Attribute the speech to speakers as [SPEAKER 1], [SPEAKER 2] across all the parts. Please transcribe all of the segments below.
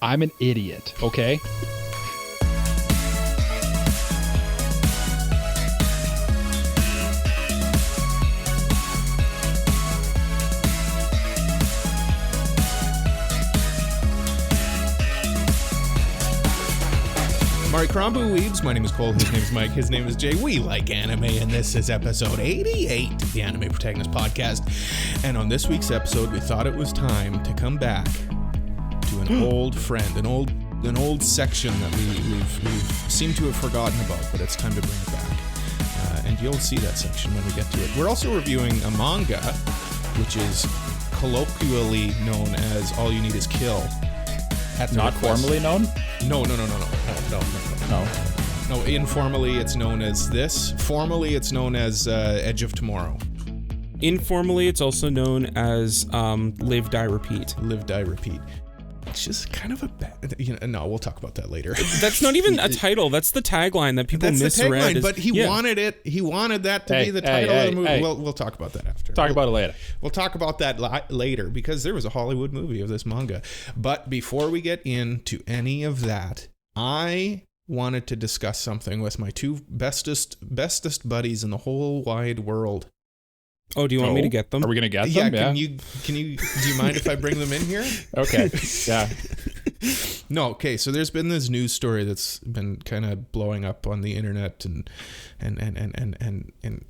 [SPEAKER 1] I'm an idiot, okay?
[SPEAKER 2] Mari Krombu Weebs, my name is Cole, his name is Mike, his name is Jay. We like anime, and this is episode 88 of the Anime Protagonist Podcast. And on this week's episode, we thought it was time to come back to an old friend, an old section that we've seemed to have forgotten about, but it's time to bring it back. And you'll see that section when we get to it. We're also reviewing a manga, which is colloquially known as All You Need Is Kill.
[SPEAKER 1] Not formally known?
[SPEAKER 2] No. Informally, it's known as this. Formally, it's known as Edge of Tomorrow.
[SPEAKER 3] Informally, it's also known as Live, Die, Repeat.
[SPEAKER 2] Live, Die, Repeat. It's just kind of a bad... no, we'll talk about that later.
[SPEAKER 3] That's not even a title. That's the tagline that people misread.
[SPEAKER 2] That's the tagline, but he wanted it. He wanted that to be the title of the movie. We'll talk about that after.
[SPEAKER 1] Talk about it later.
[SPEAKER 2] We'll talk about that later, because there was a Hollywood movie of this manga. But before we get into any of that, I wanted to discuss something with my two bestest buddies in the whole wide world.
[SPEAKER 3] Oh, do you want me to get them?
[SPEAKER 1] Are we gonna get them?
[SPEAKER 2] Yeah. Can you? Do you mind if I bring them in here?
[SPEAKER 1] Okay. Yeah.
[SPEAKER 2] No. Okay. So there's been this news story that's been kind of blowing up on the internet and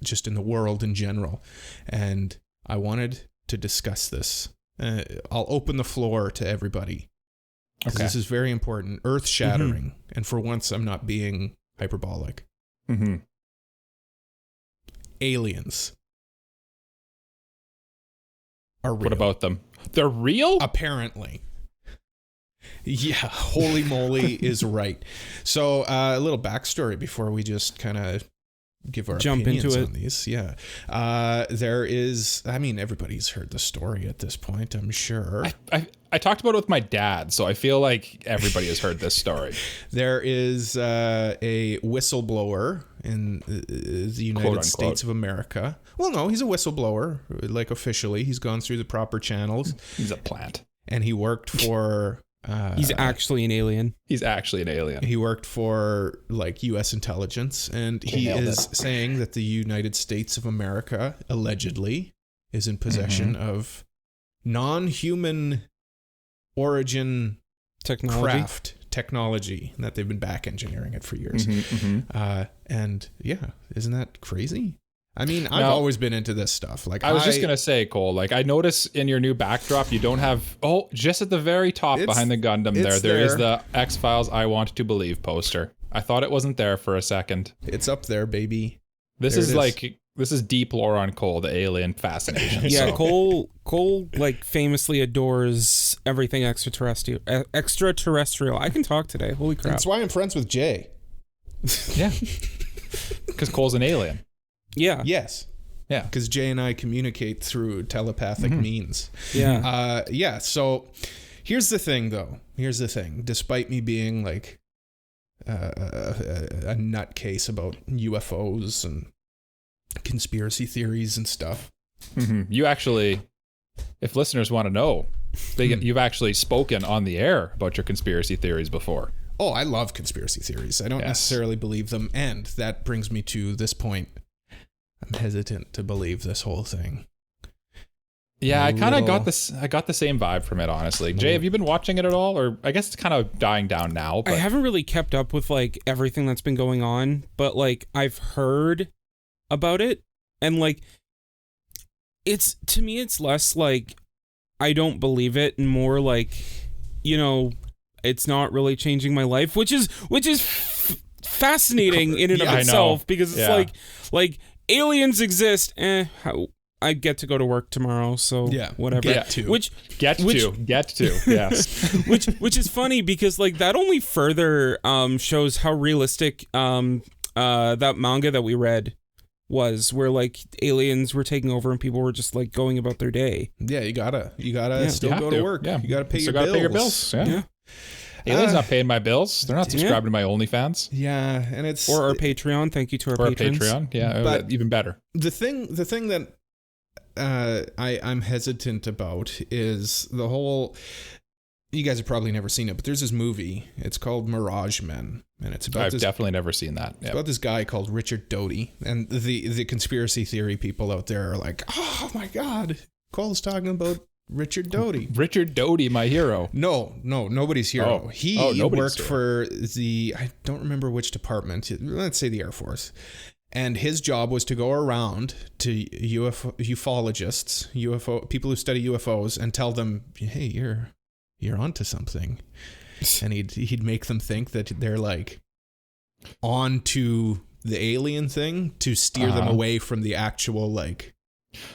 [SPEAKER 2] just in the world in general, and I wanted to discuss this. I'll open the floor to everybody. Okay. This is very important, earth-shattering, and for once, I'm not being hyperbolic.
[SPEAKER 1] Mm-hmm.
[SPEAKER 2] Aliens are real.
[SPEAKER 1] What about them? They're real?
[SPEAKER 2] Apparently. Yeah, holy moly is right. So a little backstory before we just kind of give our opinions on these. Yeah. There is, I mean, everybody's heard the story at this point, I'm sure.
[SPEAKER 1] I talked about it with my dad, so I feel like everybody has heard this story.
[SPEAKER 2] There is a whistleblower in the United States of America. Well, no, he's a whistleblower, like officially. He's gone through the proper channels.
[SPEAKER 1] He's a plant.
[SPEAKER 2] And he worked for...
[SPEAKER 3] he's actually an alien.
[SPEAKER 1] He's actually an alien.
[SPEAKER 2] He worked for like U.S. intelligence, and he is saying that the United States of America allegedly is in possession of non-human origin technology, and that they've been back engineering it for years. And yeah, isn't that crazy? I mean, I've always been into this stuff. Like
[SPEAKER 1] I was just going to say, Cole, like I notice in your new backdrop, you don't have, just at the very top behind the Gundam there is the X-Files I Want to Believe poster. I thought it wasn't there for a second.
[SPEAKER 2] It's up there, baby.
[SPEAKER 1] This is deep lore on Cole, the alien fascination.
[SPEAKER 3] Yeah, so. Cole like famously adores everything extraterrestrial. I can talk today. Holy crap.
[SPEAKER 2] That's why I'm friends with Jay.
[SPEAKER 1] Yeah. Because Cole's an alien.
[SPEAKER 3] Yeah.
[SPEAKER 2] Yes.
[SPEAKER 1] Yeah.
[SPEAKER 2] Because Jay and I communicate through telepathic means.
[SPEAKER 3] Yeah.
[SPEAKER 2] Yeah. So here's the thing, though. Despite me being like a nutcase about UFOs and conspiracy theories and stuff.
[SPEAKER 1] You actually, if listeners want to know, you've actually spoken on the air about your conspiracy theories before.
[SPEAKER 2] Oh, I love conspiracy theories. I don't necessarily believe them. And that brings me to this point. I'm hesitant to believe this whole thing.
[SPEAKER 1] Yeah, I kind of got this. I got the same vibe from it, honestly. Jay, have you been watching it at all? Or I guess it's kind of dying down now. But...
[SPEAKER 3] I haven't really kept up with like everything that's been going on, but like I've heard about it, and like to me it's less like I don't believe it, and more like, it's not really changing my life, which is fascinating in and of itself, because it's like aliens exist. I get to go to work tomorrow, so whatever.
[SPEAKER 1] Get to. Yes.
[SPEAKER 3] which is funny, because like that only further shows how realistic that manga that we read was, where like aliens were taking over and people were just like going about their day.
[SPEAKER 2] Yeah, you gotta still go to work. Yeah, you gotta pay your bills.
[SPEAKER 1] Yeah. Aliens not paying my bills. They're not subscribed to my OnlyFans.
[SPEAKER 2] Yeah, and it's
[SPEAKER 3] or our Patreon. Thank you to our patrons.
[SPEAKER 1] Patreon. Yeah, but even better.
[SPEAKER 2] The thing that I'm hesitant about is the whole you guys have probably never seen it, but there's this movie. It's called Mirage Men, and it's about
[SPEAKER 1] I've definitely never seen that.
[SPEAKER 2] It's about this guy called Richard Doty, and the conspiracy theory people out there are like, oh my God, Cole's talking about Richard Doty.
[SPEAKER 1] Richard Doty, my hero.
[SPEAKER 2] No, nobody's hero. He worked
[SPEAKER 1] hero.
[SPEAKER 2] for I don't remember which department. Let's say the Air Force. And his job was to go around to ufologists, people who study UFOs, and tell them, hey, you're onto something. And he'd make them think that they're like onto the alien thing to steer them away from the actual like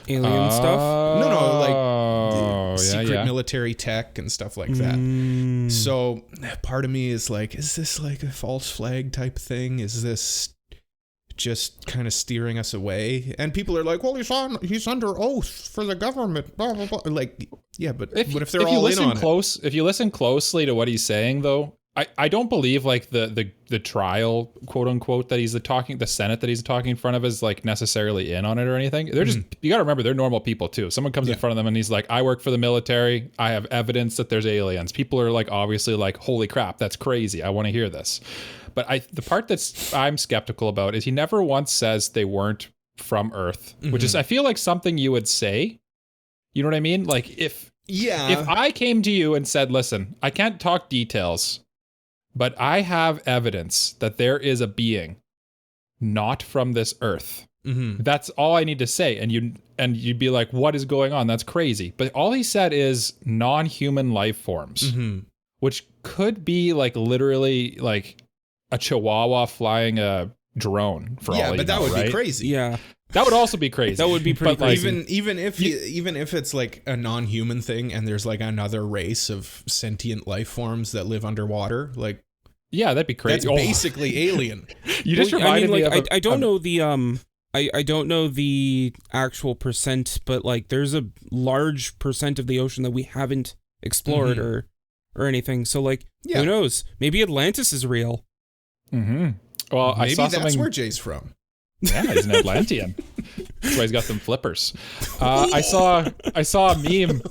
[SPEAKER 3] alien stuff.
[SPEAKER 2] No, like secret military tech and stuff like that. So part of me is like, is this like a false flag type thing? Is this just kind of steering us away? And people are like, well, he's under oath for the government, blah blah blah. Like, yeah, but what if they're all in on it?
[SPEAKER 1] If you listen closely to what he's saying, though, I don't believe like the trial, quote unquote, that the Senate that he's talking in front of is like necessarily in on it or anything. They're just, you got to remember, they're normal people too. Someone comes in front of them and he's like, I work for the military. I have evidence that there's aliens. People are like, obviously like, holy crap, that's crazy. I want to hear this. But the part I'm skeptical about is he never once says they weren't from Earth, which is, I feel like something you would say. You know what I mean? Like if I came to you and said, listen, I can't talk details, but I have evidence that there is a being not from this Earth. That's all I need to say. And you'd be like, what is going on? That's crazy. But all he said is non-human life forms, which could be like literally like a chihuahua flying a drone for all
[SPEAKER 2] but that would be crazy.
[SPEAKER 3] Yeah.
[SPEAKER 1] That would also be crazy.
[SPEAKER 3] That would be pretty crazy.
[SPEAKER 2] Even if it's like a non-human thing and there's like another race of sentient life forms that live underwater, like,
[SPEAKER 1] yeah, that'd be crazy.
[SPEAKER 2] That's basically alien.
[SPEAKER 1] You just reminded me of
[SPEAKER 3] I don't know the I don't know the actual percent, but like there's a large percent of the ocean that we haven't explored or anything. So like, who knows? Maybe Atlantis is real.
[SPEAKER 1] Well,
[SPEAKER 2] maybe
[SPEAKER 1] I saw
[SPEAKER 2] that's where Jay's from.
[SPEAKER 1] Yeah, he's an Atlantean. That's why he's got some flippers. I saw a meme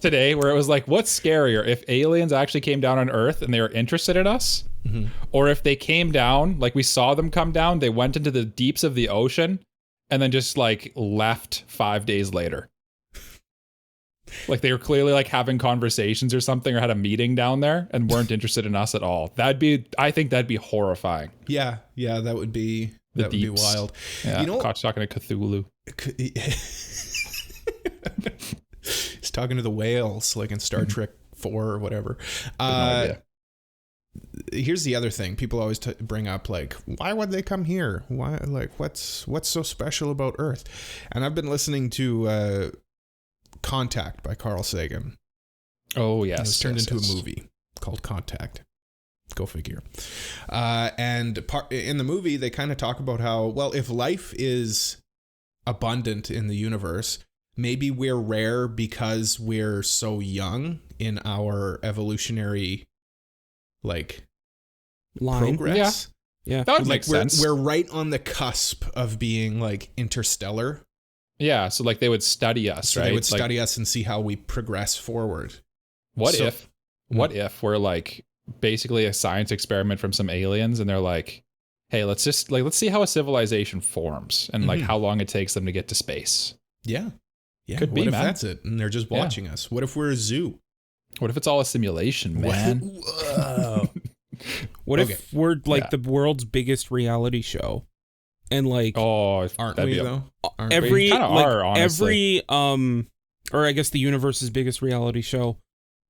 [SPEAKER 1] today where it was like, what's scarier, if aliens actually came down on Earth and they were interested in us, or if they came down, like we saw them come down, they went into the deeps of the ocean and then just like left 5 days later. Like they were clearly like having conversations or something, or had a meeting down there and weren't interested in us at all. I think that'd be horrifying.
[SPEAKER 2] Yeah, that would be would be wild.
[SPEAKER 1] Yeah, you know, caught talking to Cthulhu.
[SPEAKER 2] He's talking to the whales, like in Star Trek 4 or whatever. Here's the other thing people always bring up, like, why would they come here? Why, like, what's so special about Earth? And I've been listening to Contact by Carl Sagan.
[SPEAKER 1] Oh yes,
[SPEAKER 2] it was turned into a movie called Contact. Go figure. And in the movie, they kind of talk about how, well, if life is abundant in the universe, maybe we're rare because we're so young in our evolutionary like
[SPEAKER 3] line.
[SPEAKER 2] Progress.
[SPEAKER 3] Yeah.
[SPEAKER 1] That would make sense.
[SPEAKER 2] We're right on the cusp of being like interstellar.
[SPEAKER 1] Yeah, so like they would study us, right?
[SPEAKER 2] They would study us and see how we progress forward.
[SPEAKER 1] What if we're like basically a science experiment from some aliens, and they're like, hey, let's see how a civilization forms and like how long it takes them to get to space.
[SPEAKER 2] Yeah.
[SPEAKER 1] Could be,
[SPEAKER 2] what if
[SPEAKER 1] man.
[SPEAKER 2] that's it? And they're just watching us. What if we're a zoo?
[SPEAKER 1] What if it's all a simulation, man?
[SPEAKER 2] Whoa.
[SPEAKER 3] What if we're like the world's biggest reality show? And like,
[SPEAKER 2] aren't we though?
[SPEAKER 3] Every
[SPEAKER 1] kind of
[SPEAKER 3] like
[SPEAKER 1] are, honestly.
[SPEAKER 3] or I guess the universe's biggest reality show,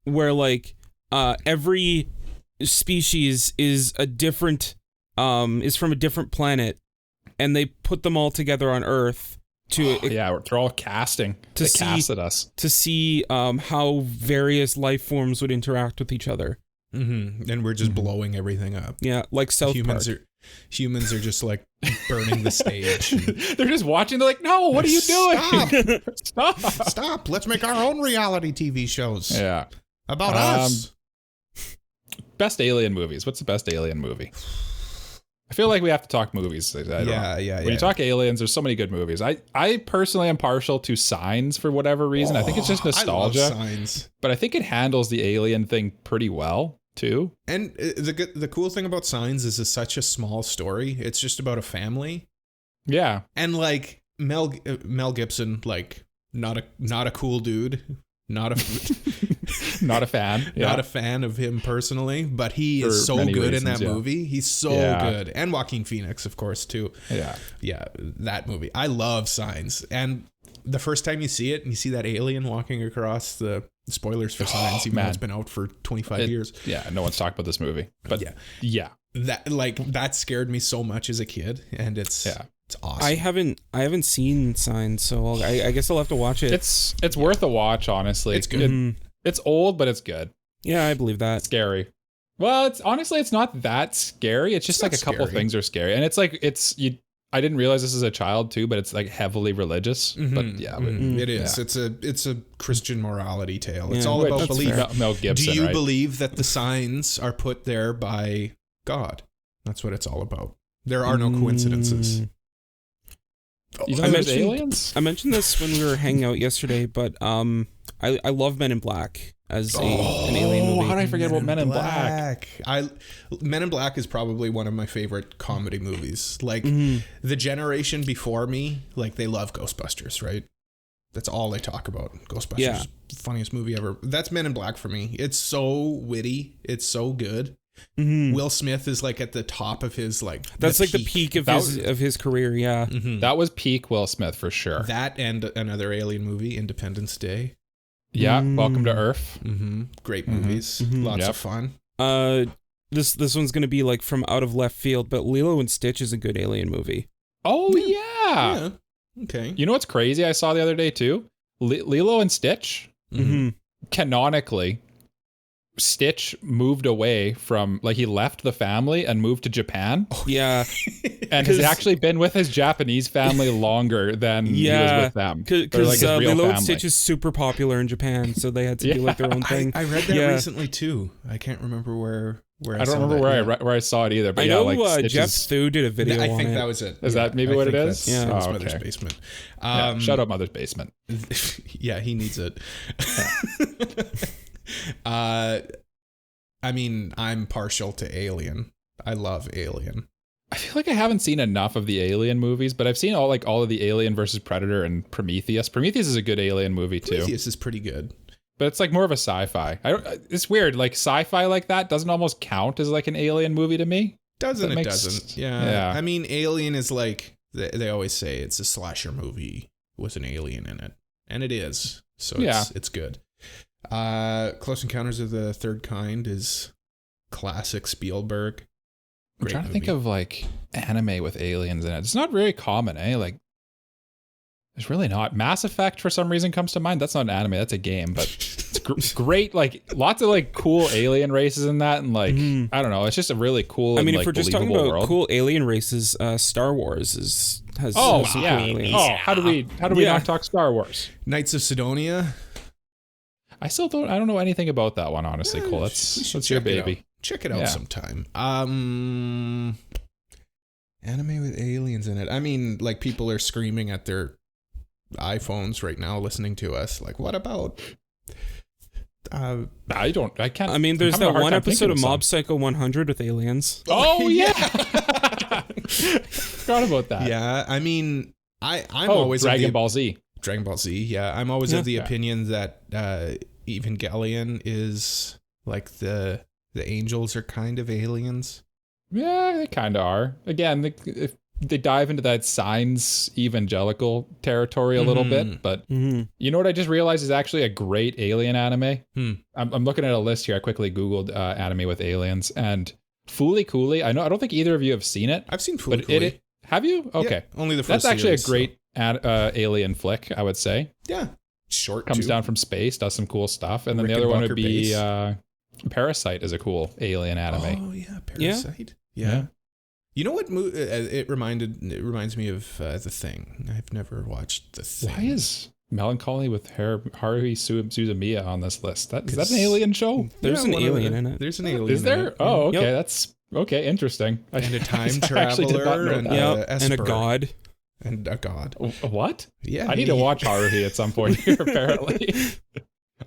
[SPEAKER 3] where like every species is a different is from a different planet, and they put them all together on Earth to
[SPEAKER 1] they're all casting to cast at us
[SPEAKER 3] to see how various life forms would interact with each other.
[SPEAKER 2] And we're just blowing everything up.
[SPEAKER 3] Yeah, like South Park.
[SPEAKER 2] Humans are just like burning the stage.
[SPEAKER 1] They're just watching. They're like, no, what are you doing?
[SPEAKER 2] Stop. Let's make our own reality TV shows.
[SPEAKER 1] Yeah.
[SPEAKER 2] About us.
[SPEAKER 1] Best alien movies. What's the best alien movie? I feel like we have to talk movies.
[SPEAKER 2] Yeah.
[SPEAKER 1] When you talk aliens, there's so many good movies. I personally am partial to Signs for whatever reason. I think it's just nostalgia.
[SPEAKER 2] I love Signs.
[SPEAKER 1] But I think it handles the alien thing pretty well too.
[SPEAKER 2] And the cool thing about Signs is it's such a small story. It's just about a family.
[SPEAKER 1] Yeah.
[SPEAKER 2] And like Mel Gibson, like not a cool dude. Not a fan.
[SPEAKER 1] Yeah.
[SPEAKER 2] Not a fan of him personally, but he is so good in that movie. He's so good. And Joaquin Phoenix, of course, too.
[SPEAKER 1] Yeah.
[SPEAKER 2] Yeah, that movie. I love Signs. And the first time you see it and you see that alien walking across the spoilers for Signs, even though it's been out for 25 years.
[SPEAKER 1] Yeah, no one's talked about this movie. But yeah.
[SPEAKER 2] That scared me so much as a kid, and it's awesome.
[SPEAKER 3] I haven't seen Signs, so I guess I'll have to watch it.
[SPEAKER 1] It's worth a watch, honestly.
[SPEAKER 2] It's good.
[SPEAKER 1] It's old, but it's good.
[SPEAKER 3] Yeah, I believe that.
[SPEAKER 1] Scary. Well, it's not that scary. It's just like a couple things are scary, and it's like I didn't realize this as a child too, but it's like heavily religious. But yeah,
[SPEAKER 2] it is.
[SPEAKER 1] Yeah.
[SPEAKER 2] It's a Christian morality tale.
[SPEAKER 3] Yeah,
[SPEAKER 2] it's all about belief.
[SPEAKER 1] Mel Gibson.
[SPEAKER 2] Do you believe that the signs are put there by God? That's what it's all about. There are no coincidences.
[SPEAKER 1] You know there's aliens?
[SPEAKER 3] I mentioned this when we were hanging out yesterday, but I love Men in Black as an alien movie.
[SPEAKER 1] How did I forget about Men in Black?
[SPEAKER 2] Men in Black is probably one of my favorite comedy movies. Like the generation before me, like they love Ghostbusters, right? That's all they talk about. Ghostbusters, funniest movie ever. That's Men in Black for me. It's so witty. It's so good. Will Smith is like at the top of his like.
[SPEAKER 3] That's like the peak of his career. Yeah,
[SPEAKER 1] that was peak Will Smith for sure.
[SPEAKER 2] That and another alien movie, Independence Day.
[SPEAKER 1] Yeah, Welcome to Earth.
[SPEAKER 2] Great movies, lots of fun.
[SPEAKER 3] This one's gonna be like from out of left field, but Lilo and Stitch is a good alien movie.
[SPEAKER 1] Oh yeah.
[SPEAKER 2] Okay.
[SPEAKER 1] You know what's crazy? I saw the other day too. Lilo and Stitch. Canonically, Stitch moved away from, like, he left the family and moved to Japan.
[SPEAKER 3] Yeah.
[SPEAKER 1] And has actually been with his Japanese family longer than he was with them.
[SPEAKER 3] Because like Lilo and Stitch is super popular in Japan, so they had to do like their own thing.
[SPEAKER 2] I read that recently too. I can't remember where
[SPEAKER 1] I don't remember where I saw it either. But
[SPEAKER 3] I know Jeff Thu did a video on it.
[SPEAKER 2] I think that was it.
[SPEAKER 1] Is that maybe what it is?
[SPEAKER 2] Yeah. His Mother's Basement.
[SPEAKER 1] Shout out Mother's Basement.
[SPEAKER 2] Yeah, he needs it. I mean, I'm partial to Alien. I love Alien.
[SPEAKER 1] I feel like I haven't seen enough of the Alien movies, but I've seen all of the Alien versus Predator and Prometheus. Prometheus is a good Alien movie too.
[SPEAKER 2] Prometheus is pretty good.
[SPEAKER 1] But it's like more of a sci-fi. It's weird. Like sci-fi like that doesn't almost count as like an Alien movie to me.
[SPEAKER 2] Doesn't. Yeah. I mean, Alien is like, they always say it's a slasher movie with an alien in it. And it is. So it's good. Close Encounters of the Third Kind is classic Spielberg.
[SPEAKER 1] I'm trying to think of like anime with aliens in it. It's not very common, eh? Like, it's really not. Mass Effect for some reason comes to mind. That's not an anime. That's a game, but it's great. Like lots of like cool alien races in that, and like I don't know. It's just a really cool.
[SPEAKER 3] I mean,
[SPEAKER 1] and,
[SPEAKER 3] if we're just talking about cool alien races, Star Wars has some cool aliens.
[SPEAKER 1] Oh, how do we not talk Star Wars?
[SPEAKER 2] Knights of Sidonia.
[SPEAKER 1] I don't know anything about that one, honestly, Cole. That's your baby.
[SPEAKER 2] Check it out sometime. Anime with aliens in it. I mean, like people are screaming at their iPhones right now listening to us. Like, what about
[SPEAKER 1] I can't.
[SPEAKER 3] I mean, there's that one episode of Mob Psycho 100 with aliens.
[SPEAKER 1] Oh yeah. Forgot about that.
[SPEAKER 2] Yeah, I mean, I'm always
[SPEAKER 1] Dragon Ball Z.
[SPEAKER 2] Dragon Ball Z, yeah. I'm always of the opinion that Evangelion is like the angels are kind of aliens.
[SPEAKER 1] Yeah, they kind of are. Again, if they dive into that Signs evangelical territory a little bit, but you know what I just realized is actually a great alien anime? I'm looking at a list here. I quickly Googled anime with aliens, and Fooly Cooly. I don't think either of you have seen it.
[SPEAKER 2] I've seen Fooly Cooly.
[SPEAKER 1] Have you? Okay.
[SPEAKER 2] Yeah, only the first
[SPEAKER 1] That's actually
[SPEAKER 2] series,
[SPEAKER 1] a great alien flick, I would say.
[SPEAKER 2] Yeah. Short
[SPEAKER 1] comes down from space, does some cool stuff, and then the other one would be Parasite is a cool alien anime.
[SPEAKER 2] Oh yeah, Parasite. Yeah. You know what? It reminds me of The Thing. I've never watched The Thing.
[SPEAKER 1] Why is Melancholy with Haruhi Suzumiya on this list? Is that an alien show?
[SPEAKER 3] There's an alien in it.
[SPEAKER 2] There's an alien.
[SPEAKER 1] Is there? Oh, okay.
[SPEAKER 2] Yep.
[SPEAKER 1] That's Okay, interesting.
[SPEAKER 2] And a time
[SPEAKER 1] I actually did not
[SPEAKER 2] traveler
[SPEAKER 1] know
[SPEAKER 2] and
[SPEAKER 1] that.
[SPEAKER 3] Yeah, and a
[SPEAKER 2] esper.
[SPEAKER 3] god.
[SPEAKER 2] And a god.
[SPEAKER 1] What?
[SPEAKER 2] Yeah.
[SPEAKER 1] I need to watch Haruhi at some point here, apparently.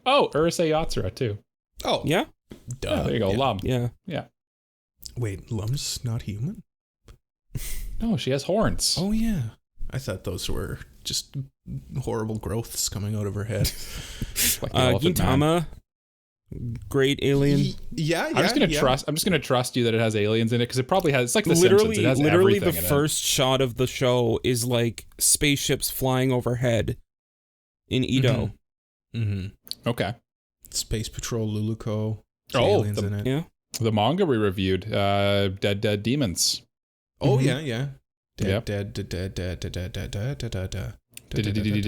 [SPEAKER 1] Oh, Urusei Yatsura, too.
[SPEAKER 2] Oh.
[SPEAKER 3] Yeah.
[SPEAKER 2] Duh.
[SPEAKER 1] Oh, there you go,
[SPEAKER 2] Yeah.
[SPEAKER 1] Lum.
[SPEAKER 3] Yeah.
[SPEAKER 1] Yeah.
[SPEAKER 2] Wait, Lum's not human?
[SPEAKER 1] No, she has horns.
[SPEAKER 2] Oh, yeah. I thought those were just horrible growths coming out of her head.
[SPEAKER 1] Like the Elephant Man.
[SPEAKER 3] Gintama, great alien.
[SPEAKER 2] Yeah,
[SPEAKER 1] I'm just gonna trust you that it has aliens in it because it probably has. It's like the
[SPEAKER 3] Literally,
[SPEAKER 1] Simpsons. It has
[SPEAKER 3] literally
[SPEAKER 1] everything
[SPEAKER 3] the
[SPEAKER 1] in
[SPEAKER 3] first shot of the show is like spaceships flying overhead in Edo.
[SPEAKER 2] Mm-hmm.
[SPEAKER 1] it. Okay.
[SPEAKER 2] Space Patrol Luluco.
[SPEAKER 1] Oh,
[SPEAKER 2] aliens in it.
[SPEAKER 3] Yeah.
[SPEAKER 1] The manga we reviewed, Dead Demons.
[SPEAKER 2] Oh,
[SPEAKER 3] Mhm.
[SPEAKER 2] yeah.
[SPEAKER 1] Yep.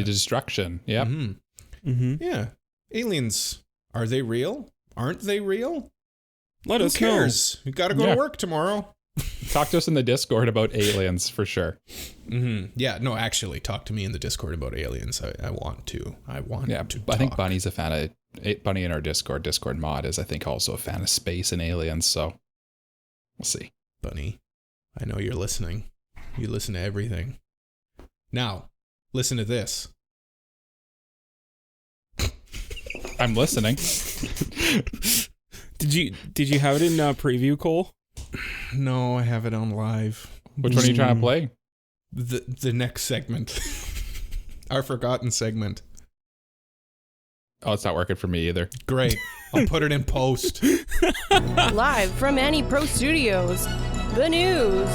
[SPEAKER 1] Destruction. Yep.
[SPEAKER 3] Mm-hmm.
[SPEAKER 2] Yeah. Aliens. Are they real? Aren't they real?
[SPEAKER 3] Let
[SPEAKER 2] Who
[SPEAKER 3] us know.
[SPEAKER 2] cares? We gotta go
[SPEAKER 1] Yeah.
[SPEAKER 2] to work tomorrow.
[SPEAKER 1] Talk to us in the Discord about aliens for sure.
[SPEAKER 2] Mm-hmm. Yeah, no, actually, talk to me in the Discord about aliens. I want to. I want
[SPEAKER 1] Yeah,
[SPEAKER 2] to.
[SPEAKER 1] I think
[SPEAKER 2] talk.
[SPEAKER 1] Bunny's a fan of Bunny in our Discord mod is I think also a fan of space and aliens. So we'll see.
[SPEAKER 2] Bunny, I know you're listening. You listen to everything. Now, listen to this.
[SPEAKER 1] I'm listening.
[SPEAKER 3] Did you have it in preview, Cole?
[SPEAKER 2] No, I have it on live.
[SPEAKER 1] Which one are you trying to play?
[SPEAKER 2] The next segment. Our forgotten segment.
[SPEAKER 1] Oh, it's not working for me either.
[SPEAKER 2] Great. I'll put it in post.
[SPEAKER 4] Live from Anipro Studios, the news.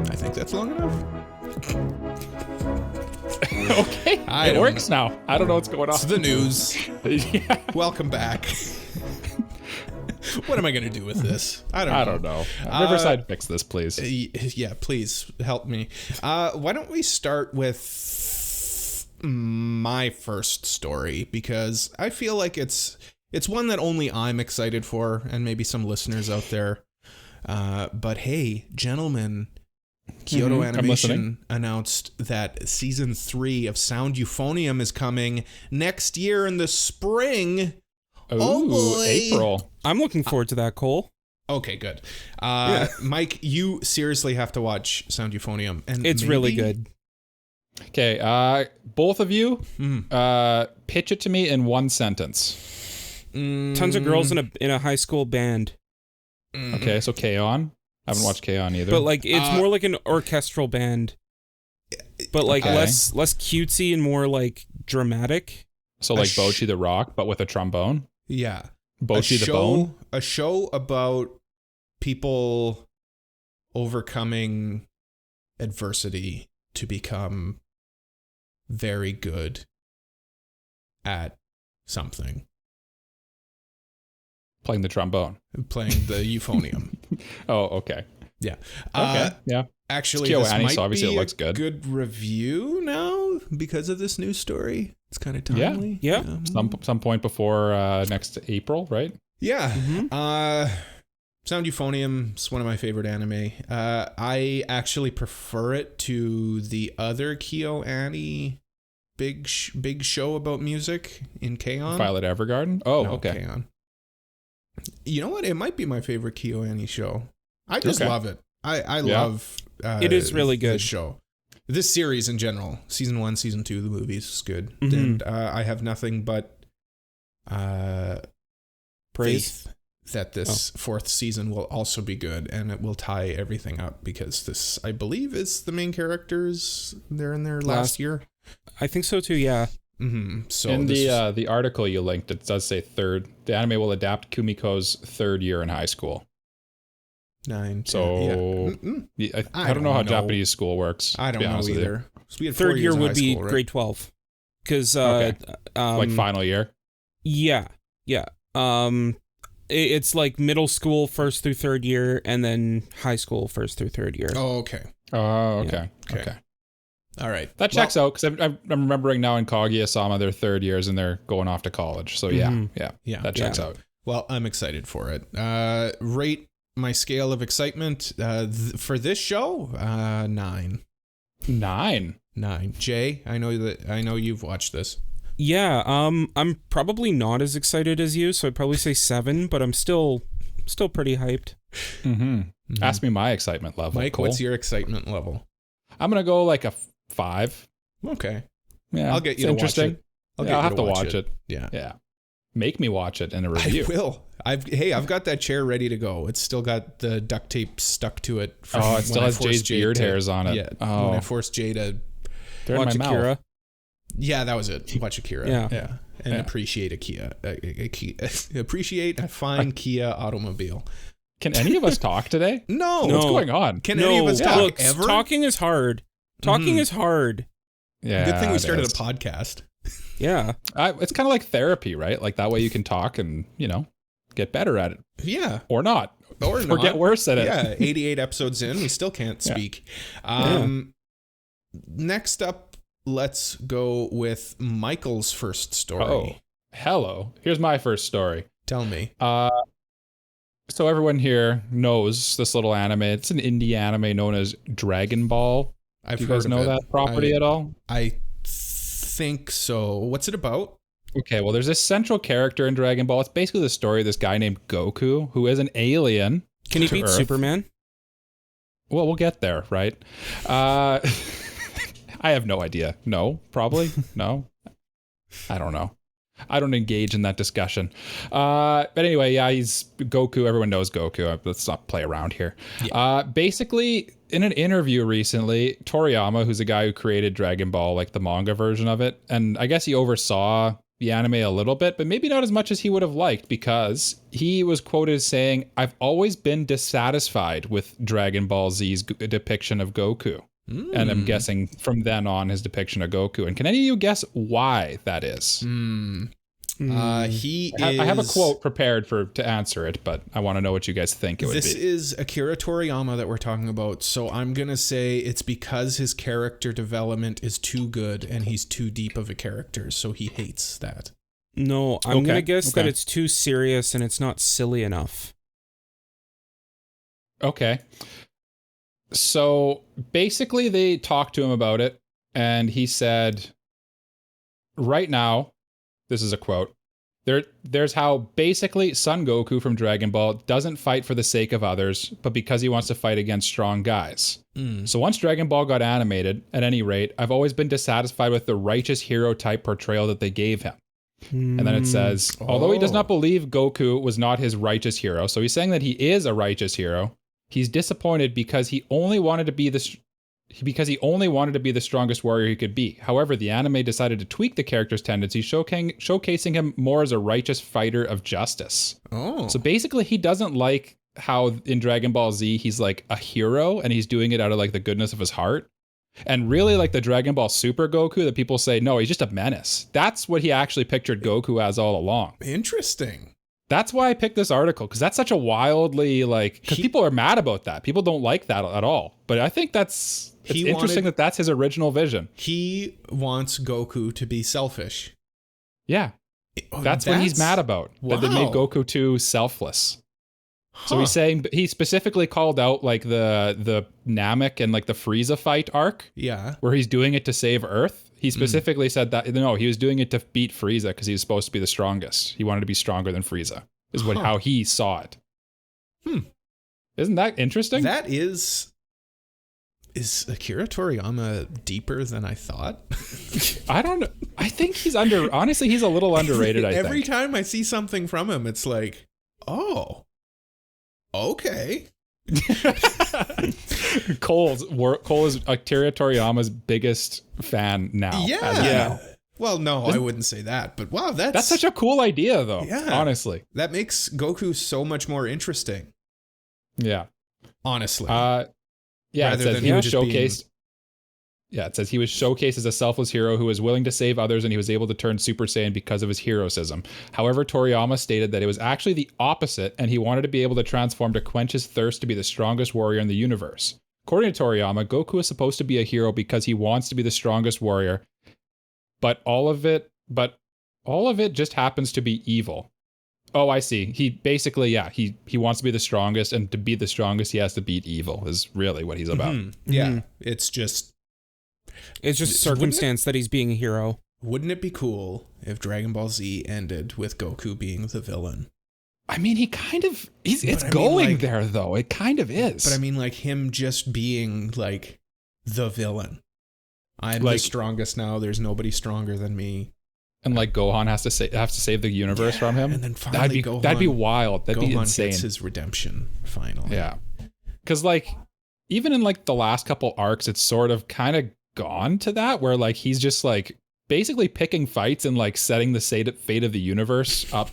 [SPEAKER 2] I think that's long enough.
[SPEAKER 1] Okay.
[SPEAKER 2] I
[SPEAKER 1] It
[SPEAKER 2] don't
[SPEAKER 1] works now. I don't know what's going on.
[SPEAKER 2] It's the news.
[SPEAKER 1] Yeah.
[SPEAKER 2] Welcome back. What am I going to do with this? I don't know.
[SPEAKER 1] Riverside, fix this, please.
[SPEAKER 2] Yeah, please help me. Why don't we start with my first story, because I feel like it's one that only I'm excited for, and maybe some listeners out there. But hey, gentlemen, Kyoto Animation announced that season 3 of Sound Euphonium is coming next year in the spring. Oh boy.
[SPEAKER 1] April.
[SPEAKER 3] I'm looking forward to that, Cole.
[SPEAKER 2] Okay, good. Mike, you seriously have to watch Sound Euphonium. And
[SPEAKER 3] It's really good.
[SPEAKER 1] Okay, both of you, pitch it to me in one sentence.
[SPEAKER 3] Tons of girls in a high school band.
[SPEAKER 1] Okay, so K-On! I haven't watched K-On! either.
[SPEAKER 3] But like it's more like an orchestral band. But like
[SPEAKER 1] Okay.
[SPEAKER 3] less cutesy and more like dramatic.
[SPEAKER 1] So like Bocchi the Rock, but with a trombone?
[SPEAKER 2] Yeah.
[SPEAKER 1] Bocchi the Bone?
[SPEAKER 2] A show about people overcoming adversity to become very good at something.
[SPEAKER 1] Playing the trombone.
[SPEAKER 2] Playing the euphonium.
[SPEAKER 1] Oh, okay.
[SPEAKER 2] Yeah.
[SPEAKER 1] Okay, yeah.
[SPEAKER 2] Actually,
[SPEAKER 1] It's
[SPEAKER 2] this
[SPEAKER 1] KyoAni,
[SPEAKER 2] might
[SPEAKER 1] so obviously
[SPEAKER 2] be
[SPEAKER 1] it looks
[SPEAKER 2] a
[SPEAKER 1] good.
[SPEAKER 2] good review now because of this news story. It's kind of timely.
[SPEAKER 3] Yeah.
[SPEAKER 1] Some point before next April, right?
[SPEAKER 2] Yeah.
[SPEAKER 3] Mm-hmm.
[SPEAKER 2] Sound Euphonium is one of my favorite anime. I actually prefer it to the other KyoAni big show about music in K-On!
[SPEAKER 1] Violet Evergarden? Oh,
[SPEAKER 2] No,
[SPEAKER 1] okay.
[SPEAKER 2] K-On! You know what? It might be my favorite KyoAni show. I just
[SPEAKER 1] Okay.
[SPEAKER 2] love it. I
[SPEAKER 1] Yeah.
[SPEAKER 2] love
[SPEAKER 3] It is really good.
[SPEAKER 2] this show. This series in general. Season 1, Season 2, the movies is good.
[SPEAKER 3] Mhm.
[SPEAKER 2] And I have nothing but
[SPEAKER 3] Praise.
[SPEAKER 2] faith that this fourth season will also be good, and it will tie everything up, because this, I believe, is the main characters. They're in their last year.
[SPEAKER 3] I think so too, yeah.
[SPEAKER 2] So
[SPEAKER 1] In
[SPEAKER 2] this
[SPEAKER 1] the article you linked, it does say the anime will adapt Kumiko's third year in high school.
[SPEAKER 2] 9.
[SPEAKER 1] So
[SPEAKER 2] yeah.
[SPEAKER 1] I don't know how
[SPEAKER 2] know.
[SPEAKER 1] Japanese school works.
[SPEAKER 2] I
[SPEAKER 1] to
[SPEAKER 2] don't
[SPEAKER 1] be
[SPEAKER 2] know
[SPEAKER 1] honest with you.
[SPEAKER 2] either. So we had 4
[SPEAKER 3] Third
[SPEAKER 2] years
[SPEAKER 3] year
[SPEAKER 2] in
[SPEAKER 3] would
[SPEAKER 2] high
[SPEAKER 3] be
[SPEAKER 2] school, right?
[SPEAKER 3] grade 12. Because
[SPEAKER 1] Okay. Like final year.
[SPEAKER 3] Yeah. It's like middle school first through third year, and then high school first through third year.
[SPEAKER 2] Oh, okay.
[SPEAKER 1] Oh, okay.
[SPEAKER 2] Okay.
[SPEAKER 1] Okay.
[SPEAKER 2] All right.
[SPEAKER 1] That checks out because I'm remembering now in Kaguya-sama their third years and they're going off to college. So yeah,
[SPEAKER 2] Yeah.
[SPEAKER 1] that checks out.
[SPEAKER 2] Well, I'm excited for it. Rate my scale of excitement for this show, 9.
[SPEAKER 1] 9.
[SPEAKER 2] 9. Jay, I know you've watched this.
[SPEAKER 3] Yeah, I'm probably not as excited as you, so I'd probably say 7, but I'm still pretty hyped.
[SPEAKER 1] Ask me my excitement level.
[SPEAKER 2] Mike,
[SPEAKER 1] Cole.
[SPEAKER 2] what's your excitement level?
[SPEAKER 1] I'm gonna go like a 5.
[SPEAKER 2] Okay.
[SPEAKER 1] Yeah,
[SPEAKER 2] I'll get you to
[SPEAKER 1] interesting.
[SPEAKER 2] watch it.
[SPEAKER 1] I'll have to watch it.
[SPEAKER 2] Yeah.
[SPEAKER 1] Make me watch it in a
[SPEAKER 2] I
[SPEAKER 1] review.
[SPEAKER 2] will. I've got that chair ready to go. It's still got the duct tape stuck to it. From
[SPEAKER 1] It still
[SPEAKER 2] when I
[SPEAKER 1] has
[SPEAKER 2] forced
[SPEAKER 1] Jay's
[SPEAKER 2] Jay
[SPEAKER 1] beard
[SPEAKER 2] to-
[SPEAKER 1] hairs on it.
[SPEAKER 2] Yeah.
[SPEAKER 1] Oh.
[SPEAKER 2] When I forced Jay to.
[SPEAKER 1] They're
[SPEAKER 3] Watch
[SPEAKER 1] in my
[SPEAKER 3] Akira.
[SPEAKER 1] mouth.
[SPEAKER 2] Yeah, that was it. Watch Akira.
[SPEAKER 3] Yeah.
[SPEAKER 2] And
[SPEAKER 1] Yeah.
[SPEAKER 2] appreciate a Kia. Appreciate a fine Kia automobile.
[SPEAKER 1] Can any of us talk today?
[SPEAKER 2] No.
[SPEAKER 1] What's going on?
[SPEAKER 2] Can any of us talk
[SPEAKER 3] look,
[SPEAKER 2] ever?
[SPEAKER 3] talking is hard. Talking is hard.
[SPEAKER 1] Yeah.
[SPEAKER 2] Good thing we
[SPEAKER 1] it
[SPEAKER 2] started
[SPEAKER 1] is.
[SPEAKER 2] a podcast.
[SPEAKER 3] Yeah.
[SPEAKER 1] It's kind of like therapy, right? Like that way you can talk and, get better at it.
[SPEAKER 2] Yeah.
[SPEAKER 1] Or not.
[SPEAKER 2] Or
[SPEAKER 1] Or
[SPEAKER 2] not.
[SPEAKER 1] get worse at it.
[SPEAKER 2] Yeah, 88 episodes in, we still can't speak. Next up, let's go with Michael's first story.
[SPEAKER 1] Oh, hello. Here's my first story.
[SPEAKER 2] Tell me.
[SPEAKER 1] So everyone here knows this little anime. It's an indie anime known as Dragon Ball.
[SPEAKER 2] I've
[SPEAKER 1] Do you
[SPEAKER 2] heard
[SPEAKER 1] guys know
[SPEAKER 2] of it.
[SPEAKER 1] that property at all?
[SPEAKER 2] I think so. What's it about?
[SPEAKER 1] Okay, well, there's this central character in Dragon Ball. It's basically the story of this guy named Goku, who is an alien.
[SPEAKER 3] Can he
[SPEAKER 1] to
[SPEAKER 3] beat
[SPEAKER 1] Earth.
[SPEAKER 3] Superman?
[SPEAKER 1] Well, we'll get there, right? I have no idea. No, probably. No. I don't know. I don't engage in that discussion. But anyway, yeah, he's Goku. Everyone knows Goku. Let's not play around here. Basically, in an interview recently, Toriyama, who's the guy who created Dragon Ball, like the manga version of it, and I guess he oversaw the anime a little bit, but maybe not as much as he would have liked, because he was quoted as saying, "I've always been dissatisfied with Dragon Ball Z's depiction of Goku." And I'm guessing from then on his depiction of Goku. And can any of you guess why that is?
[SPEAKER 2] He
[SPEAKER 1] I have a quote prepared to answer it, but I want to know what you guys think it would
[SPEAKER 2] This
[SPEAKER 1] be.
[SPEAKER 2] is Akira Toriyama that we're talking about, so I'm going to say it's because his character development is too good and he's too deep of a character, so he hates that.
[SPEAKER 3] No, I'm going to guess that
[SPEAKER 1] okay.
[SPEAKER 3] it's too serious and it's not silly enough.
[SPEAKER 1] Okay. So basically they talked to him about it, and he said, right now, this is a quote, there's how basically Son Goku from Dragon Ball doesn't fight for the sake of others, but because he wants to fight against strong guys. So once Dragon Ball got animated, at any rate, I've always been dissatisfied with the righteous hero type portrayal that they gave him. And then it says, although he does not believe Goku was not his righteous hero, so he's saying that he is a righteous hero, he's disappointed because he only wanted to be the strongest warrior he could be. However, the anime decided to tweak the character's tendencies, showcasing him more as a righteous fighter of justice. So basically, he doesn't like how in Dragon Ball Z he's like a hero and he's doing it out of like the goodness of his heart. And really, like the Dragon Ball Super Goku that people say, no, he's just a menace. That's what he actually pictured Goku as all along.
[SPEAKER 2] Interesting.
[SPEAKER 1] That's why I picked this article, because that's such a wildly, because people are mad about that. People don't like that at all. But I think it's interesting that that's his original vision.
[SPEAKER 2] He wants Goku to be selfish.
[SPEAKER 1] Yeah. That's what he's mad about. That they made Goku too selfless. So he's saying, he specifically called out like the Namek and like the Frieza fight arc.
[SPEAKER 2] Yeah.
[SPEAKER 1] Where he's doing it to save Earth. He specifically said that, no, he was doing it to beat Frieza because he was supposed to be the strongest. He wanted to be stronger than Frieza, is how he saw it. Isn't that interesting?
[SPEAKER 2] That is Akira Toriyama deeper than I thought?
[SPEAKER 1] I don't know. I think honestly, he's a little underrated, I think.
[SPEAKER 2] Every time I see something from him, it's like, oh, okay.
[SPEAKER 1] Cole is Akira Toriyama's biggest fan now.
[SPEAKER 2] Yeah. Well, no, I wouldn't say that, but wow, that's
[SPEAKER 1] such a cool idea, though.
[SPEAKER 2] Yeah.
[SPEAKER 1] Honestly,
[SPEAKER 2] that makes Goku so much more interesting.
[SPEAKER 1] Yeah.
[SPEAKER 2] Honestly.
[SPEAKER 1] Yeah.
[SPEAKER 2] Rather
[SPEAKER 1] it says
[SPEAKER 2] than
[SPEAKER 1] he was
[SPEAKER 2] just being-
[SPEAKER 1] showcased. Yeah, it says he was showcased as a selfless hero who was willing to save others, and he was able to turn Super Saiyan because of his heroism. However, Toriyama stated that it was actually the opposite, and he wanted to be able to transform to quench his thirst to be the strongest warrior in the universe. According to Toriyama, Goku is supposed to be a hero because he wants to be the strongest warrior, but all of it just happens to be evil. Oh, I see. He basically, he wants to be the strongest, and to be the strongest, he has to beat evil, is really what he's about.
[SPEAKER 2] Yeah, it's just
[SPEAKER 3] circumstance that he's being a hero.
[SPEAKER 2] Wouldn't it be cool if Dragon Ball Z ended with Goku being the villain?
[SPEAKER 1] I mean, it's
[SPEAKER 2] I mean,
[SPEAKER 1] going
[SPEAKER 2] like-
[SPEAKER 1] there though. It kind of is.
[SPEAKER 2] But I mean, like him just being like the villain. I'm the
[SPEAKER 1] Like-
[SPEAKER 2] strongest now. There's nobody stronger than me.
[SPEAKER 1] and like Gohan has to save the universe from him.
[SPEAKER 2] And then finally
[SPEAKER 1] that'd be wild. That'd be
[SPEAKER 2] Gohan
[SPEAKER 1] insane.
[SPEAKER 2] gets his redemption finally.
[SPEAKER 1] Yeah. Because like even in like the last couple arcs, it's sort of kind of gone to that where like he's just like basically picking fights and like setting the fate of the universe up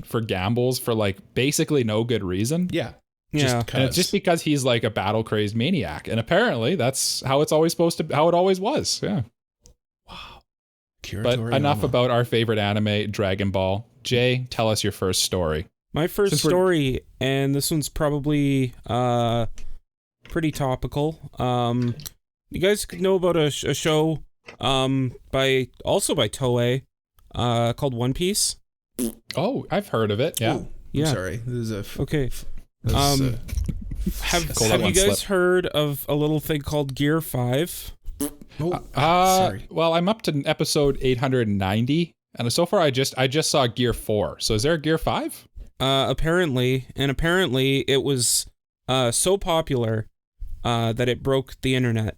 [SPEAKER 1] for gambles for like basically no good reason.
[SPEAKER 2] Yeah.
[SPEAKER 3] Yeah.
[SPEAKER 1] And it's just because he's like a battle crazed maniac. And apparently that's how it's always how it always was. Yeah.
[SPEAKER 2] Wow.
[SPEAKER 1] But enough about our favorite anime, Dragon Ball. Jay, tell us your first story.
[SPEAKER 3] My first
[SPEAKER 1] Since we're-
[SPEAKER 3] story, and this one's probably pretty topical. You guys could know about a show by Toei called One Piece.
[SPEAKER 1] Oh, I've heard of it. Yeah.
[SPEAKER 2] Ooh,
[SPEAKER 3] Yeah.
[SPEAKER 2] I'm sorry. This is a
[SPEAKER 3] Okay.
[SPEAKER 2] this is a-
[SPEAKER 3] Have
[SPEAKER 1] Cold
[SPEAKER 3] you
[SPEAKER 1] one
[SPEAKER 3] guys
[SPEAKER 1] slip.
[SPEAKER 3] heard of a little thing called Gear 5?
[SPEAKER 2] sorry.
[SPEAKER 1] Well, I'm up to episode 890, and so far I just saw Gear 4. So is there a Gear 5?
[SPEAKER 3] Apparently it was so popular that it broke the internet.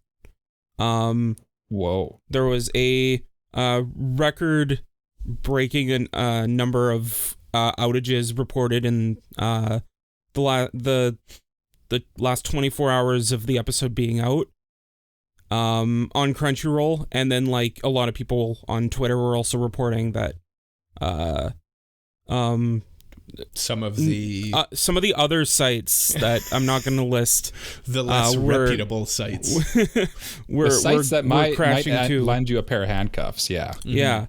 [SPEAKER 1] Whoa.
[SPEAKER 3] There was a record-breaking number of outages reported in the last 24 hours of the episode being out on Crunchyroll, and then like a lot of people on Twitter were also reporting that
[SPEAKER 2] Some of the
[SPEAKER 3] other sites that I'm not going to list
[SPEAKER 2] the less
[SPEAKER 3] were-
[SPEAKER 2] reputable sites.
[SPEAKER 3] were
[SPEAKER 1] The sites that
[SPEAKER 3] were
[SPEAKER 1] might
[SPEAKER 3] crashing too.
[SPEAKER 1] lend you a pair of handcuffs. Yeah.
[SPEAKER 3] Yeah.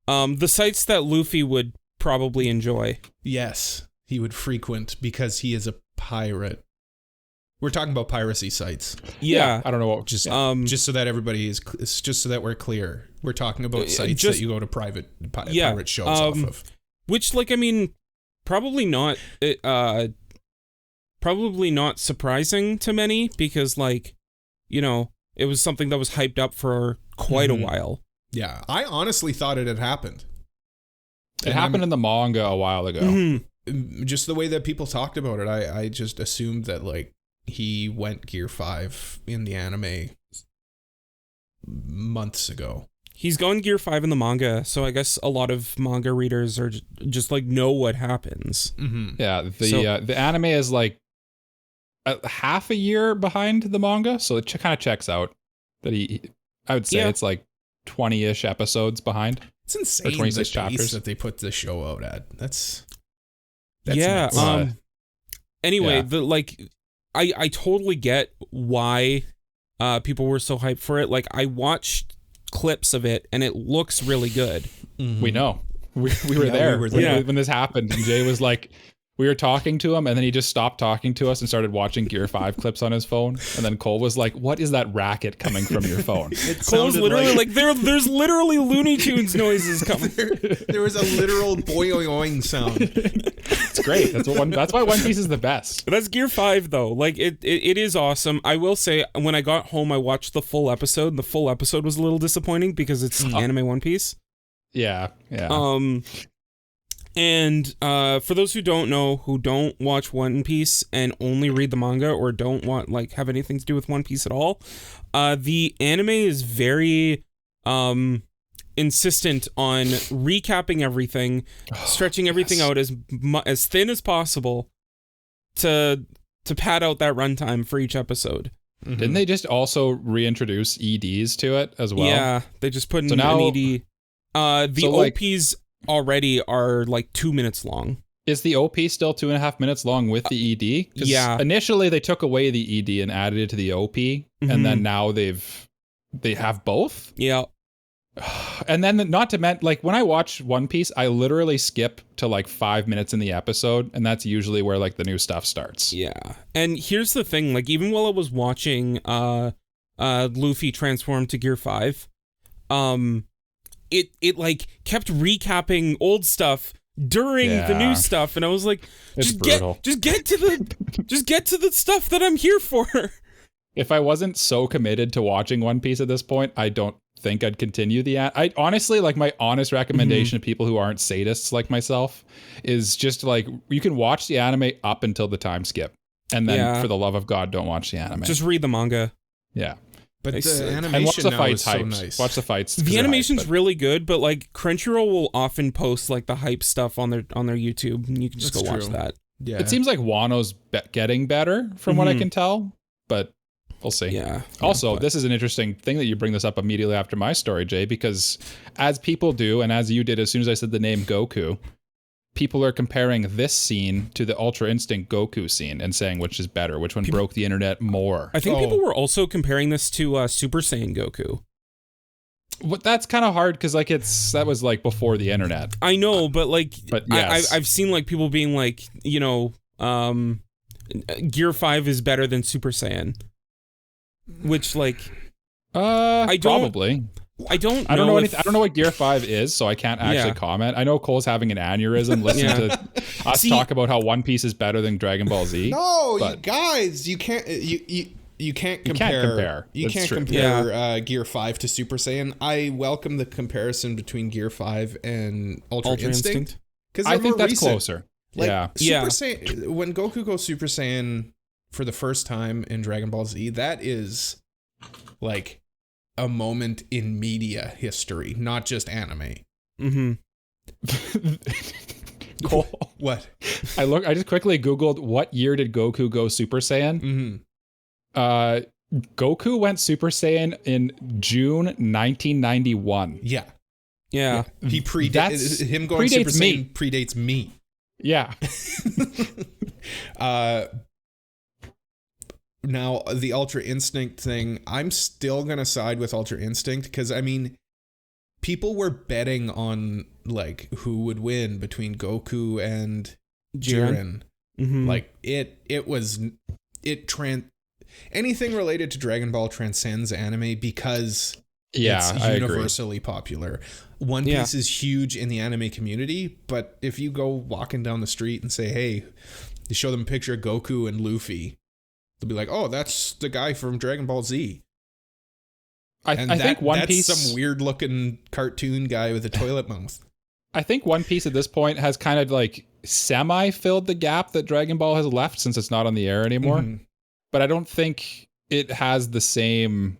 [SPEAKER 3] The sites that Luffy would probably enjoy.
[SPEAKER 2] Yes, he would frequent because he is a pirate. We're talking about piracy sites.
[SPEAKER 3] Yeah.
[SPEAKER 1] I don't know what.
[SPEAKER 2] Just
[SPEAKER 3] Just
[SPEAKER 2] so that everybody is, just so that we're clear. We're talking about sites
[SPEAKER 3] just-
[SPEAKER 2] that you go to pirate
[SPEAKER 3] Yeah,
[SPEAKER 2] shows off of.
[SPEAKER 3] which, like, I mean, probably not surprising to many because, like, you know, it was something that was hyped up for quite a while.
[SPEAKER 2] Yeah, I honestly thought it had happened.
[SPEAKER 1] It happened in the manga a while ago.
[SPEAKER 3] Mm-hmm.
[SPEAKER 2] Just the way that people talked about it, I just assumed that like he went Gear 5 in the anime months ago.
[SPEAKER 3] He's gone Gear 5 in the manga, so I guess a lot of manga readers are just like know what happens.
[SPEAKER 2] Mm-hmm.
[SPEAKER 1] Yeah. The anime is like a half a year behind the manga, so it kind of checks out that I would say
[SPEAKER 3] Yeah.
[SPEAKER 1] it's like 20-ish episodes behind.
[SPEAKER 2] It's insane the
[SPEAKER 1] 26
[SPEAKER 2] pace
[SPEAKER 1] chapters.
[SPEAKER 2] that they put this show out at. That's
[SPEAKER 3] Yeah.
[SPEAKER 2] nuts.
[SPEAKER 3] Anyway,
[SPEAKER 1] Yeah.
[SPEAKER 3] I totally get why people were so hyped for it. Like, I watched clips of it and it looks really good.
[SPEAKER 1] We know. We were
[SPEAKER 2] Yeah,
[SPEAKER 1] there,
[SPEAKER 2] we were there.
[SPEAKER 1] when this happened, and Jay was like, we were talking to him, and then he just stopped talking to us and started watching Gear 5 clips on his phone. And then Cole was like, what is that racket coming from your phone?
[SPEAKER 3] Cole's literally like there's literally Looney Tunes noises coming.
[SPEAKER 2] There was a literal boing sound.
[SPEAKER 1] It's great. That's why One Piece is the best.
[SPEAKER 3] That's Gear 5 though. Like it is awesome. I will say when I got home I watched the full episode. And the full episode was a little disappointing because it's anime One Piece.
[SPEAKER 1] Yeah.
[SPEAKER 3] And for those who don't know, who don't watch One Piece and only read the manga or don't want like have anything to do with One Piece at all, the anime is very insistent on recapping everything, stretching everything out as thin as possible to pad out that runtime for each episode.
[SPEAKER 1] Didn't they just also reintroduce EDs to it as well?
[SPEAKER 3] Yeah, they just put in
[SPEAKER 1] So now-
[SPEAKER 3] an ED. The
[SPEAKER 1] So, like-
[SPEAKER 3] OPs already are like 2 minutes long.
[SPEAKER 1] Is the OP still 2.5 minutes long with the ED? 'Cause
[SPEAKER 3] yeah.
[SPEAKER 1] Initially, they took away the ED and added it to the OP, and then now they have both.
[SPEAKER 3] Yeah.
[SPEAKER 1] And then not to mention, like when I watch One Piece, I literally skip to like 5 minutes in the episode, and that's usually where like the new stuff starts.
[SPEAKER 3] Yeah. And here's the thing, like even while I was watching Luffy transform to Gear 5, it like kept recapping old stuff during the new stuff, and I was like,
[SPEAKER 1] It's
[SPEAKER 3] just
[SPEAKER 1] brutal.
[SPEAKER 3] get to the stuff that I'm here for.
[SPEAKER 1] If I wasn't so committed to watching One Piece at this point, I don't think I'd continue I honestly, like, my honest recommendation to people who aren't sadists like myself is just like, you can watch the anime up until the time skip. And then for the love of God, don't watch the anime.
[SPEAKER 3] Just read the manga.
[SPEAKER 1] Yeah.
[SPEAKER 2] But the
[SPEAKER 1] And watch
[SPEAKER 2] animation
[SPEAKER 1] the
[SPEAKER 2] now
[SPEAKER 1] fights
[SPEAKER 2] is so
[SPEAKER 1] hyped.
[SPEAKER 2] nice.
[SPEAKER 1] Watch the fights.
[SPEAKER 3] The animation's really good, but like Crunchyroll will often post like the hype stuff on their YouTube, and you can just
[SPEAKER 2] That's
[SPEAKER 3] go watch
[SPEAKER 2] true.
[SPEAKER 3] that.
[SPEAKER 2] Yeah.
[SPEAKER 1] It seems like Wano's getting better from what I can tell, but we'll see.
[SPEAKER 3] Yeah.
[SPEAKER 1] Also, this is an interesting thing that you bring this up immediately after my story, Jay, because as people do, and as you did as soon as I said the name Goku, people are comparing this scene to the Ultra Instinct Goku scene and saying which is better, which one broke the internet more.
[SPEAKER 3] I think people were also comparing this to Super Saiyan Goku.
[SPEAKER 1] What that's kind of hard because like that was like before the internet.
[SPEAKER 3] I know, but like,
[SPEAKER 1] yes.
[SPEAKER 3] I've seen like people being like, you know, Gear 5 is better than Super Saiyan, which like,
[SPEAKER 1] probably.
[SPEAKER 3] I don't
[SPEAKER 1] know
[SPEAKER 3] if,
[SPEAKER 1] anything. I don't know what Gear 5 is, so I can't actually comment. I know Cole's having an aneurysm listening to us talk about how One Piece is better than Dragon Ball Z.
[SPEAKER 2] No, you guys, you can't. You can't compare. You can't compare Gear 5 to Super Saiyan. I welcome the comparison between Gear 5 and Ultra Instinct. Because
[SPEAKER 1] I think that's closer.
[SPEAKER 2] Like, Super Saiyan, when Goku goes Super Saiyan for the first time in Dragon Ball Z, that is like a moment in media history, not just anime.
[SPEAKER 3] Mm-hmm.
[SPEAKER 1] Cole,
[SPEAKER 2] what?
[SPEAKER 1] I just quickly Googled what year did Goku go Super Saiyan.
[SPEAKER 2] Mm-hmm.
[SPEAKER 1] Goku went Super Saiyan in June 1991.
[SPEAKER 2] Yeah. He predates him going Super Saiyan predates me.
[SPEAKER 1] Yeah.
[SPEAKER 2] Now, the Ultra Instinct thing, I'm still going to side with Ultra Instinct because, I mean, people were betting on, like, who would win between Goku and Jiren.
[SPEAKER 3] Mm-hmm.
[SPEAKER 2] Like, anything related to Dragon Ball transcends anime because it's universally popular. One Piece is huge in the anime community, but if you go walking down the street and say, hey, you show them a picture of Goku and Luffy, they'll be like, oh, that's the guy from Dragon Ball Z.
[SPEAKER 1] I think One Piece,
[SPEAKER 2] that's some weird looking cartoon guy with a toilet mouth.
[SPEAKER 1] I think One Piece at this point has kind of like semi-filled the gap that Dragon Ball has left since it's not on the air anymore. Mm-hmm. But I don't think it has the same...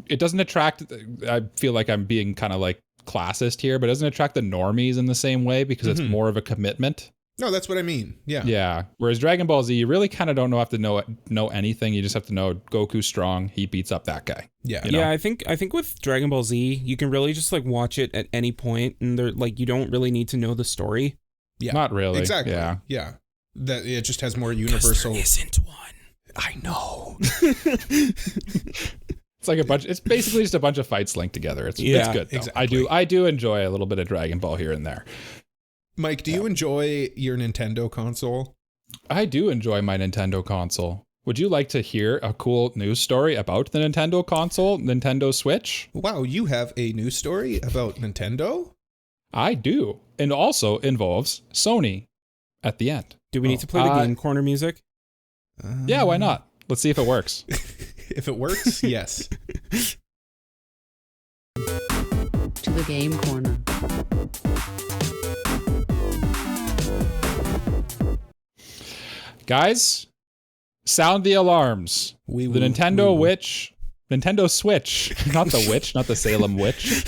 [SPEAKER 1] It doesn't attract... I feel like I'm being kind of like classist here, but it doesn't attract the normies in the same way because it's more of a commitment.
[SPEAKER 2] No, that's what I mean. Yeah.
[SPEAKER 1] Yeah. Whereas Dragon Ball Z, you really kind of don't have to know anything. You just have to know Goku's strong. He beats up that guy.
[SPEAKER 2] Yeah.
[SPEAKER 1] You know?
[SPEAKER 3] Yeah, I think with Dragon Ball Z, you can really just like watch it at any point, and they're like you don't really need to know the story.
[SPEAKER 2] Yeah.
[SPEAKER 1] Not really.
[SPEAKER 2] Exactly. Yeah. That it just has more universal.
[SPEAKER 3] There isn't one.
[SPEAKER 2] I know.
[SPEAKER 1] It's like it's basically just a bunch of fights linked together. It's good though.
[SPEAKER 2] Exactly.
[SPEAKER 1] I do enjoy a little bit of Dragon Ball here and there.
[SPEAKER 2] Mike, do you enjoy your Nintendo console?
[SPEAKER 1] I do enjoy my Nintendo console. Would you like to hear a cool news story about the Nintendo console, Nintendo Switch?
[SPEAKER 2] Wow, you have a news story about Nintendo?
[SPEAKER 1] I do. And also involves Sony at the end.
[SPEAKER 3] Do we need to play the Game Corner music?
[SPEAKER 1] Yeah, why not? Let's see if it works.
[SPEAKER 2] If it works, yes.
[SPEAKER 5] To the Game Corner.
[SPEAKER 1] Guys, sound the alarms. The Nintendo Switch, not the witch, not the Salem witch,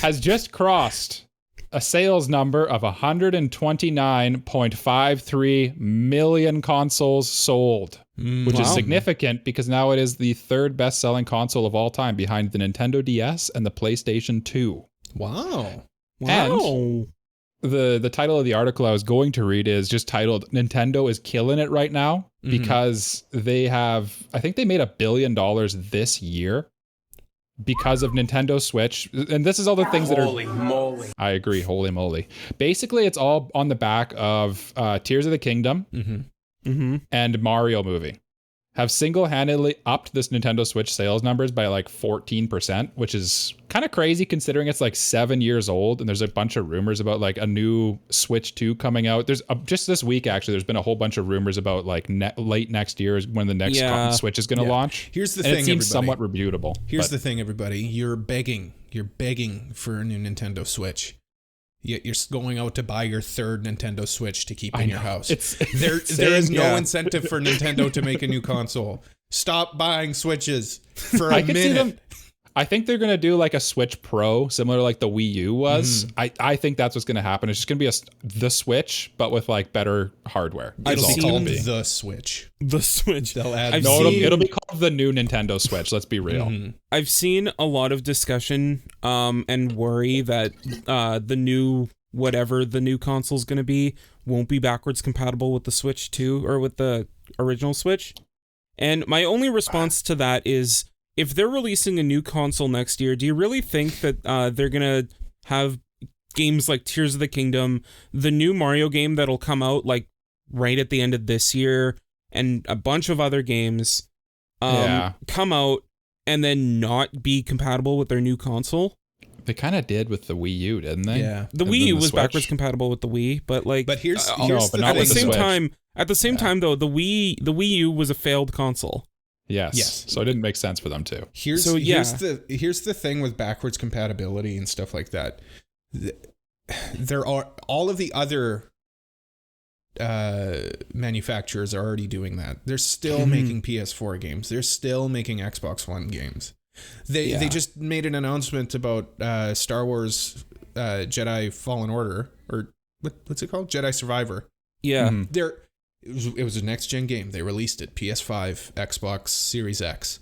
[SPEAKER 1] has just crossed a sales number of 129.53 million consoles sold, which is significant because now it is the third best-selling console of all time behind the Nintendo DS and the PlayStation 2.
[SPEAKER 2] Wow.
[SPEAKER 1] And the title of the article I was going to read is just titled Nintendo is killing it right now because I think they made $1 billion this year because of Nintendo Switch. And this is all the things that are... Holy moly. I agree. Holy moly. Basically, it's all on the back of Tears of the Kingdom and Mario movie have single-handedly upped this Nintendo Switch sales numbers by like 14%, which is kind of crazy considering it's like 7 years old. And there's a bunch of rumors about like a new Switch 2 coming out. There's just this week, actually, there's been a whole bunch of rumors about like late next year is when the next Switch is going to launch.
[SPEAKER 2] Here's the
[SPEAKER 1] and
[SPEAKER 2] thing,
[SPEAKER 1] it seems
[SPEAKER 2] everybody.
[SPEAKER 1] somewhat reputable.
[SPEAKER 2] Here's the thing, everybody. You're begging for a new Nintendo Switch. Yet you're going out to buy your third Nintendo Switch to keep in your house. There is no incentive for Nintendo to make a new console. Stop buying Switches for a minute.
[SPEAKER 1] I think they're going to do like a Switch Pro, similar to like the Wii U was. I think that's what's going to happen. It's just going to be the Switch, but with like better hardware.
[SPEAKER 2] It'll be called the Switch.
[SPEAKER 3] The Switch.
[SPEAKER 2] They'll add.
[SPEAKER 1] It'll be called the new Nintendo Switch. Let's be real.
[SPEAKER 3] I've seen a lot of discussion and worry that the new whatever the new console's going to be won't be backwards compatible with the Switch 2 or with the original Switch. And my only response to that is, if they're releasing a new console next year, do you really think that they're going to have games like Tears of the Kingdom, the new Mario game that'll come out like right at the end of this year, and a bunch of other games come out and then not be compatible with their new console?
[SPEAKER 1] They kind of did with the Wii U, didn't they?
[SPEAKER 3] Yeah. The Wii U was backwards compatible with the Wii, but like
[SPEAKER 2] here's
[SPEAKER 1] but not
[SPEAKER 3] at
[SPEAKER 1] with
[SPEAKER 3] the
[SPEAKER 1] the
[SPEAKER 3] same
[SPEAKER 1] Switch.
[SPEAKER 3] time, though, the Wii U was a failed console.
[SPEAKER 1] Yes. So it didn't make sense for them to.
[SPEAKER 2] Here's the thing with backwards compatibility and stuff like that. There are all of the other manufacturers are already doing that. They're still making PS4 games. They're still making Xbox One games. They just made an announcement about Star Wars Jedi Fallen Order, or what's it called? Jedi Survivor.
[SPEAKER 3] Yeah.
[SPEAKER 2] It was a next gen game. They released it. PS5, Xbox Series X.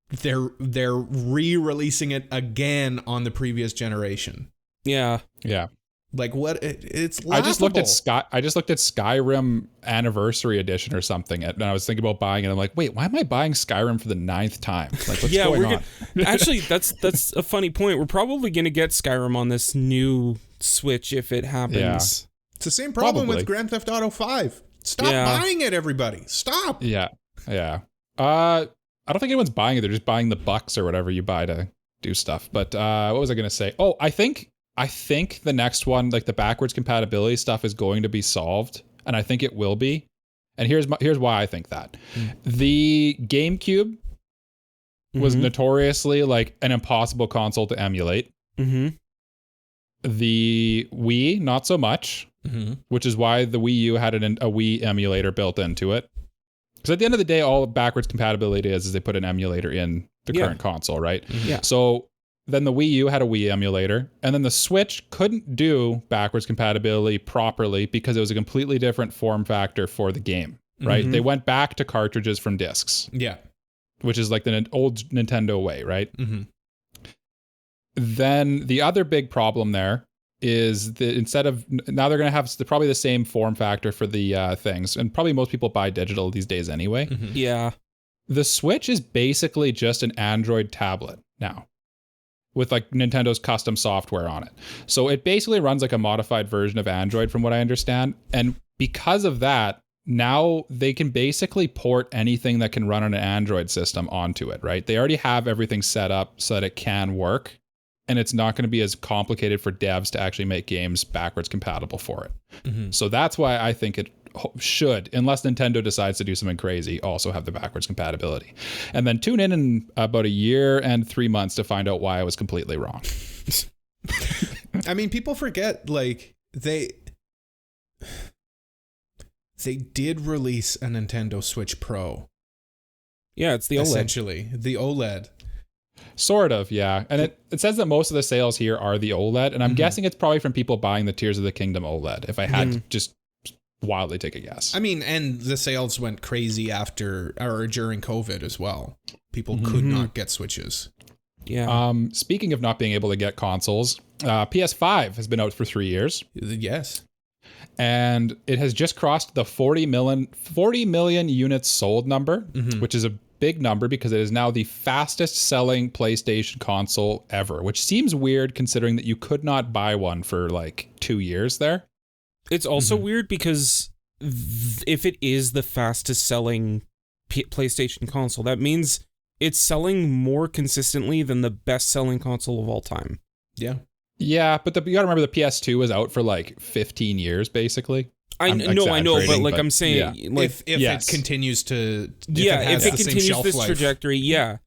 [SPEAKER 2] They're re-releasing it again on the previous generation.
[SPEAKER 3] Yeah.
[SPEAKER 1] Yeah.
[SPEAKER 2] Like what? It's laughable.
[SPEAKER 1] I just looked at Skyrim Anniversary Edition or something, and I was thinking about buying it. I'm like, wait, why am I buying Skyrim for the 9th time? Like, what's going on?
[SPEAKER 3] Actually, that's a funny point. We're probably gonna get Skyrim on this new Switch if it happens.
[SPEAKER 1] Yeah.
[SPEAKER 2] It's the same problem with Grand Theft Auto 5. Stop buying it, everybody. Stop.
[SPEAKER 1] Yeah. I don't think anyone's buying it. They're just buying the bucks or whatever you buy to do stuff. But what was I gonna say? Oh, I think the next one, like the backwards compatibility stuff, is going to be solved, and I think it will be. And here's why I think that. The GameCube was notoriously like an impossible console to emulate. The Wii, not so much, which is why the Wii U had a Wii emulator built into it. Because at the end of the day, all backwards compatibility is they put an emulator in the current console, right?
[SPEAKER 3] Yeah.
[SPEAKER 1] So then the Wii U had a Wii emulator, and then the Switch couldn't do backwards compatibility properly because it was a completely different form factor for the game, right? They went back to cartridges from discs.
[SPEAKER 2] Yeah.
[SPEAKER 1] Which is like the old Nintendo way, right? Then the other big problem there is that now they're going to have probably the same form factor for the things, and probably most people buy digital these days anyway.
[SPEAKER 3] Yeah.
[SPEAKER 1] The Switch is basically just an Android tablet now, with like Nintendo's custom software on it. So it basically runs like a modified version of Android from what I understand. And because of that, now they can basically port anything that can run on an Android system onto it, right? They already have everything set up so that it can work. And it's not going to be as complicated for devs to actually make games backwards compatible for it. So that's why I think it should, unless Nintendo decides to do something crazy, also have the backwards compatibility. And then tune in about a year and 3 months to find out why I was completely wrong.
[SPEAKER 2] I mean, people forget, like, they did release a Nintendo Switch Pro.
[SPEAKER 3] Yeah, it's the OLED.
[SPEAKER 2] Essentially, the OLED.
[SPEAKER 1] Sort of, yeah. And it says that most of the sales here are the OLED, and I'm guessing it's probably from people buying the Tears of the Kingdom OLED, if I had to just wildly take a guess.
[SPEAKER 2] I mean, and the sales went crazy after or during COVID as well. People could not get Switches.
[SPEAKER 3] Yeah.
[SPEAKER 1] Speaking of not being able to get consoles, PS5 has been out for 3 years.
[SPEAKER 2] Yes.
[SPEAKER 1] And it has just crossed the 40 million units sold number, which is a big number because it is now the fastest selling PlayStation console ever, which seems weird considering that you could not buy one for like 2 years there.
[SPEAKER 3] It's also weird because if it is the fastest selling PlayStation console. That means it's selling more consistently than the best-selling console of all time.
[SPEAKER 2] Yeah.
[SPEAKER 1] Yeah, but you gotta remember the PS2 was out for like 15 years, basically.
[SPEAKER 3] I know, but like I'm saying,
[SPEAKER 1] yeah.
[SPEAKER 3] like
[SPEAKER 2] if
[SPEAKER 1] yes.
[SPEAKER 2] it continues to,
[SPEAKER 3] if it continues this trajectory,
[SPEAKER 1] Yeah.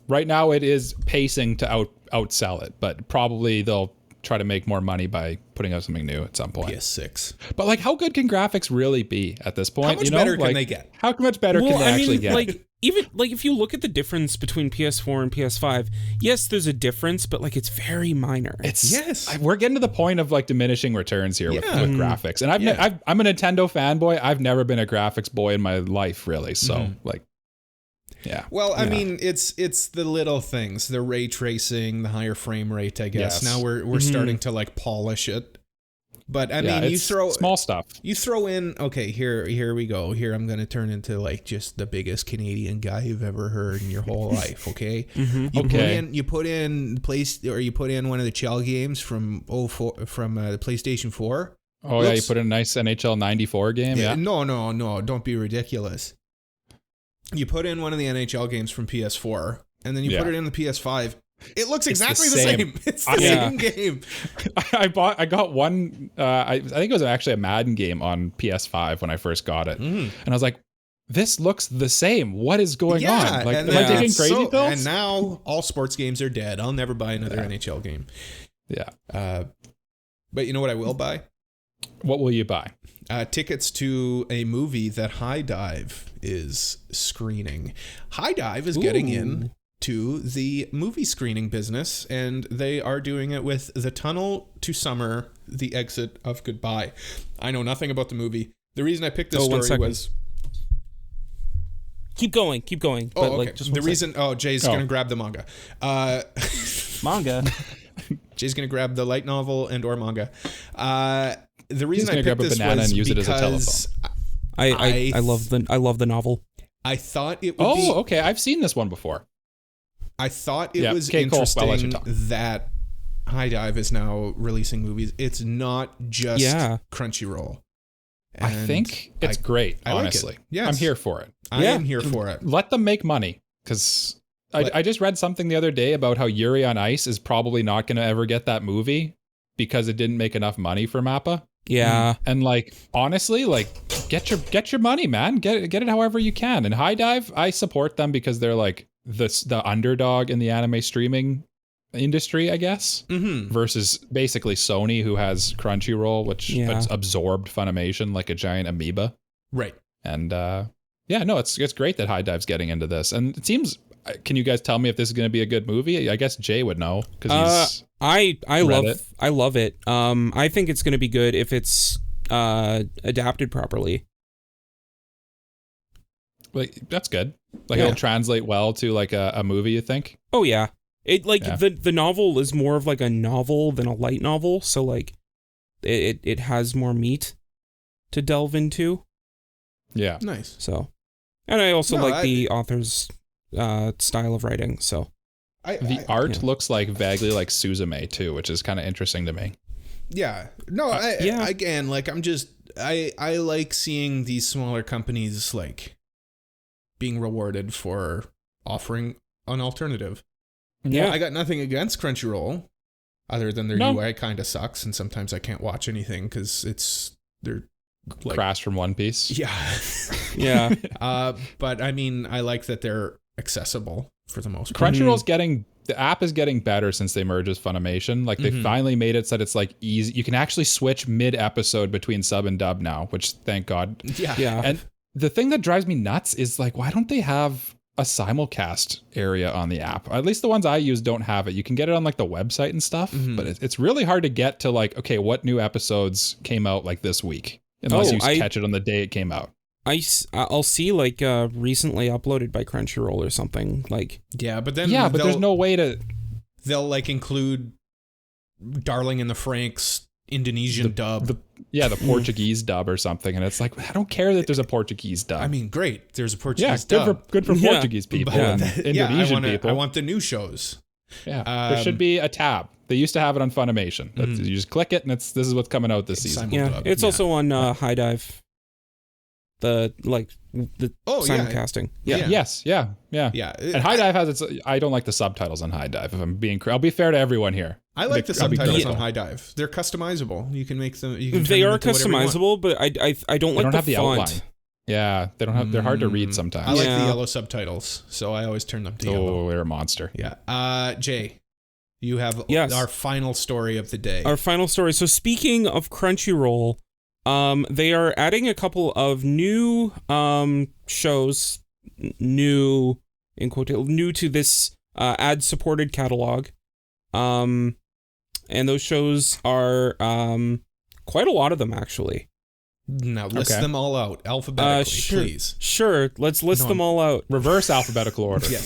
[SPEAKER 1] Right now it is pacing to outsell it, but probably they'll try to make more money by putting out something new at some point.
[SPEAKER 2] PS6.
[SPEAKER 1] But like, how good can graphics really be at this point?
[SPEAKER 2] How much better can they get?
[SPEAKER 1] How much better can they actually get?
[SPEAKER 3] Like, even like if you look at the difference between PS4 and PS5, yes, there's a difference, but like it's very minor.
[SPEAKER 1] We're getting to the point of like diminishing returns here with graphics, and I'm a Nintendo fanboy. I've never been a graphics boy in my life, really. So like. Yeah.
[SPEAKER 2] Well, I mean, it's the little things, the ray tracing, the higher frame rate, I guess.
[SPEAKER 1] Yes.
[SPEAKER 2] Now we're starting to like polish it. But I mean, you throw
[SPEAKER 1] small stuff.
[SPEAKER 2] You throw in, okay, here we go. Here I'm going to turn into like just the biggest Canadian guy you've ever heard in your whole life, okay? You put in one of the Chell games from the PlayStation 4.
[SPEAKER 1] Oh, yeah, you put in a nice NHL 94 game, yeah.
[SPEAKER 2] No, don't be ridiculous. You put in one of the NHL games from PS4, and then you put it in the PS5. It looks exactly the same. It's the same game.
[SPEAKER 1] I got one. I think it was actually a Madden game on PS5 when I first got it, and I was like, "This looks the same. What is going on? Like, am I taking crazy pills?"
[SPEAKER 2] And now all sports games are dead. I'll never buy another NHL game.
[SPEAKER 1] Yeah.
[SPEAKER 2] But you know what I will buy?
[SPEAKER 1] What will you buy?
[SPEAKER 2] Tickets to a movie that HIDIVE is screening. HIDIVE is getting in to the movie screening business, and they are doing it with The Tunnel to Summer, The Exit of Goodbye. I know nothing about the movie. The reason I picked this story was...
[SPEAKER 3] Keep going.
[SPEAKER 2] Oh, okay. Like, just the reason... Oh, Jay's going to grab the manga.
[SPEAKER 3] Manga?
[SPEAKER 2] Jay's going to grab the light novel and or manga. The reason I picked
[SPEAKER 1] grab a
[SPEAKER 2] this
[SPEAKER 1] banana
[SPEAKER 2] was
[SPEAKER 1] and use it as a
[SPEAKER 2] because
[SPEAKER 3] I love the novel.
[SPEAKER 2] I thought it would be...
[SPEAKER 1] Oh, okay. I've seen this one before.
[SPEAKER 2] I thought it was interesting that HIDIVE is now releasing movies. It's not just Crunchyroll. And
[SPEAKER 1] I think it's great, honestly.
[SPEAKER 2] Like it. Yes.
[SPEAKER 1] I'm here for it.
[SPEAKER 2] I am here for it.
[SPEAKER 1] Let them make money, because I just read something the other day about how Yuri on Ice is probably not going to ever get that movie because it didn't make enough money for MAPPA.
[SPEAKER 3] Yeah.
[SPEAKER 1] And like, honestly, like get your money, man. Get it however you can. And HIDIVE, I support them because they're like the underdog in the anime streaming industry, I guess, versus basically Sony, who has Crunchyroll, which absorbed Funimation like a giant amoeba.
[SPEAKER 2] Right.
[SPEAKER 1] And it's great that HIDIVE's getting into this. And it seems, can you guys tell me if this is going to be a good movie? I guess Jay would know because
[SPEAKER 3] I love it. I think it's going to be good if it's adapted properly.
[SPEAKER 1] Like, that's good. Like, it'll translate well to like a movie, you think?
[SPEAKER 3] Oh yeah. The novel is more of like a novel than a light novel, so like it has more meat to delve into.
[SPEAKER 1] Yeah.
[SPEAKER 2] Nice.
[SPEAKER 3] So, and I also the author's style of writing, so
[SPEAKER 1] the art looks like vaguely like Suzume too, which is kind of interesting to me.
[SPEAKER 2] Yeah. No, again, like I like seeing these smaller companies like being rewarded for offering an alternative.
[SPEAKER 3] Yeah.
[SPEAKER 2] I got nothing against Crunchyroll other than their UI kind of sucks, and sometimes I can't watch anything because they're like,
[SPEAKER 1] Crash from One Piece.
[SPEAKER 2] Yeah.
[SPEAKER 3] Yeah.
[SPEAKER 2] But I mean, I like that they're accessible for the most part.
[SPEAKER 1] Crunchyroll's the app is getting better since they merged with Funimation. Like, they finally made it so that it's like easy. You can actually switch mid-episode between sub and dub now, which thank God.
[SPEAKER 3] Yeah.
[SPEAKER 1] And the thing that drives me nuts is like, why don't they have a simulcast area on the app? At least the ones I use don't have it. You can get it on like the website and stuff, but it's really hard to get to like, okay, what new episodes came out like this week? Unless you catch it on the day it came out.
[SPEAKER 3] I'll see like recently uploaded by Crunchyroll or something like.
[SPEAKER 2] Yeah, but then
[SPEAKER 1] but there's no way to.
[SPEAKER 2] They'll like include Darling in the Franxx Indonesian dub.
[SPEAKER 1] The Portuguese dub or something, and it's like, I don't care that there's a Portuguese dub.
[SPEAKER 2] I mean, great, there's a Portuguese dub.
[SPEAKER 1] Good for Portuguese people and Indonesian people.
[SPEAKER 2] I want the new shows.
[SPEAKER 1] Yeah, there should be a tab. They used to have it on Funimation. You just click it, and this is what's coming out this season.
[SPEAKER 3] Yeah, it's also on HIDIVE. the
[SPEAKER 2] Oh,
[SPEAKER 3] simulcasting. Yeah.
[SPEAKER 1] Yes. Yeah. And HIDIVE has its. I don't like the subtitles on HIDIVE. If I'm being, I'll be fair to everyone here.
[SPEAKER 2] I like the
[SPEAKER 1] I'll be
[SPEAKER 2] subtitles on
[SPEAKER 1] critical.
[SPEAKER 2] HIDIVE. They're customizable. You can make them. You can turn
[SPEAKER 3] They
[SPEAKER 2] them
[SPEAKER 3] are
[SPEAKER 2] into whatever you want.
[SPEAKER 3] customizable, but I don't
[SPEAKER 1] They
[SPEAKER 3] like
[SPEAKER 1] don't have the
[SPEAKER 3] font.
[SPEAKER 1] outline. Yeah, they don't have. They're hard to read sometimes.
[SPEAKER 2] I like
[SPEAKER 3] Yeah.
[SPEAKER 2] the yellow subtitles, so I always turn them to yellow.
[SPEAKER 1] Oh, they're a monster.
[SPEAKER 2] Yeah. Jay, you have
[SPEAKER 3] Yes.
[SPEAKER 2] our final story of the day.
[SPEAKER 3] Our final story. So speaking of Crunchyroll, they are adding a couple of new shows, new to this ad-supported catalog. And those shows are quite a lot of them, actually.
[SPEAKER 2] Now list
[SPEAKER 1] Okay.
[SPEAKER 2] them all out alphabetically,
[SPEAKER 3] Sure.
[SPEAKER 2] please.
[SPEAKER 3] Sure, let's list them all out.
[SPEAKER 1] Reverse alphabetical order.
[SPEAKER 2] Yeah.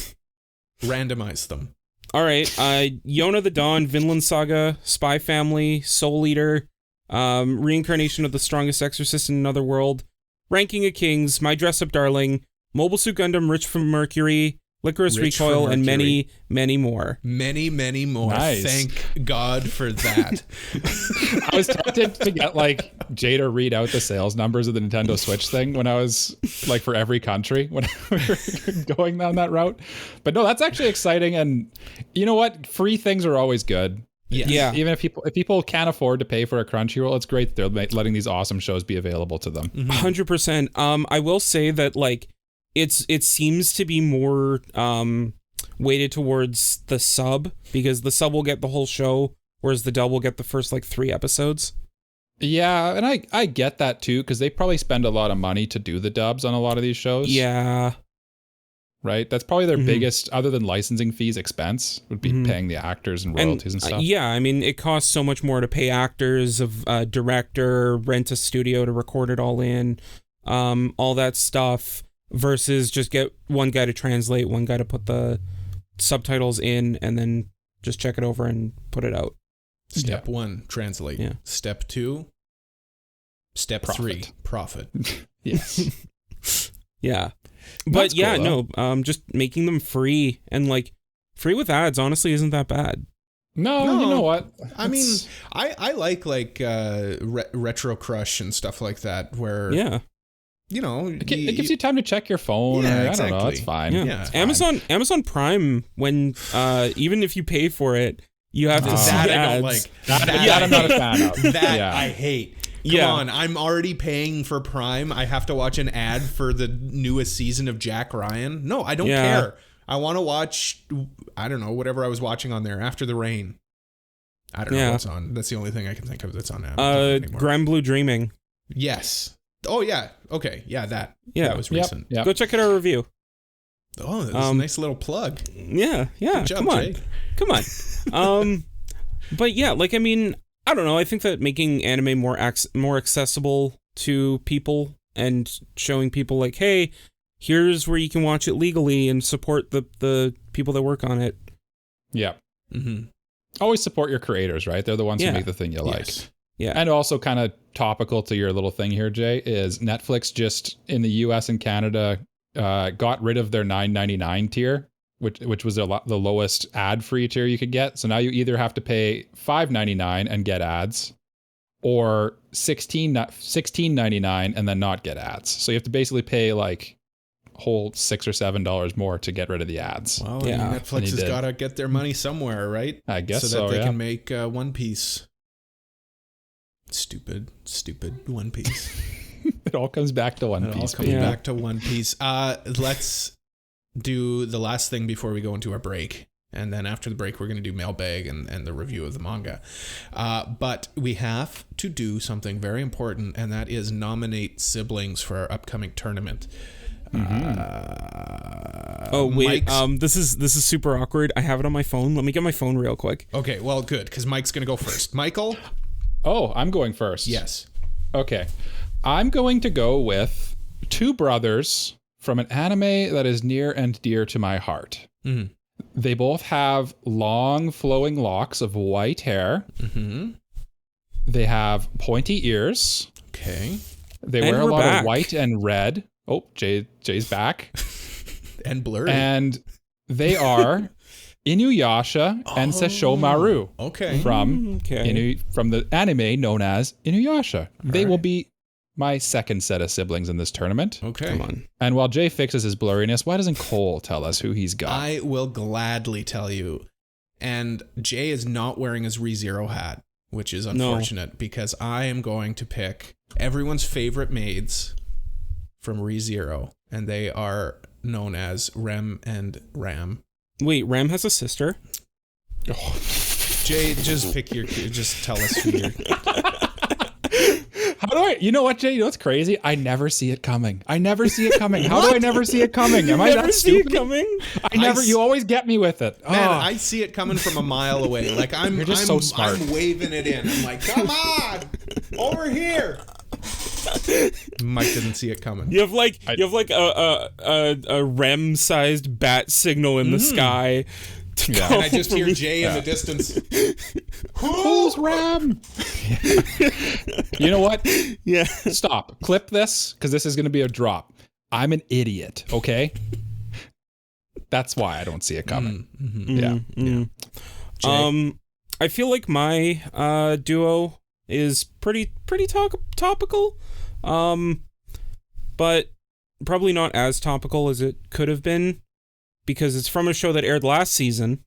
[SPEAKER 2] Randomize them.
[SPEAKER 3] All right, Yona the Dawn, Vinland Saga, Spy Family, Soul Eater, Reincarnation of the Strongest Exorcist in Another World, Ranking of Kings, My Dress Up Darling, Mobile Suit Gundam, Rich from Mercury, Licorice
[SPEAKER 2] Rich from
[SPEAKER 3] Recoil, and
[SPEAKER 2] Mercury.
[SPEAKER 3] many more.
[SPEAKER 2] Many more.
[SPEAKER 1] Nice.
[SPEAKER 2] Thank God for that.
[SPEAKER 1] I was tempted to get like Jay to read out the sales numbers of the Nintendo Switch thing when I was like for every country when we were going down that route. But no, that's actually exciting. And you know what? Free things are always good.
[SPEAKER 2] Yes.
[SPEAKER 3] Yeah.
[SPEAKER 1] Even if people can't afford to pay for a Crunchyroll, it's great they're letting these awesome shows be available to them.
[SPEAKER 3] 100%. I will say that like it seems to be more weighted towards the sub, because the sub will get the whole show, whereas the dub will get the first like 3 episodes.
[SPEAKER 1] Yeah, and I get that too, because they probably spend a lot of money to do the dubs on a lot of these shows.
[SPEAKER 3] Yeah.
[SPEAKER 1] Right? That's probably their
[SPEAKER 3] Mhm.
[SPEAKER 1] biggest, other than licensing fees, expense, would be paying the actors and royalties and stuff.
[SPEAKER 3] Yeah, I mean, it costs so much more to pay actors, a director, rent a studio to record it all in, all that stuff, versus just get one guy to translate, one guy to put the subtitles in, and then just check it over and put it out.
[SPEAKER 2] Step 1, translate.
[SPEAKER 3] Yeah.
[SPEAKER 2] Step 2, step
[SPEAKER 1] Profit.
[SPEAKER 2] 3, profit.
[SPEAKER 1] Yes.
[SPEAKER 3] Yeah.
[SPEAKER 1] That's
[SPEAKER 3] But yeah,
[SPEAKER 1] cool,
[SPEAKER 3] no, just making them free, and like free with ads honestly isn't that bad.
[SPEAKER 1] No, you know what?
[SPEAKER 2] I mean, I like Retro Crush and stuff like that, where,
[SPEAKER 3] Yeah.
[SPEAKER 2] you know,
[SPEAKER 1] It gives you time to check your phone.
[SPEAKER 2] Yeah,
[SPEAKER 1] or, I don't know.
[SPEAKER 2] exactly.
[SPEAKER 1] It's fine.
[SPEAKER 3] Yeah.
[SPEAKER 2] Yeah, it's fine.
[SPEAKER 3] Amazon Prime, when even if you pay for it, you have to see
[SPEAKER 2] that I
[SPEAKER 3] ads.
[SPEAKER 2] don't like.
[SPEAKER 1] That I'm not a fan of.
[SPEAKER 2] That
[SPEAKER 1] Yeah.
[SPEAKER 2] I hate. Come
[SPEAKER 3] Yeah.
[SPEAKER 2] on, I'm already paying for Prime. I have to watch an ad for the newest season of Jack Ryan. No, I don't
[SPEAKER 3] Yeah.
[SPEAKER 2] care. I want to watch, I don't know, whatever I was watching on there, After the Rain. I don't know
[SPEAKER 3] Yeah.
[SPEAKER 2] what's on. That's the only thing I can think of that's on Amazon anymore.
[SPEAKER 3] Grand Blue Dreaming.
[SPEAKER 2] Yes. Oh, yeah. Okay. Yeah, that.
[SPEAKER 3] Yeah.
[SPEAKER 2] That was
[SPEAKER 1] Yep.
[SPEAKER 2] recent.
[SPEAKER 1] Yep.
[SPEAKER 3] Go check out our review.
[SPEAKER 2] Oh, that was a nice little plug.
[SPEAKER 3] Yeah.
[SPEAKER 2] Good job,
[SPEAKER 3] Come on.
[SPEAKER 2] Jake.
[SPEAKER 3] Come on. But yeah, like, I mean, I don't know. I think that making anime more accessible to people and showing people like, hey, here's where you can watch it legally and support the people that work on it.
[SPEAKER 1] Yeah.
[SPEAKER 2] Mm-hmm.
[SPEAKER 1] Always support your creators, right? They're the ones
[SPEAKER 3] Yeah.
[SPEAKER 1] who make the thing you like.
[SPEAKER 2] Yes.
[SPEAKER 3] Yeah.
[SPEAKER 1] And also kind of topical to your little thing here, Jay, is Netflix just in the US and Canada got rid of their $9.99 tier, which was the lowest ad-free tier you could get. So now you either have to pay $5.99 and get ads, or $16.99 and then not get ads. So you have to basically pay like whole $6 or $7 more to get rid of the ads.
[SPEAKER 2] Well,
[SPEAKER 3] Yeah.
[SPEAKER 2] I mean,
[SPEAKER 1] And
[SPEAKER 2] Netflix
[SPEAKER 1] he
[SPEAKER 2] has
[SPEAKER 1] did.
[SPEAKER 2] got to get their money somewhere, right?
[SPEAKER 1] I guess
[SPEAKER 2] so
[SPEAKER 1] so,
[SPEAKER 2] that they
[SPEAKER 1] yeah.
[SPEAKER 2] can make One Piece. Stupid One Piece.
[SPEAKER 1] It all comes back to One
[SPEAKER 2] It all
[SPEAKER 1] Piece.
[SPEAKER 2] comes
[SPEAKER 3] Yeah.
[SPEAKER 2] back to One Piece. Let's do the last thing before we go into our break. And then after the break, we're going to do Mailbag and the review of the manga. But we have to do something very important, and that is nominate siblings for our upcoming tournament.
[SPEAKER 3] Oh wait,
[SPEAKER 2] Mike's-
[SPEAKER 3] this is super awkward. I have it on my phone. Let me get my phone real quick.
[SPEAKER 2] Okay, well, good, because Mike's going to go first. Michael?
[SPEAKER 1] Oh, I'm going first.
[SPEAKER 2] Yes.
[SPEAKER 1] Okay. I'm going to go with two brothers from an anime that is near and dear to my heart.
[SPEAKER 2] Mhm.
[SPEAKER 1] They both have long flowing locks of white hair.
[SPEAKER 2] Mm-hmm.
[SPEAKER 1] They have pointy ears.
[SPEAKER 2] Okay.
[SPEAKER 1] They
[SPEAKER 3] And
[SPEAKER 1] wear a
[SPEAKER 3] we're
[SPEAKER 1] lot
[SPEAKER 3] back.
[SPEAKER 1] of white and red. Oh, Jay's back.
[SPEAKER 2] And blurry.
[SPEAKER 1] And they are Inuyasha and Sesshomaru
[SPEAKER 2] Okay.
[SPEAKER 1] from
[SPEAKER 3] Okay.
[SPEAKER 1] from the anime known as Inuyasha. They will be my second set of siblings in this tournament.
[SPEAKER 2] Okay.
[SPEAKER 3] Come on.
[SPEAKER 1] And while Jay fixes his blurriness, why doesn't Cole tell us who he's got?
[SPEAKER 2] I will gladly tell you. And Jay is not wearing his ReZero hat, which is unfortunate because I am going to pick everyone's favorite maids from ReZero, and they are known as Rem and Ram.
[SPEAKER 3] Wait, Ram has a sister?
[SPEAKER 2] Jay, just tell us who you're...
[SPEAKER 1] How do I, you know what, Jay? You know what's crazy? I never see it coming. How do I never see it coming? Am I
[SPEAKER 3] Never
[SPEAKER 1] that
[SPEAKER 3] see
[SPEAKER 1] stupid?
[SPEAKER 3] it coming?
[SPEAKER 1] You always get me with it.
[SPEAKER 2] Man,
[SPEAKER 1] Oh.
[SPEAKER 2] I see it coming from a mile away. Like I'm
[SPEAKER 1] so smart.
[SPEAKER 2] I'm waving it in. I'm like, come on, over here. Mike didn't see it coming.
[SPEAKER 3] You have like a REM-sized bat signal in the sky.
[SPEAKER 1] Yeah.
[SPEAKER 2] And I just hear Jay in the distance.
[SPEAKER 1] Who's Ram? You know what?
[SPEAKER 3] Yeah.
[SPEAKER 1] Stop. Clip this, because this is going to be a drop. I'm an idiot, okay? That's why I don't see it coming. Yeah.
[SPEAKER 3] I feel like my duo is pretty topical, but probably not as topical as it could have been because it's from a show that aired last season.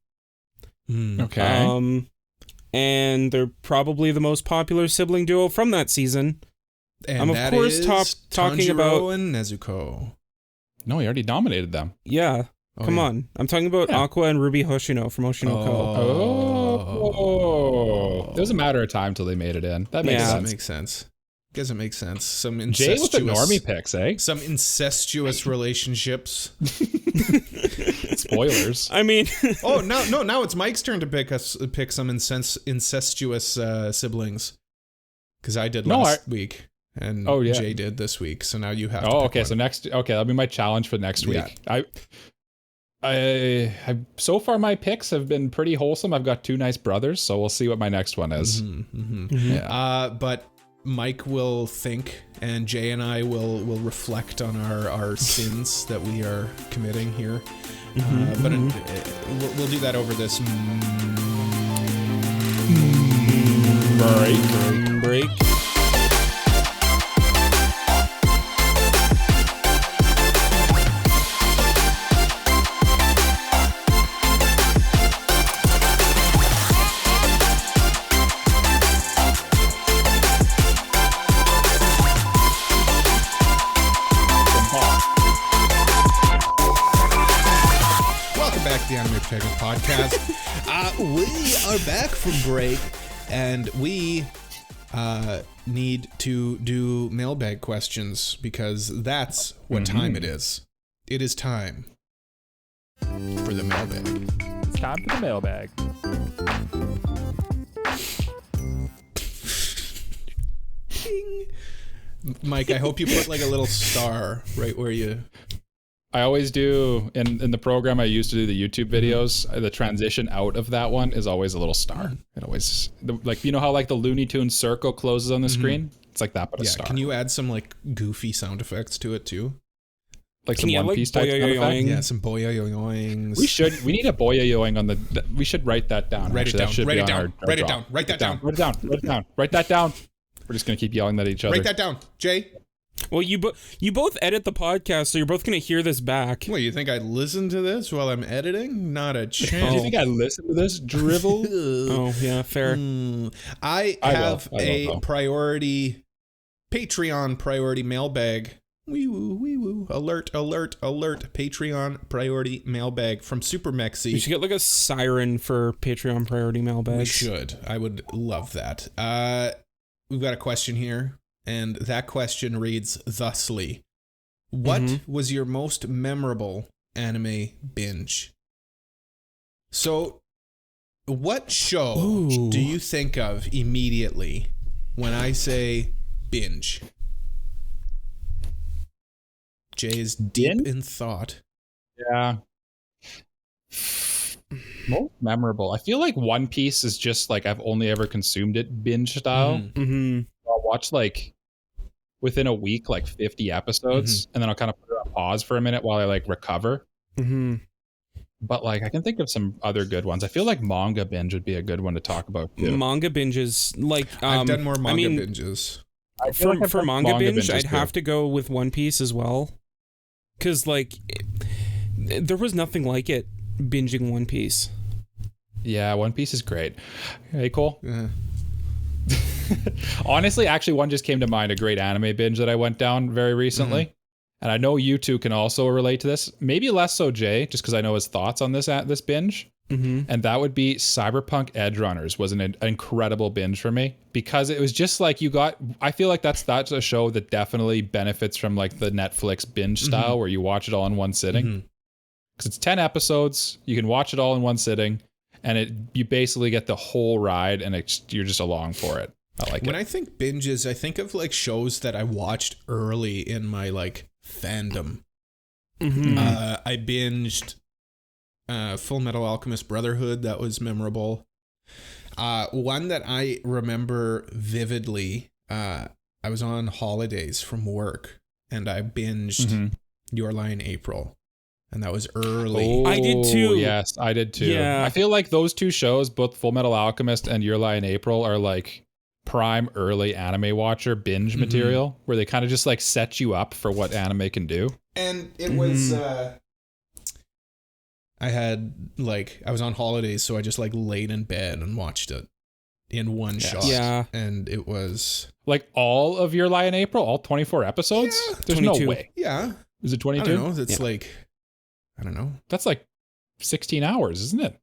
[SPEAKER 1] Okay.
[SPEAKER 3] And they're probably the most popular sibling duo from that season.
[SPEAKER 2] And
[SPEAKER 3] I'm of
[SPEAKER 2] that
[SPEAKER 3] course
[SPEAKER 2] is
[SPEAKER 3] talking
[SPEAKER 2] Tanjiro
[SPEAKER 3] about
[SPEAKER 2] and Nezuko.
[SPEAKER 1] No, he already nominated them.
[SPEAKER 3] yeah.
[SPEAKER 2] Oh,
[SPEAKER 3] Come
[SPEAKER 2] yeah.
[SPEAKER 3] on. I'm talking about
[SPEAKER 1] Yeah.
[SPEAKER 3] Aqua and Ruby Hoshino from Oshinoko.
[SPEAKER 1] Oh. It was a matter of time till they made it in. That makes
[SPEAKER 3] Yeah.
[SPEAKER 2] Doesn't
[SPEAKER 1] sense.
[SPEAKER 2] make sense. Doesn't make sense. Some
[SPEAKER 1] Jay with the
[SPEAKER 2] incestuous,
[SPEAKER 1] normie picks, eh?
[SPEAKER 2] some incestuous relationships.
[SPEAKER 1] Spoilers.
[SPEAKER 3] I mean,
[SPEAKER 2] Oh, now it's Mike's turn to pick some incestuous siblings. Because I did last week, and Jay did this week. So now you have to pick
[SPEAKER 1] okay.
[SPEAKER 2] one.
[SPEAKER 1] So that'll be my challenge for next week.
[SPEAKER 2] Yeah.
[SPEAKER 1] I so far my picks have been pretty wholesome. I've got two nice brothers, so we'll see what my next one is.
[SPEAKER 2] Yeah. But Mike will think, and Jay and I will reflect on our sins that we are committing here. But we'll do that over this
[SPEAKER 3] break.
[SPEAKER 2] Welcome back to the Anime Protagonist Podcast. We are back from break, and we need to do mailbag questions because that's what time it is. It is time for the mailbag.
[SPEAKER 1] It's time for the mailbag.
[SPEAKER 2] Mike, I hope you put like a little star right where you...
[SPEAKER 1] I always do in the program I used to do the YouTube videos. The transition out of that one is always a little star. It always like, you know how like the Looney Tunes circle closes on the screen? It's like that, but a star.
[SPEAKER 2] Can you add some like goofy sound effects to it too?
[SPEAKER 1] like
[SPEAKER 3] Can
[SPEAKER 1] some
[SPEAKER 3] you add,
[SPEAKER 1] One
[SPEAKER 3] like,
[SPEAKER 1] Piece type sound effect?
[SPEAKER 3] boing?
[SPEAKER 2] Yeah, some boing-yoings.
[SPEAKER 1] We need a boing on the. We should write that down.
[SPEAKER 2] Write it
[SPEAKER 1] actually.
[SPEAKER 2] down.
[SPEAKER 1] That should
[SPEAKER 2] Write
[SPEAKER 1] be
[SPEAKER 2] it
[SPEAKER 1] on
[SPEAKER 2] down.
[SPEAKER 1] our
[SPEAKER 2] Write it
[SPEAKER 1] doc.
[SPEAKER 2] down. Write that down.
[SPEAKER 1] Write it down. Write it down. Write that down. We're just gonna keep yelling at each other.
[SPEAKER 2] Write that down, Jay.
[SPEAKER 3] Well, you both edit the podcast, so you're both gonna hear this back.
[SPEAKER 2] What, you think I listen to this while I'm editing? Not a chance.
[SPEAKER 1] Do you think I listen to this drivel?
[SPEAKER 3] Oh yeah, fair.
[SPEAKER 2] I
[SPEAKER 1] I
[SPEAKER 2] have
[SPEAKER 1] will,
[SPEAKER 2] a priority Patreon priority mailbag. Wee woo, wee woo. Alert, alert, alert. Patreon priority mailbag from Super
[SPEAKER 3] You
[SPEAKER 2] Mexi.
[SPEAKER 3] should get like a siren for Patreon priority mailbags.
[SPEAKER 2] We should. I would love that. We've got a question here, and that question reads thusly. What was your most memorable anime binge? So, what show
[SPEAKER 3] Ooh.
[SPEAKER 2] do you think of immediately when I say binge? Jay is deep in thought.
[SPEAKER 1] Yeah. Most memorable. I feel like One Piece is just like I've only ever consumed it binge style.
[SPEAKER 3] Mm-hmm.
[SPEAKER 1] I'll watch like within a week like 50 episodes, and then I'll kind of put it on pause for a minute while I like recover.
[SPEAKER 3] Mm-hmm.
[SPEAKER 1] But like I can think of some other good ones. I feel like manga binge would be a good one to talk about too.
[SPEAKER 3] Manga binges, like
[SPEAKER 2] I've done more manga
[SPEAKER 3] I mean,
[SPEAKER 2] binges.
[SPEAKER 1] I feel like I've
[SPEAKER 3] for
[SPEAKER 1] done
[SPEAKER 3] manga binge,
[SPEAKER 1] binges
[SPEAKER 3] I'd
[SPEAKER 1] too.
[SPEAKER 3] have to go with One Piece as well. Because, like, there was nothing like it binging One Piece.
[SPEAKER 1] Yeah, One Piece is great. Hey, Cole.
[SPEAKER 2] Yeah.
[SPEAKER 1] Honestly, actually, one just came to mind, a great anime binge that I went down very recently.
[SPEAKER 2] Mm-hmm.
[SPEAKER 1] And I know you two can also relate to this. Maybe less so Jay, just because I know his thoughts on this binge.
[SPEAKER 3] Mm-hmm.
[SPEAKER 1] And that would be Cyberpunk Edge Runners was an incredible binge for me, because it was just like I feel like that's a show that definitely benefits from like the Netflix binge style where you watch it all in one sitting. Because it's 10 episodes, you can watch it all in one sitting, and you basically get the whole ride, and you're just along for it. I like
[SPEAKER 2] When
[SPEAKER 1] it.
[SPEAKER 2] I think binges, I think of like shows that I watched early in my like fandom. I binged Full Metal Alchemist Brotherhood. That was memorable. One that I remember vividly, I was on holidays from work and I binged Your Lie in April. And that was early.
[SPEAKER 3] I did too.
[SPEAKER 1] Yes, I did too.
[SPEAKER 3] Yeah.
[SPEAKER 1] I feel like those two shows, both Full Metal Alchemist and Your Lie in April, are like prime early anime watcher binge material, where they kind of just like set you up for what anime can do.
[SPEAKER 2] And it was, I was on holidays, so I just like laid in bed and watched it in one shot.
[SPEAKER 3] Yeah.
[SPEAKER 2] And it was...
[SPEAKER 1] Like all of Your Lie in April, all 24 episodes?
[SPEAKER 2] Yeah.
[SPEAKER 1] There's
[SPEAKER 3] 22.
[SPEAKER 1] no way.
[SPEAKER 2] Yeah.
[SPEAKER 1] Is it
[SPEAKER 2] I
[SPEAKER 1] 22?
[SPEAKER 2] don't know. It's like, I don't know.
[SPEAKER 1] That's like 16 hours, isn't it?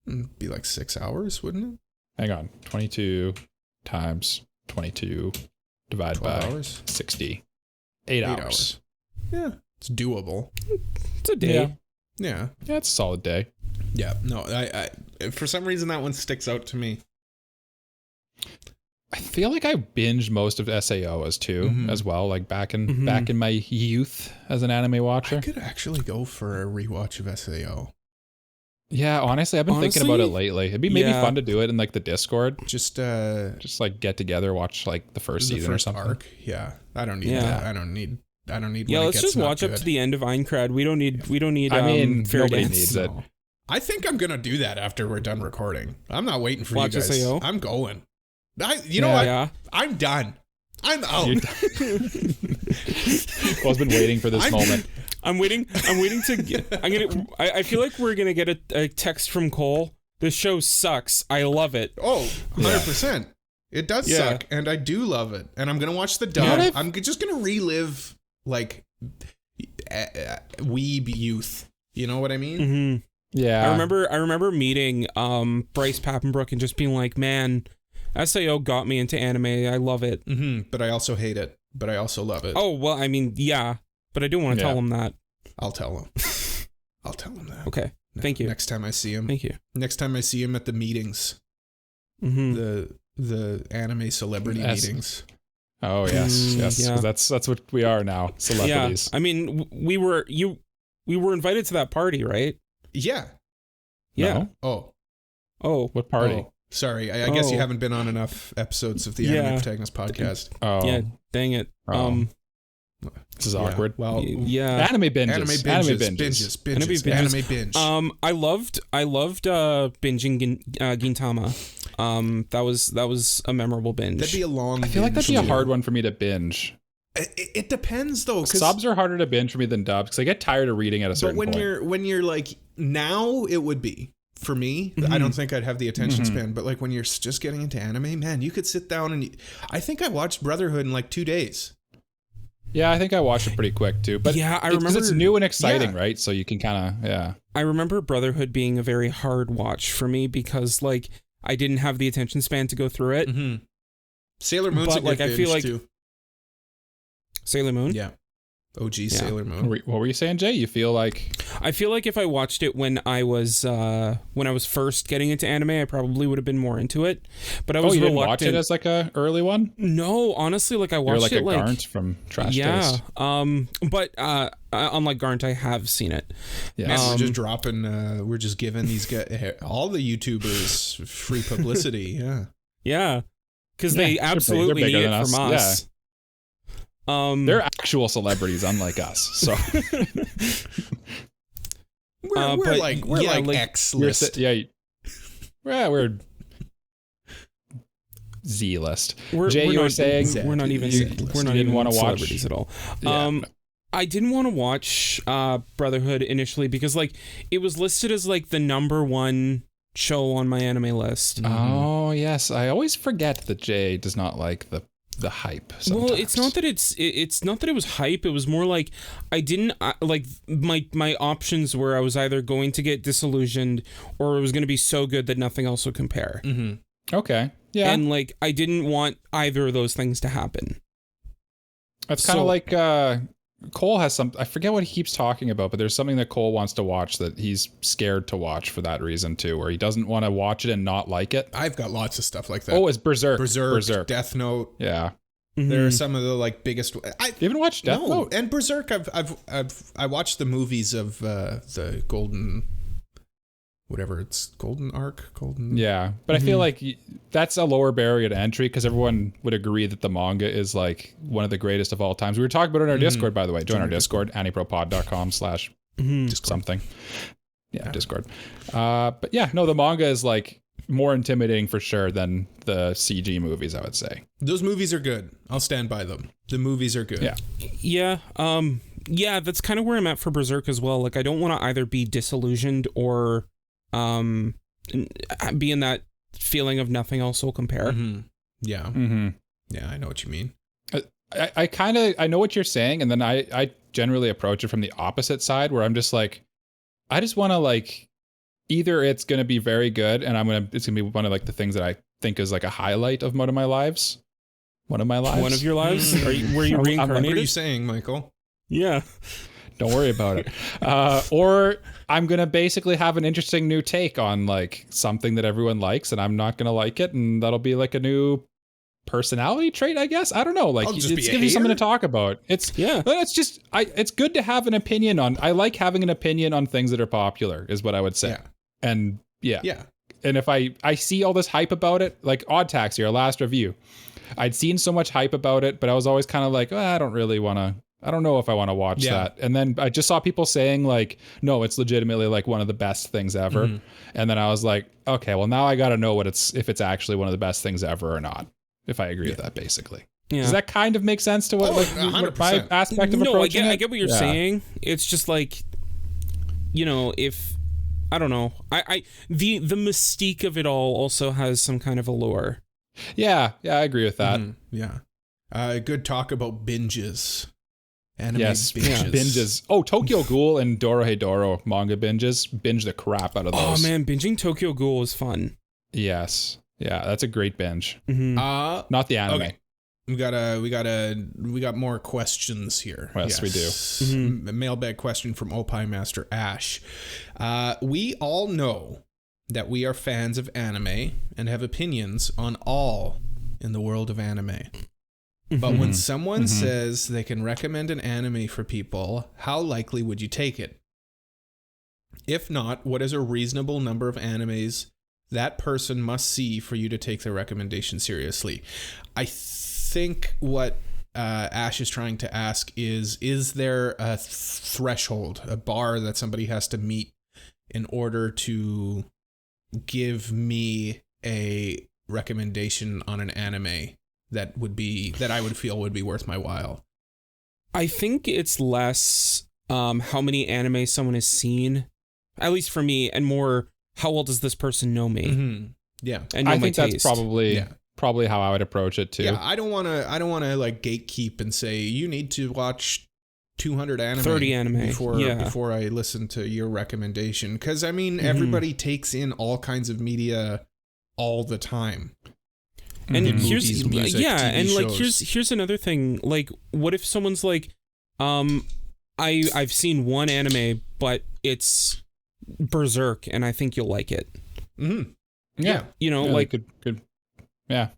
[SPEAKER 2] It'd be like 6 hours, wouldn't it?
[SPEAKER 1] Hang on. 22 times 22 divided
[SPEAKER 2] 12
[SPEAKER 1] by
[SPEAKER 2] hours?
[SPEAKER 1] 60. 8 hours.
[SPEAKER 2] Yeah. It's doable.
[SPEAKER 3] It's a day.
[SPEAKER 1] Yeah.
[SPEAKER 2] Yeah.
[SPEAKER 1] Yeah, it's a solid day.
[SPEAKER 2] Yeah. No, I for some reason that one sticks out to me.
[SPEAKER 1] I feel like I binged most of SAOs too, as well. Like back in my youth as an anime watcher.
[SPEAKER 2] I could actually go for a rewatch of SAO.
[SPEAKER 1] Yeah, honestly, I've been thinking about it lately. It'd be maybe fun to do it in like the Discord.
[SPEAKER 2] Just
[SPEAKER 1] like get together, watch like the first season or something.
[SPEAKER 2] arc. Yeah. I don't need
[SPEAKER 3] Yeah.
[SPEAKER 2] that. I don't need
[SPEAKER 3] Yeah,
[SPEAKER 2] when it
[SPEAKER 3] let's
[SPEAKER 2] gets
[SPEAKER 3] just
[SPEAKER 2] not
[SPEAKER 3] watch up
[SPEAKER 2] good.
[SPEAKER 3] to the end of Aincrad. We don't need
[SPEAKER 1] I mean,
[SPEAKER 3] Fairy
[SPEAKER 1] nobody
[SPEAKER 3] Dance.
[SPEAKER 1] needs it.
[SPEAKER 2] I think I'm gonna do that after we're done recording. I'm not waiting for
[SPEAKER 3] Watch
[SPEAKER 2] you guys.
[SPEAKER 3] SAO?
[SPEAKER 2] I'm going. You know what?
[SPEAKER 3] Yeah.
[SPEAKER 2] I'm done. I'm out.
[SPEAKER 1] Paul's been waiting for this moment.
[SPEAKER 3] I'm waiting to I feel like we're gonna get a text from Cole. This show sucks. I love it.
[SPEAKER 2] Oh, 100%. It does
[SPEAKER 3] Yeah.
[SPEAKER 2] suck, and I do love it. And I'm gonna watch the dub.
[SPEAKER 1] Yeah.
[SPEAKER 2] I'm just gonna relive like weeb youth. You know what I mean?
[SPEAKER 3] Mm-hmm.
[SPEAKER 1] Yeah.
[SPEAKER 3] I remember meeting Bryce Pappenbrook and just being like, man, SAO got me into anime. I love it.
[SPEAKER 2] But I also hate it. But I also love it.
[SPEAKER 3] Oh well, I mean, yeah, but I do want to tell him that.
[SPEAKER 2] I'll tell him. I'll tell him that.
[SPEAKER 3] Okay, thank you.
[SPEAKER 2] Next time I see him.
[SPEAKER 3] Thank you.
[SPEAKER 2] Next time I see him at the meetings, the anime celebrity meetings.
[SPEAKER 1] Oh yes, yes.
[SPEAKER 3] yeah.
[SPEAKER 1] 'Cause that's what we are now, celebrities.
[SPEAKER 3] Yeah, I mean, we were invited to that party, right?
[SPEAKER 2] Yeah.
[SPEAKER 3] Yeah.
[SPEAKER 1] No?
[SPEAKER 3] Oh,
[SPEAKER 1] What party?
[SPEAKER 2] Oh, sorry. I guess you haven't been on enough episodes of the Anime Protagonist podcast.
[SPEAKER 1] Oh,
[SPEAKER 3] yeah. Dang it.
[SPEAKER 1] Oh. This is awkward.
[SPEAKER 2] Well,
[SPEAKER 3] yeah.
[SPEAKER 1] Anime binges.
[SPEAKER 2] Anime binges.
[SPEAKER 3] Anime binges.
[SPEAKER 2] Anime binge.
[SPEAKER 3] I loved binging Gintama. That was a memorable binge.
[SPEAKER 2] That'd be a long.
[SPEAKER 1] I feel like that'd be a hard one for me to binge.
[SPEAKER 2] It depends though.
[SPEAKER 1] Subs are harder to binge for me than dubs because I get tired of reading at a certain
[SPEAKER 2] But
[SPEAKER 1] point.
[SPEAKER 2] when you're like now, it would be for me. I don't think I'd have the attention span. But like when you're just getting into anime, man, you could sit down and I think I watched Brotherhood in like 2 days.
[SPEAKER 1] Yeah, I think I watched it pretty quick too. But
[SPEAKER 3] yeah, I
[SPEAKER 1] because
[SPEAKER 3] remember
[SPEAKER 1] it's new and exciting, right? So you can kind of
[SPEAKER 3] I remember Brotherhood being a very hard watch for me because like I didn't have the attention span to go through it.
[SPEAKER 2] Sailor Moon's
[SPEAKER 3] But,
[SPEAKER 2] a good
[SPEAKER 3] like, I feel
[SPEAKER 2] binge,
[SPEAKER 3] like-
[SPEAKER 2] too.
[SPEAKER 3] Sailor Moon.
[SPEAKER 2] Yeah. OG Sailor Moon.
[SPEAKER 1] What were you saying, Jay? You feel like
[SPEAKER 3] I feel like if I watched it when I was first getting into anime, I probably would have been more into it. But I was
[SPEAKER 1] you didn't
[SPEAKER 3] reluctant.
[SPEAKER 1] watch it as like a early one?
[SPEAKER 3] No, honestly, like I
[SPEAKER 1] You're
[SPEAKER 3] watched
[SPEAKER 1] like
[SPEAKER 3] it
[SPEAKER 1] a
[SPEAKER 3] like
[SPEAKER 1] Garnt from Trash
[SPEAKER 3] yeah.
[SPEAKER 1] Taste.
[SPEAKER 3] But unlike Garnt, I have seen it.
[SPEAKER 1] Yeah.
[SPEAKER 2] Man, we're just dropping. We're just giving these guys, all the YouTubers, free publicity. Yeah.
[SPEAKER 3] Yeah, because
[SPEAKER 1] Yeah,
[SPEAKER 3] they
[SPEAKER 1] they're
[SPEAKER 3] absolutely
[SPEAKER 1] bigger
[SPEAKER 3] need it
[SPEAKER 1] than
[SPEAKER 3] from
[SPEAKER 1] us.
[SPEAKER 3] us.
[SPEAKER 1] They're actual celebrities, unlike us. So
[SPEAKER 2] We're
[SPEAKER 3] but
[SPEAKER 2] like
[SPEAKER 3] yeah, like,
[SPEAKER 2] X
[SPEAKER 1] you're
[SPEAKER 2] list.
[SPEAKER 1] we're Z list.
[SPEAKER 3] We're
[SPEAKER 1] Jay, you were
[SPEAKER 3] not,
[SPEAKER 1] saying
[SPEAKER 3] we're not even we're not
[SPEAKER 1] didn't
[SPEAKER 3] even
[SPEAKER 1] wanna watch-
[SPEAKER 3] celebrities at all.
[SPEAKER 1] Yeah,
[SPEAKER 3] I didn't want to watch Brotherhood initially because like it was listed as like the #1 show on my anime list.
[SPEAKER 1] Oh yes, I always forget that Jay does not like the hype. Sometimes.
[SPEAKER 3] Well, it's not that it's not that it was hype. It was more like I didn't like my options were I was either going to get disillusioned or it was going to be so good that nothing else would compare.
[SPEAKER 1] Okay, yeah,
[SPEAKER 3] And like I didn't want either of those things to happen.
[SPEAKER 1] it's kind of like Cole has some. I forget what he keeps talking about, but there's something that Cole wants to watch that he's scared to watch for that reason too, where he doesn't want to watch it and not like it.
[SPEAKER 2] I've got lots of stuff like that.
[SPEAKER 1] Oh, it's Berserk.
[SPEAKER 2] Berserk, Death Note.
[SPEAKER 1] Yeah.
[SPEAKER 2] There are some of the like biggest.
[SPEAKER 1] You haven't watched Death Note?
[SPEAKER 2] And Berserk. I watched the movies of the Golden, whatever it's Golden Arc, Golden.
[SPEAKER 1] Yeah, but I feel like that's a lower barrier to entry because everyone would agree that the manga is like one of the greatest of all times. We were talking about it in our Discord, by the way. Join our Discord, anipropod.com/something. Yeah, Discord. But yeah, no, the manga is like more intimidating for sure than the CG movies, I would say.
[SPEAKER 2] Those movies are good. I'll stand by them. The movies are good.
[SPEAKER 1] Yeah.
[SPEAKER 3] Yeah, that's kind of where I'm at for Berserk as well. Like I don't want to either be disillusioned or be in that feeling of nothing else will compare.
[SPEAKER 2] Yeah. Yeah, I know what you mean.
[SPEAKER 1] I know what you're saying, and then I generally approach it from the opposite side where I'm just like, I just want to like, either it's going to be very good and it's going to be one of like the things that I think is like a highlight of one of my lives. One of your lives? Were you reincarnated?
[SPEAKER 2] What are you saying, Michael?
[SPEAKER 3] Yeah.
[SPEAKER 1] Don't worry about it. Or I'm going to basically have an interesting new take on like something that everyone likes and I'm not going to like it. And that'll be like a new personality trait, I guess. I don't know. Like it's giving you something to talk about. It's good to have an opinion on. I like having an opinion on things that are popular is what I would say.
[SPEAKER 2] Yeah.
[SPEAKER 1] And and if I see all this hype about it, like Odd Taxi, our last review, I'd seen so much hype about it, but I was always kind of like, I don't know if I want to watch that. And then I just saw people saying like, no, it's legitimately like one of the best things ever. And then I was like, okay, well now I got to know if it's actually one of the best things ever or not. If I agree with that, basically. Yeah. Does that kind of make sense to what my aspect of approaching it?
[SPEAKER 3] I get what you're saying. It's just like, if I don't know, the mystique of it all also has some kind of allure.
[SPEAKER 1] Yeah, I agree with that.
[SPEAKER 2] Yeah. Good talk about binges. Anime
[SPEAKER 1] binges. Oh, Tokyo Ghoul and Dorohedoro manga binges. Binge the crap out of those.
[SPEAKER 3] Oh man, binging Tokyo Ghoul is fun.
[SPEAKER 1] Yes. Yeah, that's a great binge. Not the anime.
[SPEAKER 2] Okay. We got more questions here.
[SPEAKER 1] Yes, we do.
[SPEAKER 2] A mailbag question from Opie Master Ash. We all know that we are fans of anime and have opinions on all in the world of anime. But when someone says they can recommend an anime for people, how likely would you take it? If not, what is a reasonable number of animes that person must see for you to take their recommendation seriously? I think what Ash is trying to ask is there a threshold, a bar that somebody has to meet in order to give me a recommendation on an anime that I would feel would be worth my while?
[SPEAKER 3] I think it's less how many anime someone has seen, at least for me, and more how well does this person know me?
[SPEAKER 2] Yeah,
[SPEAKER 3] and
[SPEAKER 1] I think that's probably how I would approach it too.
[SPEAKER 2] Yeah, I don't want to like gatekeep and say you need to watch 200 anime,
[SPEAKER 3] 30 anime
[SPEAKER 2] before I listen to your recommendation, because I mean everybody takes in all kinds of media all the time.
[SPEAKER 3] And here's
[SPEAKER 2] movies, music, TV shows.
[SPEAKER 3] here's another thing. Like, what if someone's like, I've seen one anime, but it's Berserk, and I think you'll like it.
[SPEAKER 1] Yeah,
[SPEAKER 3] like
[SPEAKER 1] good. Yeah,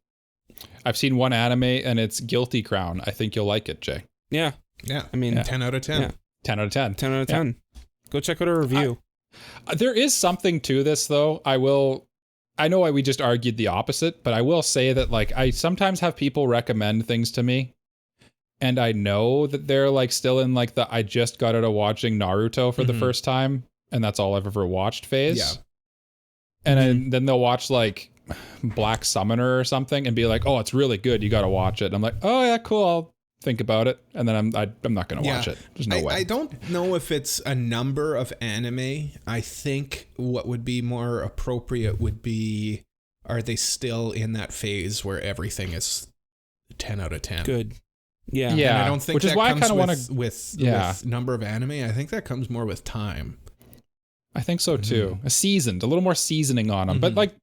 [SPEAKER 1] I've seen one anime, and it's Guilty Crown. I think you'll like it, Jay.
[SPEAKER 3] Yeah. I mean,
[SPEAKER 2] 10 out of 10.
[SPEAKER 3] Yeah.
[SPEAKER 1] 10 out of 10.
[SPEAKER 3] 10 out of 10. Go check out our review.
[SPEAKER 1] There is something to this, though. I know we just argued the opposite, but I will say that like I sometimes have people recommend things to me and I know that they're like still in like the I just got out of watching Naruto for the first time and that's all I've ever watched phase.
[SPEAKER 2] Yeah.
[SPEAKER 1] And then they'll watch like Black Summoner or something and be like, oh, it's really good, you got to watch it. And I'm like, oh yeah, cool, I'll think about it, and then I'm not going to watch it. There's no way.
[SPEAKER 2] I don't know if it's a number of anime. I think what would be more appropriate would be, are they still in that phase where everything is 10 out of 10?
[SPEAKER 3] Good. Yeah.
[SPEAKER 2] And I don't think
[SPEAKER 1] which is why I kind of want to
[SPEAKER 2] with number of anime. I think that comes more with time.
[SPEAKER 1] I think so too. A little more seasoning on them, but like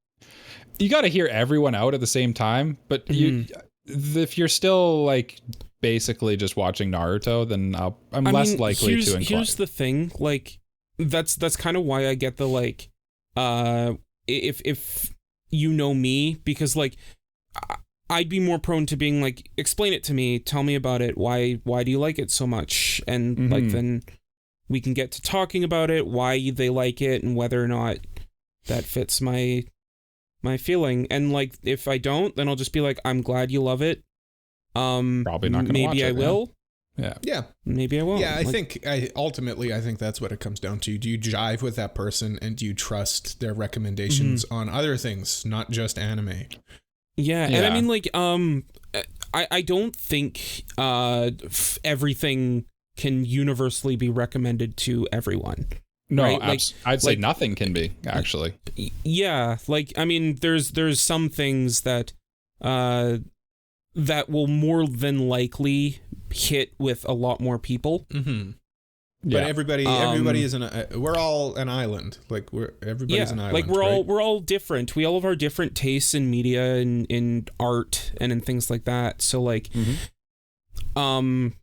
[SPEAKER 1] you got to hear everyone out at the same time. But if you're still like basically just watching Naruto, then I'm less likely to incline.
[SPEAKER 3] Here's the thing, like that's kind of why I get the like if you know me, because like I'd be more prone to being like, explain it to me, tell me about it, why do you like it so much, and like then we can get to talking about it, why they like it, and whether or not that fits my feeling. And like if I don't, then I'll just be like, I'm glad you love it.
[SPEAKER 1] Probably not gonna watch it.
[SPEAKER 3] Maybe I will.
[SPEAKER 1] Yeah.
[SPEAKER 3] Maybe I won't.
[SPEAKER 2] Yeah, I think ultimately that's what it comes down to. Do you jive with that person, and do you trust their recommendations on other things, not just anime?
[SPEAKER 3] Yeah, and I mean, like, I don't think everything can universally be recommended to everyone.
[SPEAKER 1] No,
[SPEAKER 3] right? Like,
[SPEAKER 1] I'd say nothing can be, actually.
[SPEAKER 3] Yeah, like, I mean, there's some things that that will more than likely hit with a lot more people.
[SPEAKER 2] Mm-hmm. But everybody is we're all an island. Like everybody's an island.
[SPEAKER 3] Like we're all different. We all have our different tastes in media and in art and in things like that. So like, I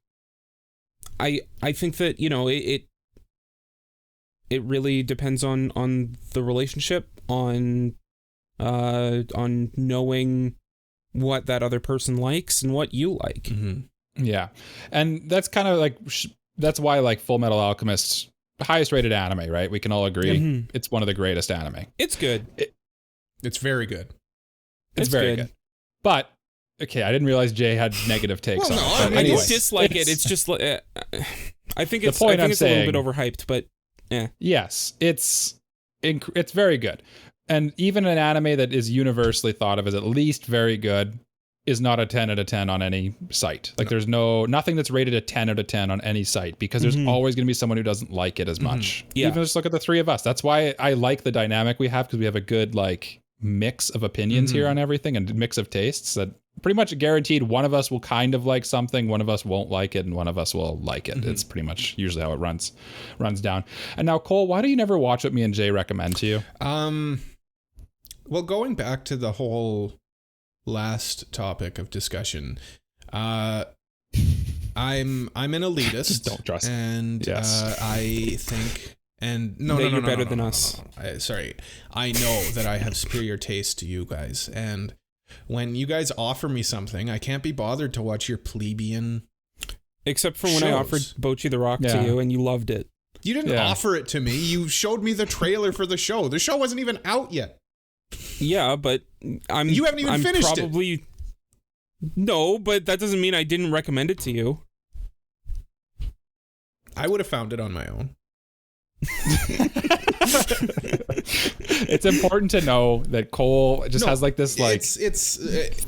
[SPEAKER 3] think that, you know, it really depends on the relationship, on knowing what that other person likes and what you like.
[SPEAKER 1] Yeah, and that's kind of like. That's why, like, Full Metal Alchemist, the highest rated anime, right? We can all agree it's one of the greatest anime.
[SPEAKER 3] It's good.
[SPEAKER 2] It's very good.
[SPEAKER 1] It's very good. But okay, I didn't realize Jay had negative takes on it. But
[SPEAKER 3] I
[SPEAKER 1] anyway,
[SPEAKER 3] just dislike it. It's just like I think it's
[SPEAKER 1] a little
[SPEAKER 3] bit overhyped, but yeah.
[SPEAKER 1] Yes, it's very good. And even an anime that is universally thought of as at least very good is not a 10 out of 10 on any site. Like there's nothing that's rated a 10 out of 10 on any site, because there's always going to be someone who doesn't like it as much.
[SPEAKER 3] Yeah.
[SPEAKER 1] Even just look at the three of us. That's why I like the dynamic we have, because we have a good like mix of opinions here on everything, and mix of tastes that pretty much guaranteed one of us will kind of like something, one of us won't like it, and one of us will like it. It's pretty much usually how it runs down. And now, Cole, why do you never watch what me and Jay recommend to you?
[SPEAKER 2] Well, going back to the whole last topic of discussion, I'm an elitist.
[SPEAKER 1] Just don't trust.
[SPEAKER 2] And I think, and no,
[SPEAKER 3] you're better than us.
[SPEAKER 2] Sorry, I know that I have superior taste to you guys, and when you guys offer me something, I can't be bothered to watch your plebeian.
[SPEAKER 3] Except for when I offered Bocchi the Rock to you and you loved it.
[SPEAKER 2] You didn't offer it to me. You showed me the trailer for the show. The show wasn't even out yet.
[SPEAKER 3] Yeah, but you haven't even finished it. No, but that doesn't mean I didn't recommend it to you.
[SPEAKER 2] I would have found it on my own.
[SPEAKER 1] It's important to know that Cole just has like this like
[SPEAKER 2] it's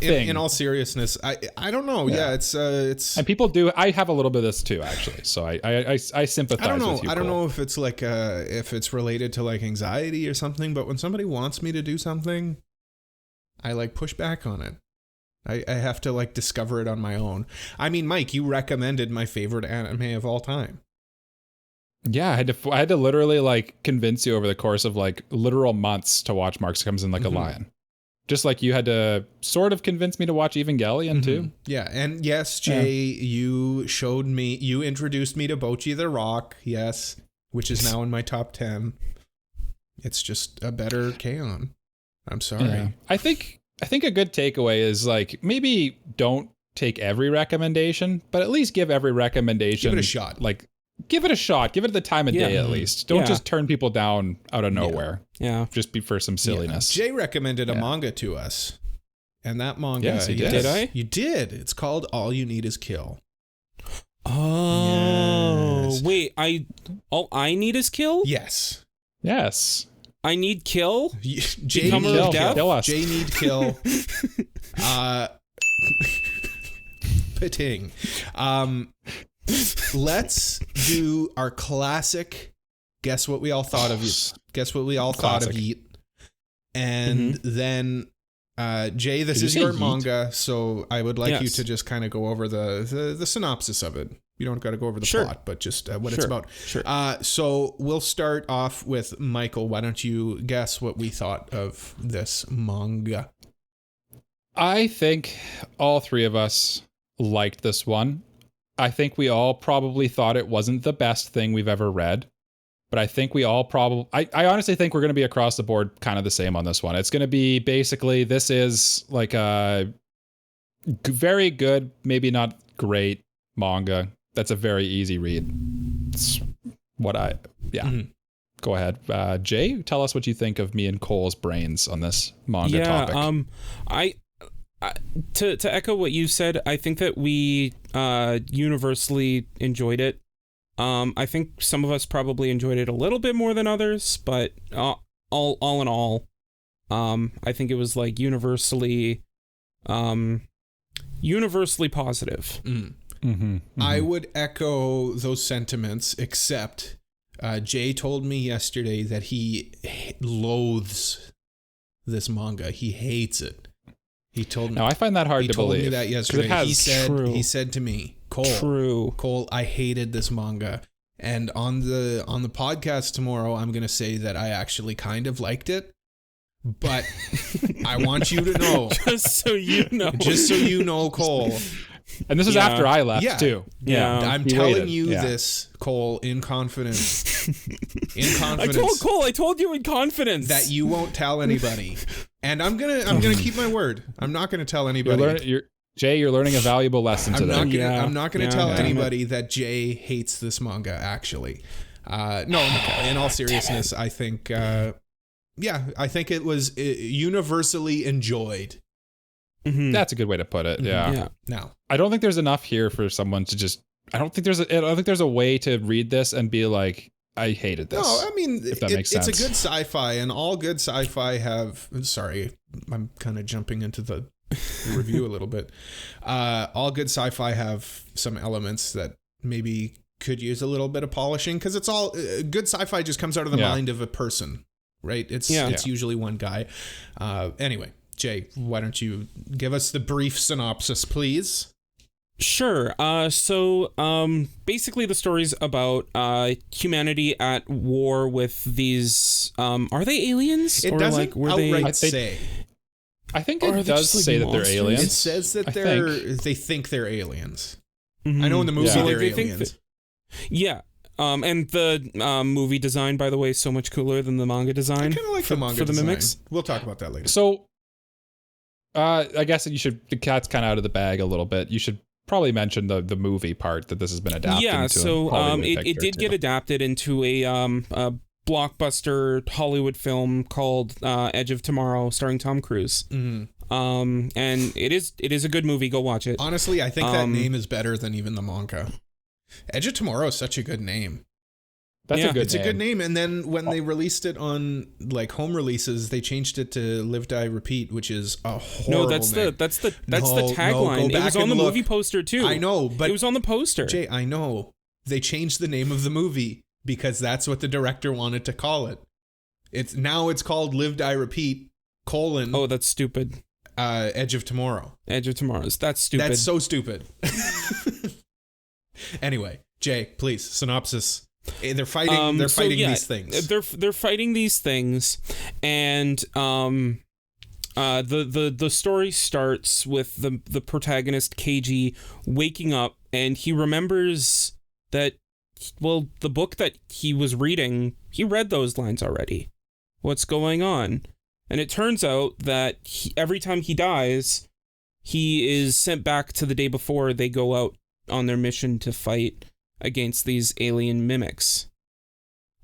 [SPEAKER 2] in all seriousness, I don't know. Yeah, it's
[SPEAKER 1] and people do. I have a little bit of this too, actually. So I sympathize.
[SPEAKER 2] I don't know.
[SPEAKER 1] With you,
[SPEAKER 2] I don't
[SPEAKER 1] Cole.
[SPEAKER 2] know if it's like if it's related to like anxiety or something. But when somebody wants me to do something, I like push back on it. I have to like discover it on my own. I mean, Mike, you recommended my favorite anime of all time.
[SPEAKER 1] Yeah, I had to literally like convince you over the course of like literal months to watch Marx Comes in Like a Lion. Just like you had to sort of convince me to watch Evangelion too.
[SPEAKER 2] Yeah, and yes, Jay, you introduced me to Bocchi the Rock, yes, which is now in my top 10. It's just a better K-On! I'm sorry.
[SPEAKER 1] Yeah. I think a good takeaway is like maybe don't take every recommendation, but at least give every recommendation.
[SPEAKER 2] Give it a shot.
[SPEAKER 1] Like give it a shot. Give it the time of day at least. Don't just turn people down out of nowhere.
[SPEAKER 3] Yeah.
[SPEAKER 1] Just be for some silliness.
[SPEAKER 2] Jay recommended a manga to us. And that manga...
[SPEAKER 1] Yes, he did. Did
[SPEAKER 3] I?
[SPEAKER 2] You did. It's called All You Need Is Kill.
[SPEAKER 3] Oh. Yes. Wait, All I Need Is Kill?
[SPEAKER 2] Yes.
[SPEAKER 1] Yes.
[SPEAKER 3] I need kill.
[SPEAKER 2] Jay
[SPEAKER 3] Become
[SPEAKER 2] need
[SPEAKER 3] of death?
[SPEAKER 1] Kill us.
[SPEAKER 2] Jay need kill. Pating. Let's do our classic. Guess what we all thought of it. Guess what we all thought of
[SPEAKER 1] Classic.
[SPEAKER 2] Yeet. And then, Jay, this
[SPEAKER 1] Did
[SPEAKER 2] is
[SPEAKER 1] you say
[SPEAKER 2] your
[SPEAKER 1] Yeet?
[SPEAKER 2] manga, so I would like you
[SPEAKER 3] Yes.
[SPEAKER 2] to just kind of go over the synopsis of it. You don't got to go over the
[SPEAKER 3] Sure.
[SPEAKER 2] plot, but just what it's
[SPEAKER 3] Sure.
[SPEAKER 2] about.
[SPEAKER 3] Sure.
[SPEAKER 2] So we'll start off with Michael. Why don't you guess what we thought of this manga?
[SPEAKER 1] I think all three of us liked this one. I think we all probably thought it wasn't the best thing we've ever read, but I think we all probably, I honestly think we're going to be across the board kind of the same on this one. It's going to be basically, this is like a very good, maybe not great manga. That's a very easy read. It's what Go ahead. Jay, tell us what you think of me and Cole's brains on this manga topic.
[SPEAKER 3] I to echo what you said, I think that we universally enjoyed it. I think some of us probably enjoyed it a little bit more than others, but all in all, I think it was like universally positive.
[SPEAKER 2] I would echo those sentiments, except Jay told me yesterday that he loathes this manga. He hates it. He told me.
[SPEAKER 1] Now, I find that hard to believe.
[SPEAKER 2] He told me that yesterday.
[SPEAKER 1] It has,
[SPEAKER 2] He said to me, Cole, I hated this manga. And on the podcast tomorrow, I'm going to say that I actually kind of liked it. But I want you to know.
[SPEAKER 3] Just so you know.
[SPEAKER 2] Cole.
[SPEAKER 1] And this is after I left,
[SPEAKER 2] Yeah.
[SPEAKER 1] too.
[SPEAKER 3] Yeah.
[SPEAKER 2] I'm
[SPEAKER 1] He
[SPEAKER 2] telling
[SPEAKER 1] waited.
[SPEAKER 2] you
[SPEAKER 1] Yeah.
[SPEAKER 2] this, Cole, in confidence.
[SPEAKER 3] I told you in confidence
[SPEAKER 2] that you won't tell anybody. And I'm gonna keep my word. I'm not gonna tell anybody.
[SPEAKER 1] Jay, you're learning a valuable lesson today.
[SPEAKER 2] I'm not gonna tell
[SPEAKER 3] damn
[SPEAKER 2] anybody that Jay hates this manga. Actually, no. In all seriousness, I think, I think it was universally enjoyed.
[SPEAKER 1] That's a good way to put it. Yeah.
[SPEAKER 2] Now,
[SPEAKER 1] I don't think there's enough here for someone to just. I don't think there's a way to read this and be like, I hated this.
[SPEAKER 2] no, I mean,
[SPEAKER 1] if that makes sense.
[SPEAKER 2] It's a good sci-fi, and all good sci-fi have. Sorry, I'm kind of jumping into the review a little bit. All good sci-fi have some elements that maybe could use a little bit of polishing, because it's all good sci-fi just comes out of the mind of a person, right? It's usually one guy. Anyway, Jay, why don't you give us the brief synopsis, please?
[SPEAKER 3] Sure. So basically the story's about humanity at war with these are they aliens?
[SPEAKER 2] It doesn't outright say.
[SPEAKER 1] I think
[SPEAKER 3] Or are
[SPEAKER 1] it
[SPEAKER 3] they
[SPEAKER 1] does
[SPEAKER 3] just, like,
[SPEAKER 1] say that they're
[SPEAKER 3] monsters?
[SPEAKER 1] aliens.
[SPEAKER 2] It says that they think they're aliens.
[SPEAKER 3] Mhm.
[SPEAKER 2] I know in the movie
[SPEAKER 1] Yeah.
[SPEAKER 2] they're
[SPEAKER 3] They think
[SPEAKER 2] aliens.
[SPEAKER 3] Yeah. And the movie design, by the way, is so much cooler than the manga
[SPEAKER 2] I
[SPEAKER 3] design.
[SPEAKER 2] kind of like the manga
[SPEAKER 3] for the
[SPEAKER 2] design.
[SPEAKER 3] mimics.
[SPEAKER 2] We'll talk about that later.
[SPEAKER 1] So, I guess the cat's kind of out of the bag a little bit. You should probably mention the movie part that this has been adapted
[SPEAKER 3] Yeah,
[SPEAKER 1] to.
[SPEAKER 3] so
[SPEAKER 1] a Hollywood
[SPEAKER 3] it
[SPEAKER 1] picture,
[SPEAKER 3] did
[SPEAKER 1] too.
[SPEAKER 3] get adapted into a blockbuster Hollywood film called Edge of Tomorrow, starring Tom Cruise.
[SPEAKER 2] Mhm.
[SPEAKER 3] And it is a good movie. Go watch it.
[SPEAKER 2] Honestly, I think that name is better than even the manga. Edge of Tomorrow is such a good name.
[SPEAKER 1] That's
[SPEAKER 3] Yeah.
[SPEAKER 1] a good
[SPEAKER 2] It's a good name. And then when they released it on like home releases, they changed it to Live, Die, Repeat, which is a horrible
[SPEAKER 3] No, that's
[SPEAKER 2] name.
[SPEAKER 3] the
[SPEAKER 2] No,
[SPEAKER 3] tagline.
[SPEAKER 2] go
[SPEAKER 3] It was
[SPEAKER 2] back
[SPEAKER 3] on
[SPEAKER 2] and
[SPEAKER 3] the
[SPEAKER 2] look.
[SPEAKER 3] movie poster too.
[SPEAKER 2] I know, but
[SPEAKER 3] it was on the poster.
[SPEAKER 2] Jay, I know. They changed the name of the movie because that's what the director wanted to call it. It's called Live, Die, Repeat, :
[SPEAKER 3] Oh, that's stupid.
[SPEAKER 2] Edge of Tomorrow.
[SPEAKER 3] Edge of Tomorrow. That's stupid.
[SPEAKER 2] That's so stupid. Anyway, Jay, please, synopsis. They're fighting. They're fighting these things.
[SPEAKER 3] They're fighting these things, and the story starts with the protagonist Keiji waking up, and he remembers that, well, the book that he was reading, he read those lines already. What's going on? And it turns out that every time he dies, he is sent back to the day before they go out on their mission to fight against these alien mimics.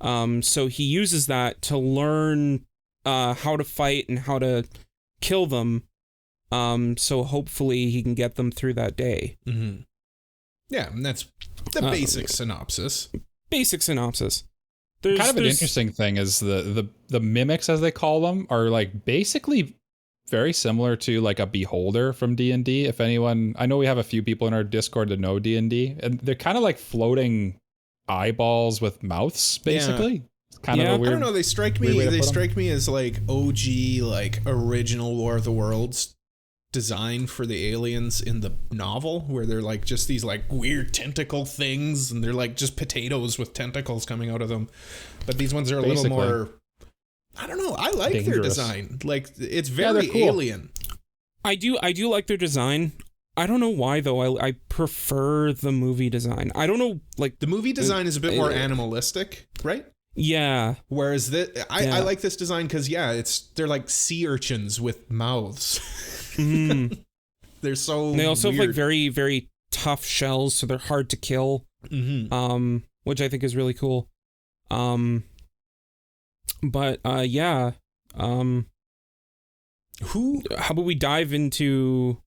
[SPEAKER 3] So he uses that to learn how to fight and how to kill them. So hopefully he can get them through that day.
[SPEAKER 2] Mm-hmm. Yeah, and that's the basic synopsis.
[SPEAKER 3] Basic synopsis.
[SPEAKER 1] Kind of an interesting thing is the mimics, as they call them, are like basically very similar to like a beholder from D&D. If anyone, I know we have a few people in our Discord that know D&D, and they're kind of like floating eyeballs with mouths, basically.
[SPEAKER 2] Yeah.
[SPEAKER 1] It's kind of a weird.
[SPEAKER 2] I don't know. They strike me as like OG, like original War of the Worlds design for the aliens in the novel, where they're like just these like weird tentacle things, and they're like just potatoes with tentacles coming out of them. But these ones are a little more, I don't know, I like their design. Like, it's very cool. Alien.
[SPEAKER 3] I do like their design. I don't know why though. I prefer the movie design. I don't know, like
[SPEAKER 2] the movie design is a bit more animalistic, right?
[SPEAKER 3] Yeah.
[SPEAKER 2] Whereas I like this design because they're like sea urchins with mouths. They're so.
[SPEAKER 3] They also
[SPEAKER 2] weird.
[SPEAKER 3] have like very, very tough shells, so they're hard to kill. Which I think is really cool. But yeah. How about we dive into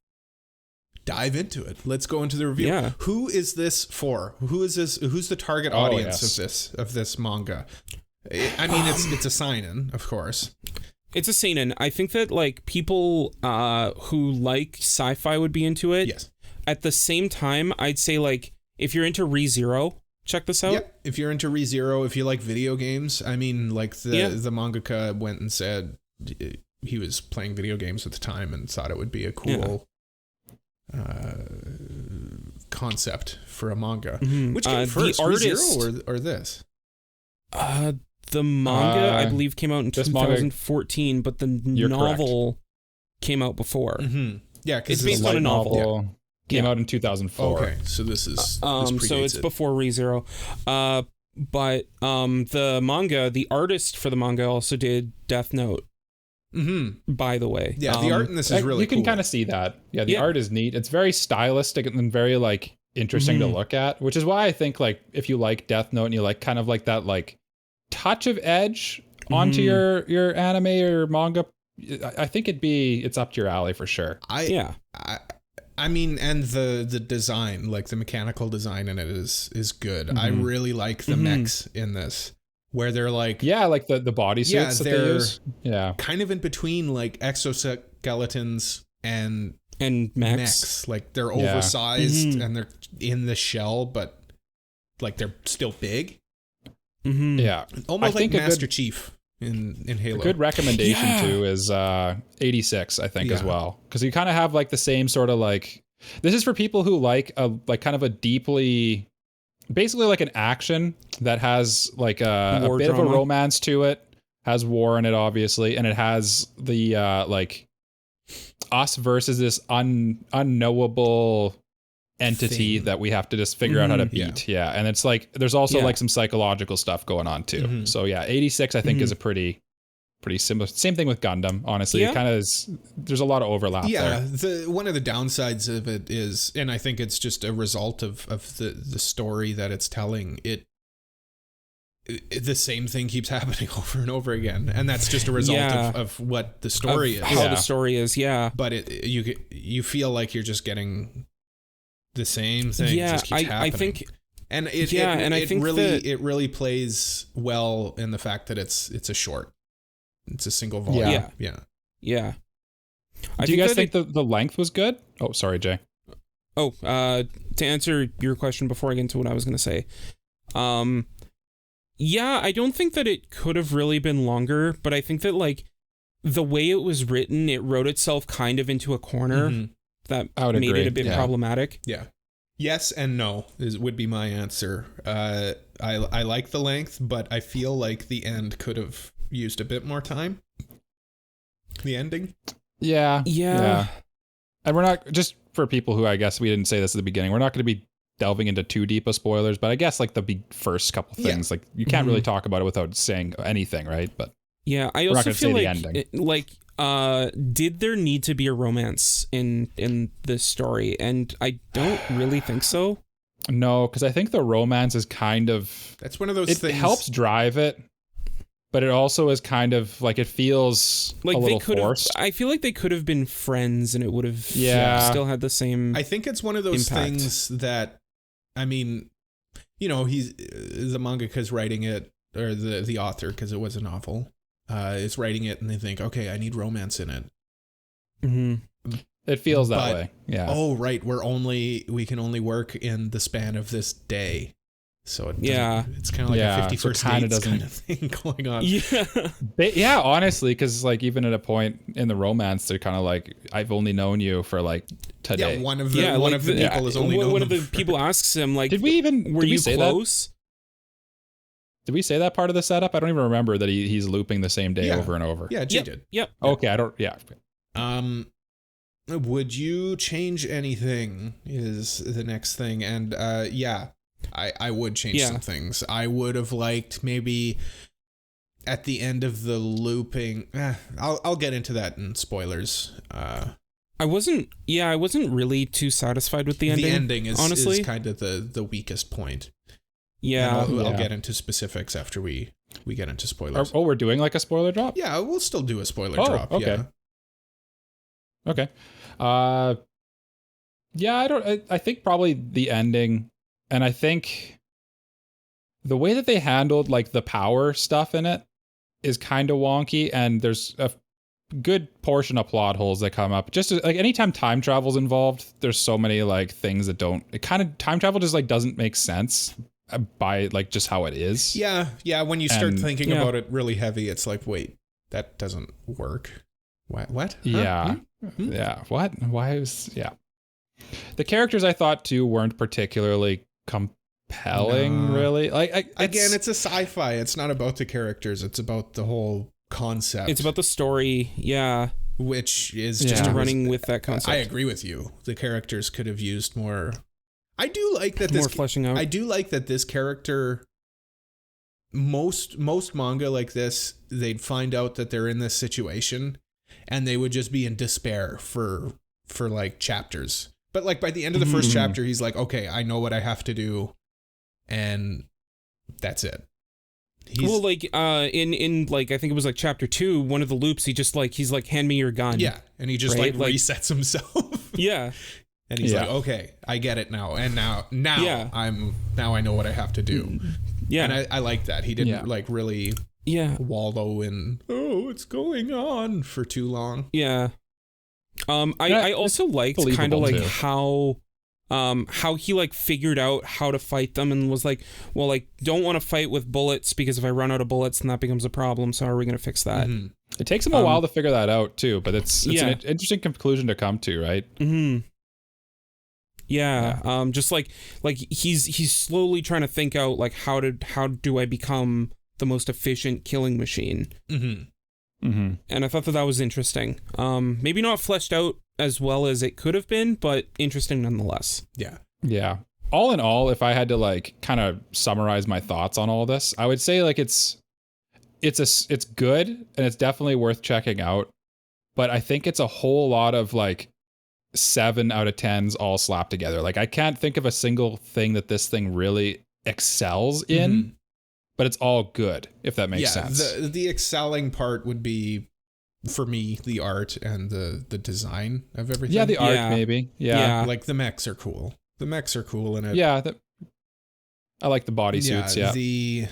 [SPEAKER 3] it? Let's go into the review. Yeah.
[SPEAKER 2] Who is this for? Who's the target audience of this manga? I mean, it's a seinen, of course.
[SPEAKER 3] It's a seinen. I think that like people who like sci-fi would be into it.
[SPEAKER 2] Yes.
[SPEAKER 3] At the same time, I'd say like if you're into ReZero, check this out.
[SPEAKER 2] Yeah. If you're into ReZero, if you like video games, I mean, like the mangaka went and said he was playing video games at the time and thought it would be a cool concept for a manga. Which came first, ReZero or this?
[SPEAKER 3] The manga, I believe, came out in 2014, but the novel came out before.
[SPEAKER 2] Yeah, because
[SPEAKER 3] it's based on a novel.
[SPEAKER 1] Came out in 2004.
[SPEAKER 2] Okay, so this is
[SPEAKER 3] so it's before ReZero. But the manga, the artist for the manga also did Death Note. By the way,
[SPEAKER 2] yeah, the art in this is really
[SPEAKER 1] you can kind of see that. Yeah, the art is neat. It's very stylistic and very like interesting to look at, which is why I think like if you like Death Note and you like kind of like that like touch of edge onto your anime or manga, I think it's up to your alley for sure.
[SPEAKER 2] I mean, and the design, like the mechanical design in it is good. I really like the mechs in this, where they're like
[SPEAKER 1] like the bodysuits that they use. Yeah,
[SPEAKER 2] kind of in between like exoskeletons and mechs. Like they're oversized and they're in the shell, but like they're still big.
[SPEAKER 1] Yeah,
[SPEAKER 2] almost like Master Chief in Halo.
[SPEAKER 1] A good recommendation too is 86, I think, as well, because you kind of have like the same sort of like. This is for people who like kind of a deeply, basically like an action that has like a bit of a romance to it, has war in it obviously, and it has the like us versus this unknowable entity that we have to just figure out how to beat. Yeah. And it's like there's also like some psychological stuff going on too. So 86 I think is a pretty similar. Same thing with Gundam, honestly. It kind of is, there's a lot of overlap there.
[SPEAKER 2] One of the downsides of it is, and I think it's just a result of the story that it's telling, the same thing keeps happening over and over again, and that's just a result of what the story is.
[SPEAKER 3] How the story is,
[SPEAKER 2] but you feel like you're just getting the same thing just keeps happening.
[SPEAKER 3] I think,
[SPEAKER 2] and it really plays well in the fact that it's a short, it's a single volume.
[SPEAKER 3] Yeah.
[SPEAKER 1] Do you guys think the length was good? Oh, sorry, Jay.
[SPEAKER 3] To answer your question before I get into what I was going to say, I don't think that it could have really been longer, but I think that like the way it was written, it wrote itself kind of into a corner. That made it a bit problematic.
[SPEAKER 2] Yeah. Yes and no would be my answer. I like the length, but I feel like the end could have used a bit more time. The ending.
[SPEAKER 1] Yeah. And we're not, just for people who, I guess we didn't say this at the beginning, we're not going to be delving into too deep of spoilers, but I guess like the first couple things, like you can't really talk about it without saying anything, right? But
[SPEAKER 3] I also feel like did there need to be a romance in this story? And I don't really think so.
[SPEAKER 1] No, because I think the romance is kind of,
[SPEAKER 2] that's one of those things.
[SPEAKER 1] It helps drive it, but it also is kind of like, it feels like a little forced.
[SPEAKER 3] I feel like they could have been friends and it would have still had the same.
[SPEAKER 2] I think it's one of those things that, I mean, the mangaka's writing it, or the author, because it was a novel, is writing it and they think, okay, I need romance in it.
[SPEAKER 3] Mm-hmm.
[SPEAKER 1] It feels that way. Yeah.
[SPEAKER 2] Oh, right. We can only work in the span of this day. So it's kind of like a 51st Dates kind of thing going on.
[SPEAKER 3] Yeah.
[SPEAKER 1] Honestly, because like even at a point in the romance, they're kind of like, I've only known you for like today.
[SPEAKER 2] Yeah, one of the people is only known.
[SPEAKER 3] One of the people asks him like,
[SPEAKER 1] were you
[SPEAKER 3] close?
[SPEAKER 1] Did we say that part of the setup? I don't even remember that he's looping the same day over and over.
[SPEAKER 2] Yeah, G did.
[SPEAKER 3] Yep.
[SPEAKER 1] Okay, I don't. Yeah.
[SPEAKER 2] Would you change anything? Is the next thing, and I would change some things. I would have liked maybe at the end of the looping. I'll get into that in spoilers.
[SPEAKER 3] I wasn't really too satisfied with the ending.
[SPEAKER 2] The ending is
[SPEAKER 3] honestly
[SPEAKER 2] is kind of the weakest point.
[SPEAKER 3] Yeah,
[SPEAKER 2] I'll get into specifics after we get into spoilers.
[SPEAKER 1] We're doing like a spoiler drop?
[SPEAKER 2] Yeah, we'll still do a spoiler drop.
[SPEAKER 1] Okay.
[SPEAKER 2] Yeah.
[SPEAKER 1] Okay. I think probably the ending, and I think the way that they handled like the power stuff in it is kind of wonky, and there's a good portion of plot holes that come up. Just like anytime time travel's involved, there's so many like things that time travel just like doesn't make sense by like just how it is.
[SPEAKER 2] Yeah. When you start thinking about it really heavy, it's like, wait, that doesn't work. What?
[SPEAKER 1] Yeah. Yeah. What? Why is the characters I thought too weren't particularly compelling, really. Like
[SPEAKER 2] it's a sci-fi. It's not about the characters. It's about the whole concept.
[SPEAKER 3] It's about the story. Yeah.
[SPEAKER 2] Which is
[SPEAKER 3] just running with that concept.
[SPEAKER 2] I agree with you. The characters could have used more. I do like that
[SPEAKER 3] more fleshing out.
[SPEAKER 2] I do like that this character. Most manga like this, they'd find out that they're in this situation, and they would just be in despair for like chapters. But like by the end of the first chapter, he's like, okay, I know what I have to do, and that's it.
[SPEAKER 3] In like I think it was like chapter 2, one of the loops, he's like, hand me your gun.
[SPEAKER 2] Yeah, and he just like resets himself.
[SPEAKER 3] Yeah.
[SPEAKER 2] And he's like, okay, I get it now. And now I know what I have to do.
[SPEAKER 3] Yeah.
[SPEAKER 2] And I like that. He didn't like really wallow in, it's going on for too long.
[SPEAKER 3] Yeah. I also liked kind of like how he like figured out how to fight them and was like, well, like don't want to fight with bullets because if I run out of bullets then that becomes a problem. So how are we going to fix that?
[SPEAKER 2] Mm-hmm.
[SPEAKER 1] It takes him a while to figure that out too, but it's an interesting conclusion to come to, right?
[SPEAKER 3] Mm-hmm. Yeah. Just like he's slowly trying to think out like how do I become the most efficient killing machine?
[SPEAKER 2] Mm-hmm.
[SPEAKER 1] Mm-hmm.
[SPEAKER 3] And I thought that was interesting. Maybe not fleshed out as well as it could have been, but interesting nonetheless.
[SPEAKER 2] Yeah.
[SPEAKER 1] Yeah. All in all, if I had to like kind of summarize my thoughts on all this, I would say like it's good and it's definitely worth checking out. But I think it's a whole lot of like 7 out of 10s all slapped together. Like I can't think of a single thing that this thing really excels in, but it's all good, if that makes sense.
[SPEAKER 2] The excelling part would be, for me, the art and the design of everything.
[SPEAKER 1] Yeah, the art maybe. Yeah.
[SPEAKER 2] Like the mechs are cool. And
[SPEAKER 1] I like the bodysuits.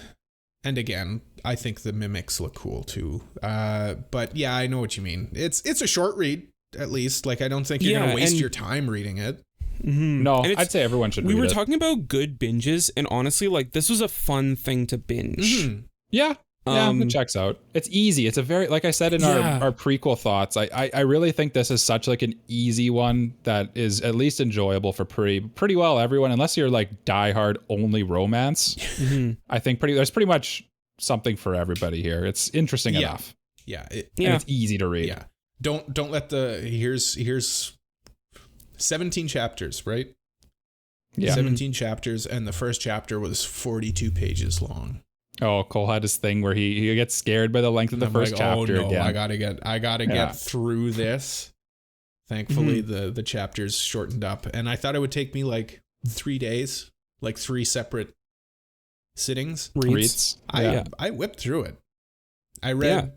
[SPEAKER 2] And again, I think the mimics look cool too. But yeah, I know what you mean. It's a short read, at least. Like I don't think you're gonna waste your time reading it.
[SPEAKER 3] Mm-hmm.
[SPEAKER 1] No, I'd say everyone should read it.
[SPEAKER 3] We were talking about good binges, and honestly, like this was a fun thing to binge.
[SPEAKER 2] Mm-hmm.
[SPEAKER 1] Yeah, it checks out. It's easy. It's a very, like I said in our prequel thoughts, I really think this is such like an easy one that is at least enjoyable for pretty well everyone, unless you're like diehard only romance.
[SPEAKER 3] Mm-hmm.
[SPEAKER 1] I think there's pretty much something for everybody here. It's interesting enough.
[SPEAKER 2] Yeah,
[SPEAKER 1] and it's easy to read.
[SPEAKER 2] Yeah, don't let here's 17 chapters, right?
[SPEAKER 1] Yeah.
[SPEAKER 2] 17 chapters, and the first chapter was 42 pages long.
[SPEAKER 1] Oh, Cole had his thing where he gets scared by the length of the first chapter again.
[SPEAKER 2] I gotta get through this. Thankfully, the chapters shortened up, and I thought it would take me like 3 days, like 3 separate sittings.
[SPEAKER 1] Reads.
[SPEAKER 2] I whipped through it. I read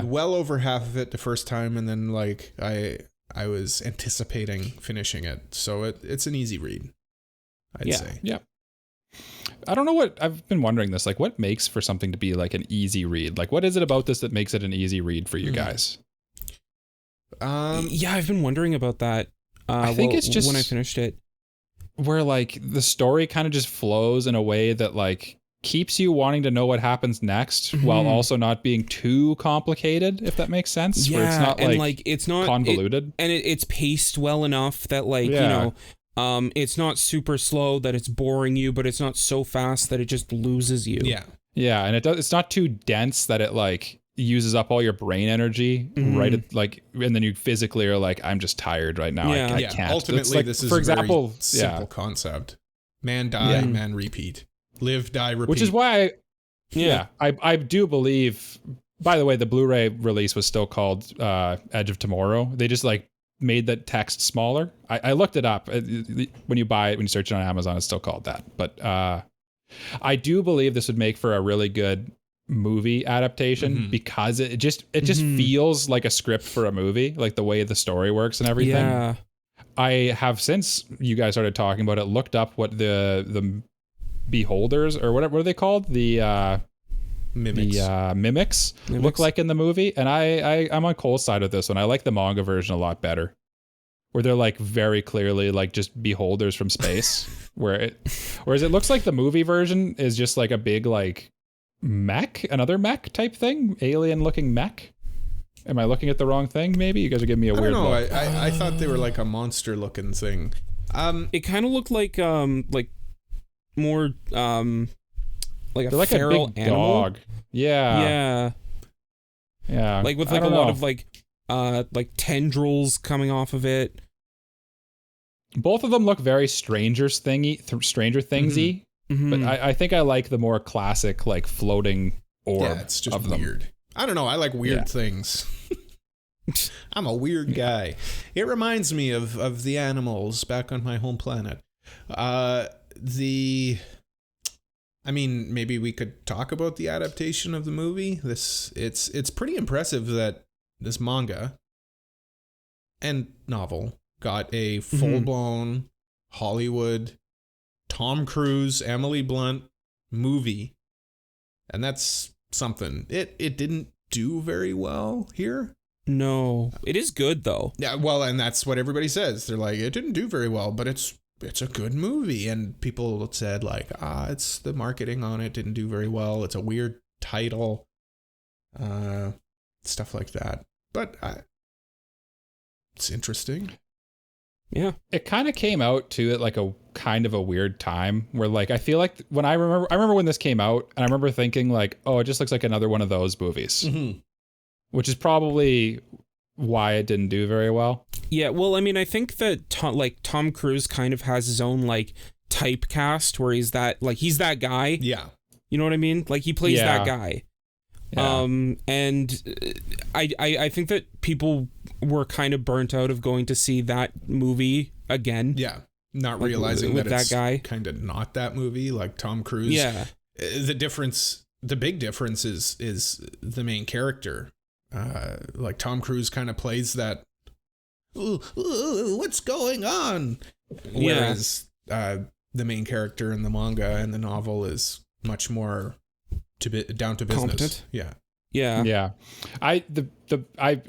[SPEAKER 2] well over half of it the first time, and then like I was anticipating finishing it, so it's an easy read, I'd say.
[SPEAKER 1] Yeah. I don't know what I've been wondering this. Like, what makes for something to be like an easy read? Like, what is it about this that makes it an easy read for you guys?
[SPEAKER 3] Yeah, I've been wondering about that.
[SPEAKER 1] I think it's just
[SPEAKER 3] when I finished it,
[SPEAKER 1] where like the story kind of just flows in a way that like keeps you wanting to know what happens next while also not being too complicated, if that makes sense.
[SPEAKER 3] Yeah,
[SPEAKER 1] where it's not
[SPEAKER 3] and
[SPEAKER 1] like
[SPEAKER 3] it's not
[SPEAKER 1] convoluted,
[SPEAKER 3] it's paced well enough that like you know. It's not super slow that it's boring you, but it's not so fast that it just loses you.
[SPEAKER 1] Yeah, and it's not too dense that it like uses up all your brain energy right at like, and then you physically are like, I'm just tired right now. I can't.
[SPEAKER 2] Ultimately,
[SPEAKER 1] like,
[SPEAKER 2] this is
[SPEAKER 1] for example,
[SPEAKER 2] a very simple concept. Man die, man repeat. Live, die, repeat.
[SPEAKER 1] Which is why I do believe, by the way, the Blu-ray release was still called Edge of Tomorrow. They just like made that text smaller. I looked it up. When you buy it, when you search it on Amazon, it's still called that. But I do believe this would make for a really good movie adaptation because it just feels like a script for a movie, like the way the story works and everything.
[SPEAKER 3] Yeah.
[SPEAKER 1] I have, since you guys started talking about it, looked up what the beholders, or what are they called? The mimics look like in the movie, and I'm on Cole's side of this one. I like the manga version a lot better, where they're like very clearly like just beholders from space. Whereas it looks like the movie version is just like a big like another mech type thing, alien looking mech. Am I looking at the wrong thing? Maybe you guys are giving me a weird look.
[SPEAKER 2] I thought they were like a monster looking thing.
[SPEAKER 3] It kind of looked like more like a
[SPEAKER 1] they're like
[SPEAKER 3] feral
[SPEAKER 1] a big
[SPEAKER 3] animal.
[SPEAKER 1] dog. Yeah.
[SPEAKER 3] Like with like a lot of like tendrils coming off of it.
[SPEAKER 1] Both of them look very Stranger Thingsy. But I think I like the more classic like floating orb.
[SPEAKER 2] Yeah, it's just weird. I don't know. I like weird things. I'm a weird guy. It reminds me of the animals back on my home planet. I mean, maybe we could talk about the adaptation of the movie. It's pretty impressive that this manga and novel got a full-blown Hollywood Tom Cruise, Emily Blunt movie. And that's something. It didn't do very well here.
[SPEAKER 3] No. It is good though.
[SPEAKER 2] Yeah, well, and that's what everybody says. They're like, it didn't do very well, but it's a good movie. And people said like, it's the marketing on it didn't do very well. It's a weird title. Stuff like that. But it's interesting.
[SPEAKER 3] Yeah.
[SPEAKER 1] It kind of came out to it like a kind of a weird time where like I feel like when I remember when this came out, and I remember thinking like, oh, it just looks like another one of those movies. Which is probably why it didn't do very well.
[SPEAKER 3] Yeah, well, I mean, I think that Tom Cruise kind of has his own like typecast where he's that guy.
[SPEAKER 2] Yeah.
[SPEAKER 3] You know what I mean? Like he plays that guy.
[SPEAKER 1] Yeah.
[SPEAKER 3] And I think that people were kind of burnt out of going to see that movie again.
[SPEAKER 2] Yeah. Not realizing
[SPEAKER 3] with
[SPEAKER 2] that it's
[SPEAKER 3] guy.
[SPEAKER 2] Kind of not that movie, like Tom Cruise.
[SPEAKER 3] Yeah.
[SPEAKER 2] The big difference is the main character. Like Tom Cruise kind of plays that, what's going on? Whereas the main character in the manga and the novel is much more down to business.
[SPEAKER 3] Competent.
[SPEAKER 2] Yeah.
[SPEAKER 3] Yeah.
[SPEAKER 1] I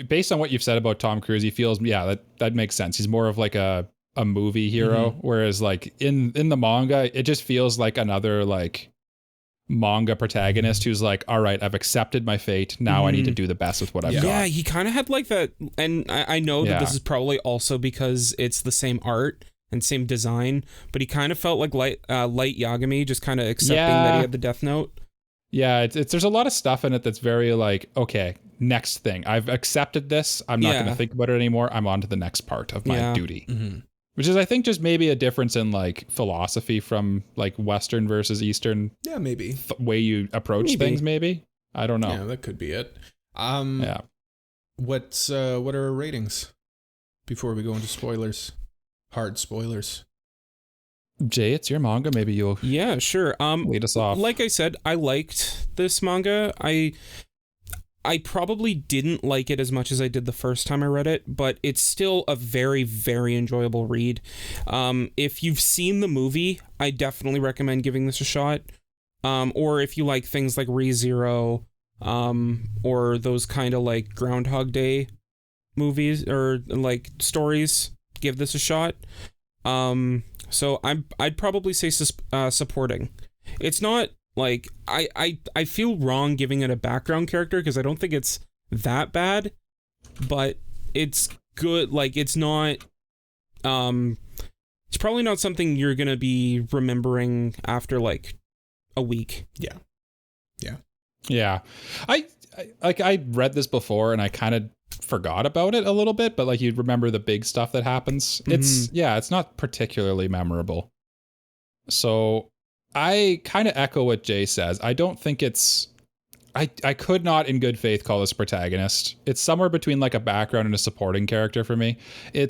[SPEAKER 1] based on what you've said about Tom Cruise, he feels that makes sense. He's more of like a movie hero, whereas like in the manga, it just feels like another like manga protagonist who's like, all right, I've accepted my fate. Now I need to do the best with what I've got.
[SPEAKER 3] Yeah, he kind of had like that, and I know that this is probably also because it's the same art and same design, but he kind of felt like Light Yagami, just kind of accepting that he had the Death Note.
[SPEAKER 1] Yeah, it's there's a lot of stuff in it that's very like, okay, next thing. I've accepted this. I'm not going to think about it anymore. I'm on to the next part of my duty. Which is, I think, just maybe a difference in like philosophy from like Western versus Eastern.
[SPEAKER 2] Yeah, maybe
[SPEAKER 1] way you approach things. Maybe I don't know.
[SPEAKER 2] Yeah, that could be it.
[SPEAKER 1] Yeah.
[SPEAKER 2] What are our ratings before we go into spoilers? Hard spoilers.
[SPEAKER 1] Jay, it's your manga. Maybe you'll
[SPEAKER 3] sure.
[SPEAKER 1] lead us off.
[SPEAKER 3] Like I said, I liked this manga. I probably didn't like it as much as I did the first time I read it, but it's still a very, very enjoyable read. If you've seen the movie, I definitely recommend giving this a shot. Or if you like things like ReZero, or those kind of like Groundhog Day movies or like stories, give this a shot. So I'd probably say supporting. It's not like I feel wrong giving it a background character because I don't think it's that bad, but it's good. Like it's not it's probably not something you're gonna be remembering after like a week.
[SPEAKER 1] Yeah. I read this before and I kind of forgot about it a little bit, but like you'd remember the big stuff that happens. It's not particularly memorable. So I kind of echo what Jay says. I don't think it's I could not in good faith call this a protagonist. It's somewhere between like a background and a supporting character for me. I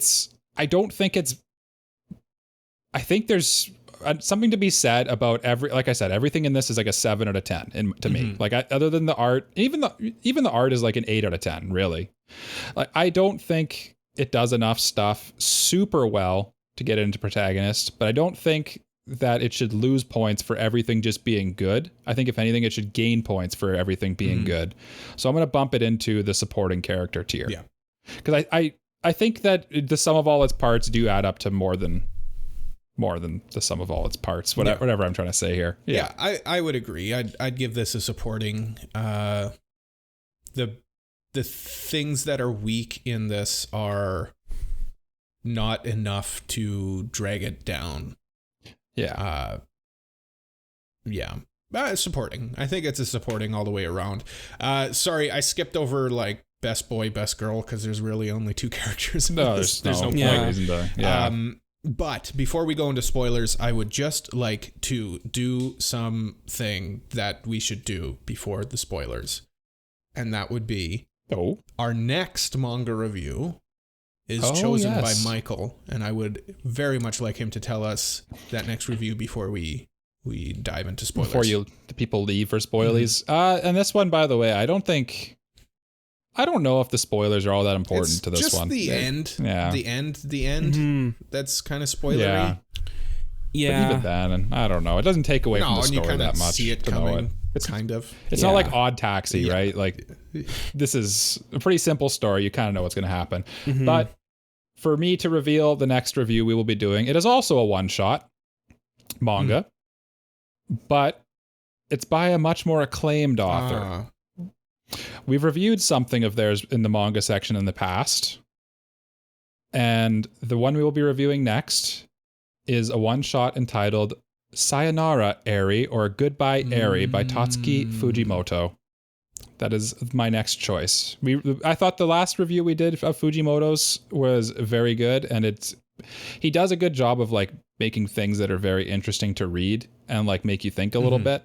[SPEAKER 1] think there's something to be said about like I said, everything in this is like a 7 out of 10 to me. Like other than the art, even the art is like an 8 out of 10, really. Like I don't think it does enough stuff super well to get into protagonist, but I don't think that it should lose points for everything just being good. I think if anything, it should gain points for everything being good. So I'm going to bump it into the supporting character tier. Yeah. Because I think that the sum of all its parts do add up to more than the sum of all its parts. Whatever I'm trying to say here.
[SPEAKER 2] Yeah, I would agree. I'd give this a supporting. The things that are weak in this are not enough to drag it down. Supporting. I think it's a supporting all the way around. Sorry, I skipped over like best boy, best girl because there's really only 2 characters. There's no point.
[SPEAKER 1] Isn't there? Yeah.
[SPEAKER 2] But before we go into spoilers, I would just like to do something that we should do before the spoilers. And that would be our next manga review is chosen by Michael. And I would very much like him to tell us that next review before we dive into spoilers.
[SPEAKER 1] Before the people leave for spoilies. And this one, by the way, I don't know if the spoilers are all that important to this
[SPEAKER 2] just
[SPEAKER 1] one.
[SPEAKER 2] The end. Yeah. The end. That's kind of spoilery.
[SPEAKER 3] Yeah.
[SPEAKER 1] But even then, and I don't know. It doesn't take away from the story that much.
[SPEAKER 2] See it coming. It's
[SPEAKER 1] It's not like Odd Taxi, right? Like this is a pretty simple story. You kind of know what's going to happen. But for me to reveal the next review we will be doing, it is also a one-shot manga, but it's by a much more acclaimed author. We've reviewed something of theirs in the manga section in the past. And the one we will be reviewing next is a one-shot entitled Sayonara Eri, or Goodbye Eri by Tatsuki Fujimoto. That is my next choice. I thought the last review we did of Fujimoto's was very good, and he does a good job of like making things that are very interesting to read and like make you think a little bit.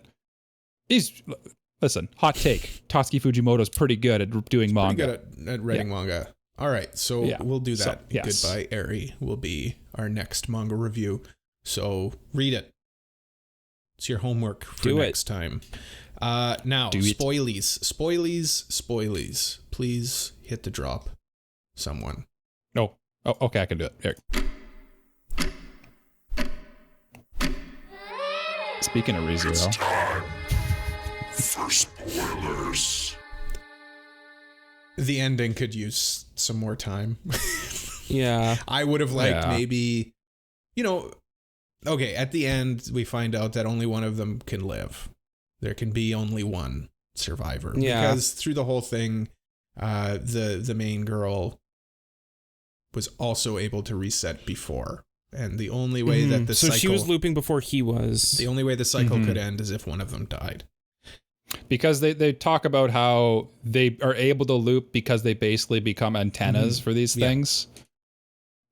[SPEAKER 1] Listen, hot take. Tatsuki Fujimoto's pretty good at doing manga.
[SPEAKER 2] Pretty good at writing manga. All right, so we'll do that. So, yes. Goodbye, Eri will be our next manga review. So read it. It's your homework for next time. Now, spoilies. Please hit the drop. Someone.
[SPEAKER 1] No. Oh, okay, I can do it. Here. Speaking of ReZero.
[SPEAKER 6] For spoilers.
[SPEAKER 2] The ending could use some more time.
[SPEAKER 3] Yeah.
[SPEAKER 2] I would have liked maybe, okay, at the end, we find out that only one of them can live. There can be only one survivor.
[SPEAKER 3] Yeah.
[SPEAKER 2] Because through the whole thing, the main girl was also able to reset before. And the only way that the cycle...
[SPEAKER 3] So she was looping before he was.
[SPEAKER 2] The only way the cycle could end is if one of them died.
[SPEAKER 1] Because they talk about how they are able to loop because they basically become antennas for these things.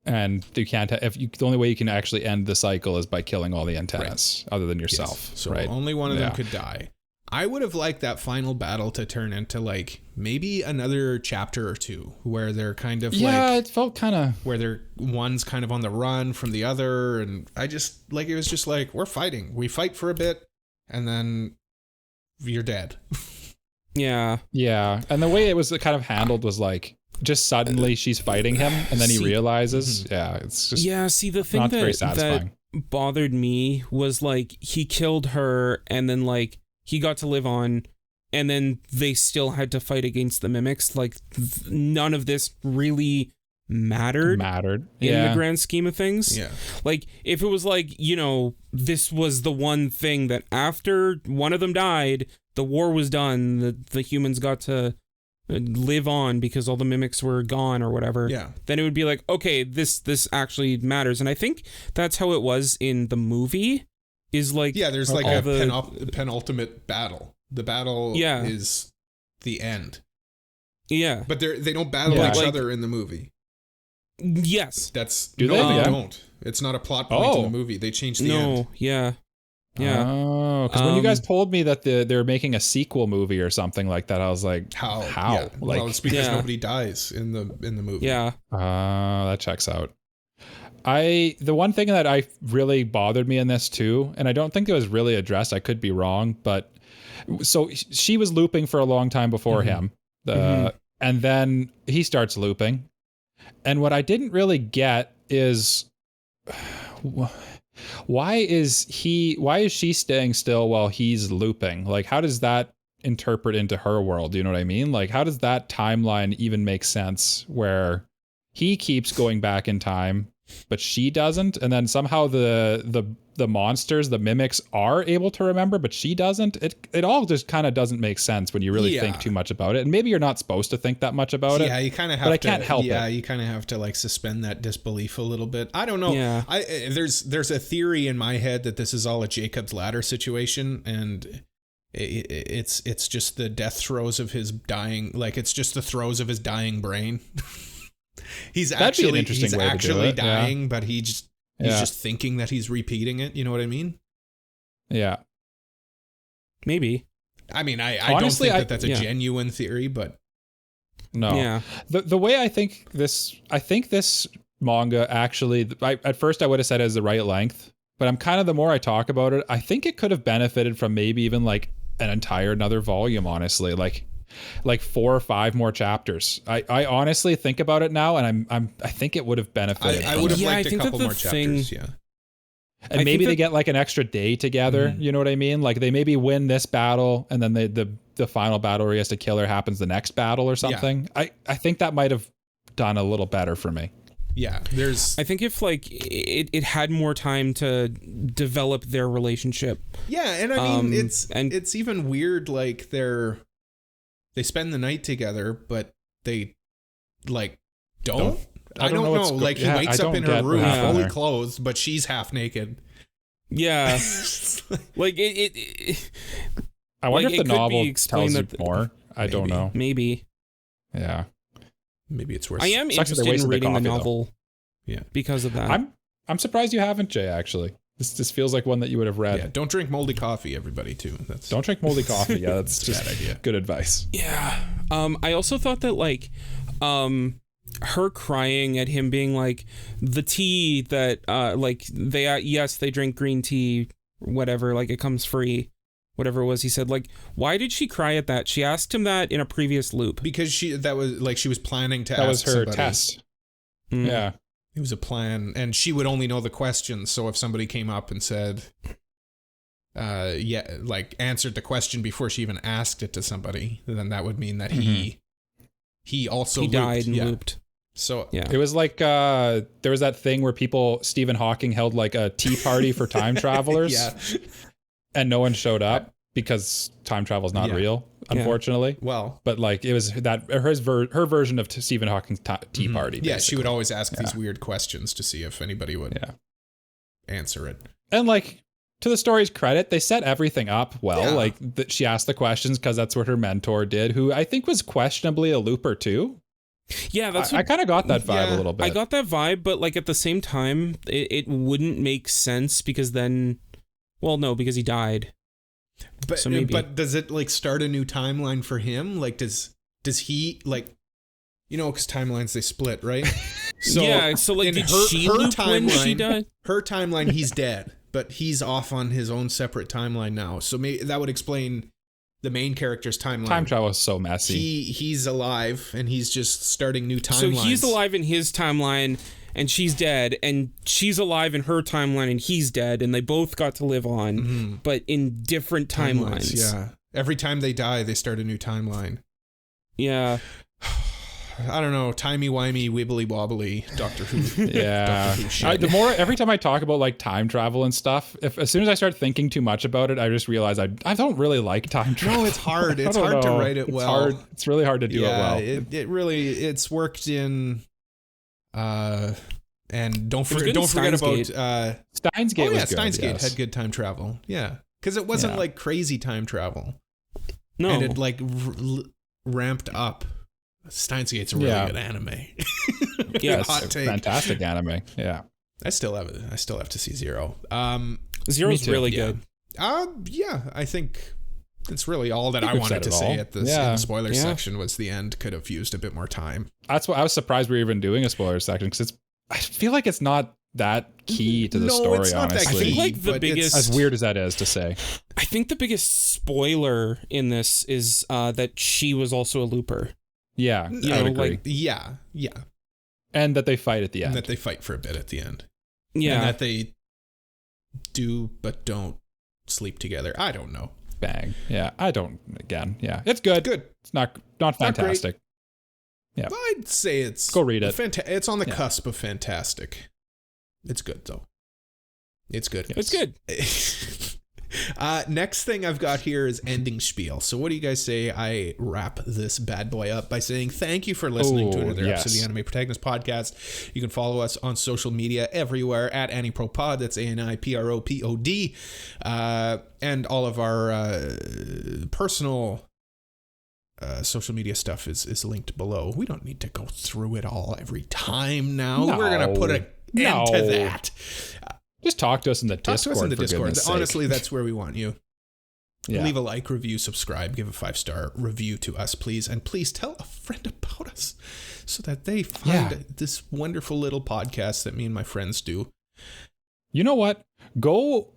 [SPEAKER 1] And you can't, the only way you can actually end the cycle is by killing all the antennas other than yourself.
[SPEAKER 2] Yes. So only one of them could die. I would have liked that final battle to turn into like maybe another chapter or two where they're kind of
[SPEAKER 1] it felt kind of
[SPEAKER 2] where one's kind of on the run from the other. And I just like, it was just like, we're fighting. We fight for a bit and then you're dead.
[SPEAKER 3] Yeah.
[SPEAKER 1] Yeah, and the way it was kind of handled was like just suddenly she's fighting him, and then he realizes. Yeah, it's just
[SPEAKER 3] See, the thing
[SPEAKER 1] not very
[SPEAKER 3] that
[SPEAKER 1] satisfying.
[SPEAKER 3] bothered me was like he killed her, and then like he got to live on, and then they still had to fight against the mimics. Like none of this really mattered in the grand scheme of things.
[SPEAKER 2] Yeah.
[SPEAKER 3] Like if it was like, you know, this was the one thing that after one of them died, the war was done, the humans got to live on because all the mimics were gone or whatever.
[SPEAKER 2] Yeah.
[SPEAKER 3] Then it would be like, okay, this actually matters. And I think that's how it was in the movie. Is like,
[SPEAKER 2] yeah, there's like a penultimate battle. The battle is the end.
[SPEAKER 3] Yeah.
[SPEAKER 2] But they don't battle each other in the movie.
[SPEAKER 3] Yes.
[SPEAKER 2] They don't. It's not a plot point in the movie. They changed the end.
[SPEAKER 3] Yeah. Yeah.
[SPEAKER 1] Oh, because when you guys told me that they're making a sequel movie or something like that, I was like, how?
[SPEAKER 2] Yeah.
[SPEAKER 1] Like,
[SPEAKER 2] well, it's because nobody dies in the movie.
[SPEAKER 3] Yeah.
[SPEAKER 1] That checks out. The one thing that I really bothered me in this too, and I don't think it was really addressed, I could be wrong, but so she was looping for a long time before him, and then he starts looping. And what I didn't really get is why is she staying still while he's looping? Like, how does that interpret into her world? Do you know what I mean? Like, how does that timeline even make sense where he keeps going back in time, but she doesn't? And then somehow the monsters, the mimics, are able to remember, but she doesn't. It all just kind of doesn't make sense when you really think too much about it. And maybe you're not supposed to think that much about it.
[SPEAKER 2] Yeah, you kind of have
[SPEAKER 1] but I can't help it.
[SPEAKER 2] Yeah, you kind of have to like suspend that disbelief a little bit. I don't know.
[SPEAKER 3] Yeah.
[SPEAKER 2] There's a theory in my head that this is all a Jacob's Ladder situation, and it's just the death throes of his dying. Like it's just the throes of his dying brain. he's actually dying, but he's just thinking that he's repeating it. You know what I mean?
[SPEAKER 1] Yeah.
[SPEAKER 3] Maybe.
[SPEAKER 2] I mean, I
[SPEAKER 1] honestly,
[SPEAKER 2] don't think that's a genuine theory, but
[SPEAKER 1] no.
[SPEAKER 3] Yeah.
[SPEAKER 1] The way I think this manga actually, at first I would have said it as the right length, but I'm kind of, the more I talk about it, I think it could have benefited from maybe even like an entire another volume, honestly, like 4 or 5 more chapters. I honestly think about it now, and I think it would have benefited.
[SPEAKER 2] I would have liked a couple more chapters.
[SPEAKER 1] And maybe they get like an extra day together. You know what I mean? Like they maybe win this battle, and then the final battle where he has to kill her happens the next battle or something. I think that might have done a little better for me.
[SPEAKER 2] Yeah,
[SPEAKER 3] I think if like it had more time to develop their relationship.
[SPEAKER 2] Yeah, and I mean it's even weird, like they spend the night together, but they like don't. I don't know. Like he wakes up in her room fully clothed, but she's half naked.
[SPEAKER 3] Yeah, like
[SPEAKER 1] I wonder
[SPEAKER 3] like
[SPEAKER 1] if the novel tells you more. I don't know.
[SPEAKER 3] Maybe.
[SPEAKER 1] Yeah.
[SPEAKER 2] Maybe it's worse.
[SPEAKER 3] I am interested in reading the novel.
[SPEAKER 2] Yeah,
[SPEAKER 3] because of that.
[SPEAKER 1] I'm surprised you haven't, Jay. Actually, this feels like one that you would have read.
[SPEAKER 2] Yeah, don't drink moldy coffee, everybody. Too.
[SPEAKER 1] Don't drink moldy coffee. Yeah, that's just
[SPEAKER 2] bad idea.
[SPEAKER 1] Good advice.
[SPEAKER 3] Yeah. I also thought that like, her crying at him being like the tea that like they drink green tea, whatever. Like it comes free. Whatever it was he said, like, why did she cry at that? She asked him that in a previous loop.
[SPEAKER 2] Because she was planning to
[SPEAKER 1] that
[SPEAKER 2] ask
[SPEAKER 1] was her
[SPEAKER 2] somebody.
[SPEAKER 1] test. Yeah.
[SPEAKER 2] It was a plan, and she would only know the questions, so if somebody came up and said, like, answered the question before she even asked it to somebody, then that would mean that he also
[SPEAKER 3] died and looped.
[SPEAKER 2] So
[SPEAKER 3] yeah,
[SPEAKER 1] it was like there was that thing where Stephen Hawking held like a tea party for time travelers.
[SPEAKER 2] Yeah.
[SPEAKER 1] And no one showed up because time travel is not real, unfortunately.
[SPEAKER 2] Well,
[SPEAKER 1] but like it was that her version of Stephen Hawking's tea party.
[SPEAKER 2] Yeah, she would always ask these weird questions to see if anybody would answer it.
[SPEAKER 1] And like, to the story's credit, they set everything up well. Yeah. Like she asked the questions because that's what her mentor did, who I think was questionably a looper too.
[SPEAKER 3] Yeah,
[SPEAKER 1] I kind of got that vibe a little bit.
[SPEAKER 3] I got that vibe, but like at the same time, it wouldn't make sense because then. Well, no, because he died.
[SPEAKER 2] But
[SPEAKER 3] so maybe.
[SPEAKER 2] But does it like start a new timeline for him? Like does he like, you know, because timelines they split, right?
[SPEAKER 3] So yeah. So like, did she loop when she died?
[SPEAKER 2] Her timeline, he's dead, but he's off on his own separate timeline now. So maybe that would explain the main character's timeline.
[SPEAKER 1] Time travel is so messy.
[SPEAKER 2] He's alive and he's just starting new timelines.
[SPEAKER 3] So he's alive in his timeline and she's dead, and she's alive in her timeline and he's dead, and they both got to live on, but in different timelines.
[SPEAKER 2] Yeah. Every time they die, they start a new timeline.
[SPEAKER 3] Yeah.
[SPEAKER 2] I don't know, timey-wimey, wibbly-wobbly, Doctor Who.
[SPEAKER 1] Yeah.
[SPEAKER 2] Doctor Who shit.
[SPEAKER 1] Every time I talk about like time travel and stuff, as soon as I start thinking too much about it, I just realize I don't really like time travel.
[SPEAKER 2] No, it's hard. It's hard to write it well.
[SPEAKER 1] It's really hard to do it well.
[SPEAKER 2] It's worked in, and don't forget about
[SPEAKER 1] Steins Gate. Was good,
[SPEAKER 2] Steins Gate
[SPEAKER 1] yes.
[SPEAKER 2] had good time travel. Yeah, because it wasn't like crazy time travel.
[SPEAKER 3] No,
[SPEAKER 2] and it like ramped up. Steins Gate's a really good anime.
[SPEAKER 3] Yeah,
[SPEAKER 2] hot take.
[SPEAKER 1] Fantastic anime. Yeah,
[SPEAKER 2] I still have to see Zero.
[SPEAKER 3] Zero's really good.
[SPEAKER 2] Yeah, I think that's really all that I wanted to say in the spoiler section. Was the end could have used a bit more time.
[SPEAKER 1] That's why I was surprised we were even doing a spoiler section, because I feel like it's not that key to the story.
[SPEAKER 2] It's not
[SPEAKER 1] honestly,
[SPEAKER 3] I think like the biggest,
[SPEAKER 1] as weird as that is to say,
[SPEAKER 3] I think the biggest spoiler in this is that she was also a looper.
[SPEAKER 1] Yeah, I would agree.
[SPEAKER 2] Yeah.
[SPEAKER 1] And that they fight at the end.
[SPEAKER 2] And that they fight for a bit at the end.
[SPEAKER 3] Yeah.
[SPEAKER 2] And that they do but don't sleep together. I don't know.
[SPEAKER 1] Bang. Yeah, I don't. Again, yeah, it's good.
[SPEAKER 2] Good.
[SPEAKER 1] It's not fantastic. Yeah,
[SPEAKER 2] I'd say it's
[SPEAKER 1] go read it.
[SPEAKER 2] It's on the cusp of fantastic. It's good though. It's good.
[SPEAKER 3] It's good.
[SPEAKER 2] Next thing I've got here is ending spiel. So what do you guys say I wrap this bad boy up by saying thank you for listening to another episode of the Anime Protagonist Podcast. You can follow us on social media everywhere at Anipropod. That's ANIPROPOD. And all of our personal social media stuff is linked below. We don't need to go through it all every time now.
[SPEAKER 1] No.
[SPEAKER 2] We're going to put an end to that.
[SPEAKER 1] Just talk to us in the Discord.
[SPEAKER 2] Honestly, that's where we want you.
[SPEAKER 1] Yeah.
[SPEAKER 2] Leave a like, review, subscribe, give a 5-star review to us, please. And please tell a friend about us so that they find this wonderful little podcast that me and my friends do.
[SPEAKER 1] You know what? Go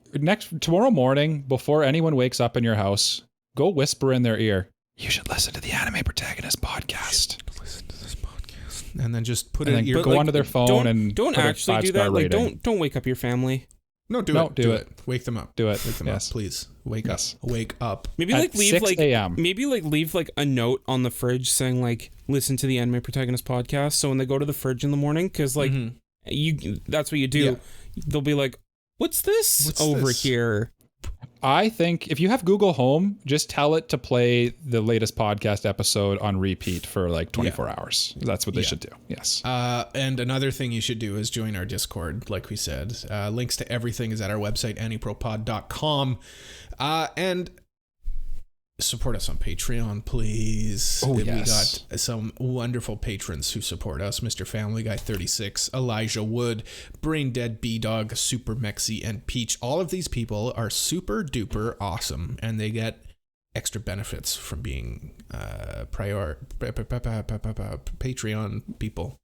[SPEAKER 1] tomorrow morning before anyone wakes up in your house, go whisper in their ear, you should listen to the Anime Protagonist Podcast.
[SPEAKER 2] Listen to this podcast. And then just put
[SPEAKER 1] and
[SPEAKER 2] it in
[SPEAKER 1] your go onto their phone and
[SPEAKER 3] don't actually do that. Like don't wake up your family.
[SPEAKER 2] No, do it. Wake them up.
[SPEAKER 1] Do it.
[SPEAKER 2] Wake them up, please. Wake up.
[SPEAKER 3] Maybe
[SPEAKER 1] at
[SPEAKER 3] like leave
[SPEAKER 1] 6
[SPEAKER 3] like
[SPEAKER 1] a.m.
[SPEAKER 3] Maybe like leave like a note on the fridge saying like listen to the Anime Protagonist Podcast. So when they go to the fridge in the morning, because like that's what you do.
[SPEAKER 2] Yeah.
[SPEAKER 3] They'll be like, "What's this over here?"
[SPEAKER 1] I think if you have Google Home, just tell it to play the latest podcast episode on repeat for like 24 hours. That's what they should do. Yes.
[SPEAKER 2] And another thing you should do is join our Discord, like we said. Links to everything is at our website, anipropod.com. And support us on Patreon, please.
[SPEAKER 1] Oh,
[SPEAKER 2] We
[SPEAKER 1] yes.
[SPEAKER 2] got some wonderful patrons who support us. Mr. Family Guy 36, Elijah Wood, Brain Dead B-Dog, Super Mexi, and Peach. All of these people are super duper awesome, and they get extra benefits from being Patreon people.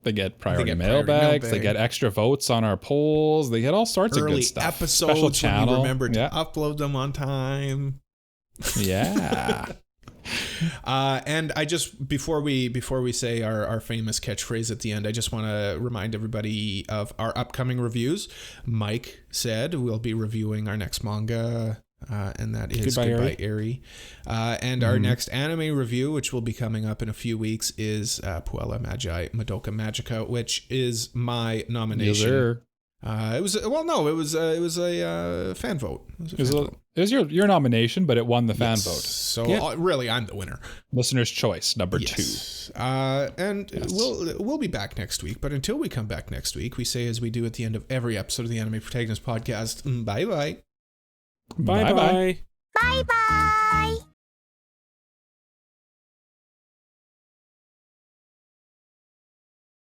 [SPEAKER 1] They get priority mailbags. They get extra votes on our polls. They get all sorts of good stuff.
[SPEAKER 2] Episodes
[SPEAKER 1] Special channel.
[SPEAKER 2] when we remember to upload them on time.
[SPEAKER 1] Yeah.
[SPEAKER 2] And I just before we say our famous catchphrase at the end, I just want to remind everybody of our upcoming reviews. Mike said we'll be reviewing our next manga, and that is Goodbye Eri. And our next anime review, which will be coming up in a few weeks, is Puella Magi Madoka Magica, which is my nomination. It was a fan vote.
[SPEAKER 1] It was your nomination, but it won the fan vote.
[SPEAKER 2] So really, I'm the winner.
[SPEAKER 1] Listener's choice number 2.
[SPEAKER 2] And we'll be back next week. But until we come back next week, we say as we do at the end of every episode of the Anime Protagonist Podcast, bye bye.
[SPEAKER 3] Bye bye.
[SPEAKER 4] Bye bye.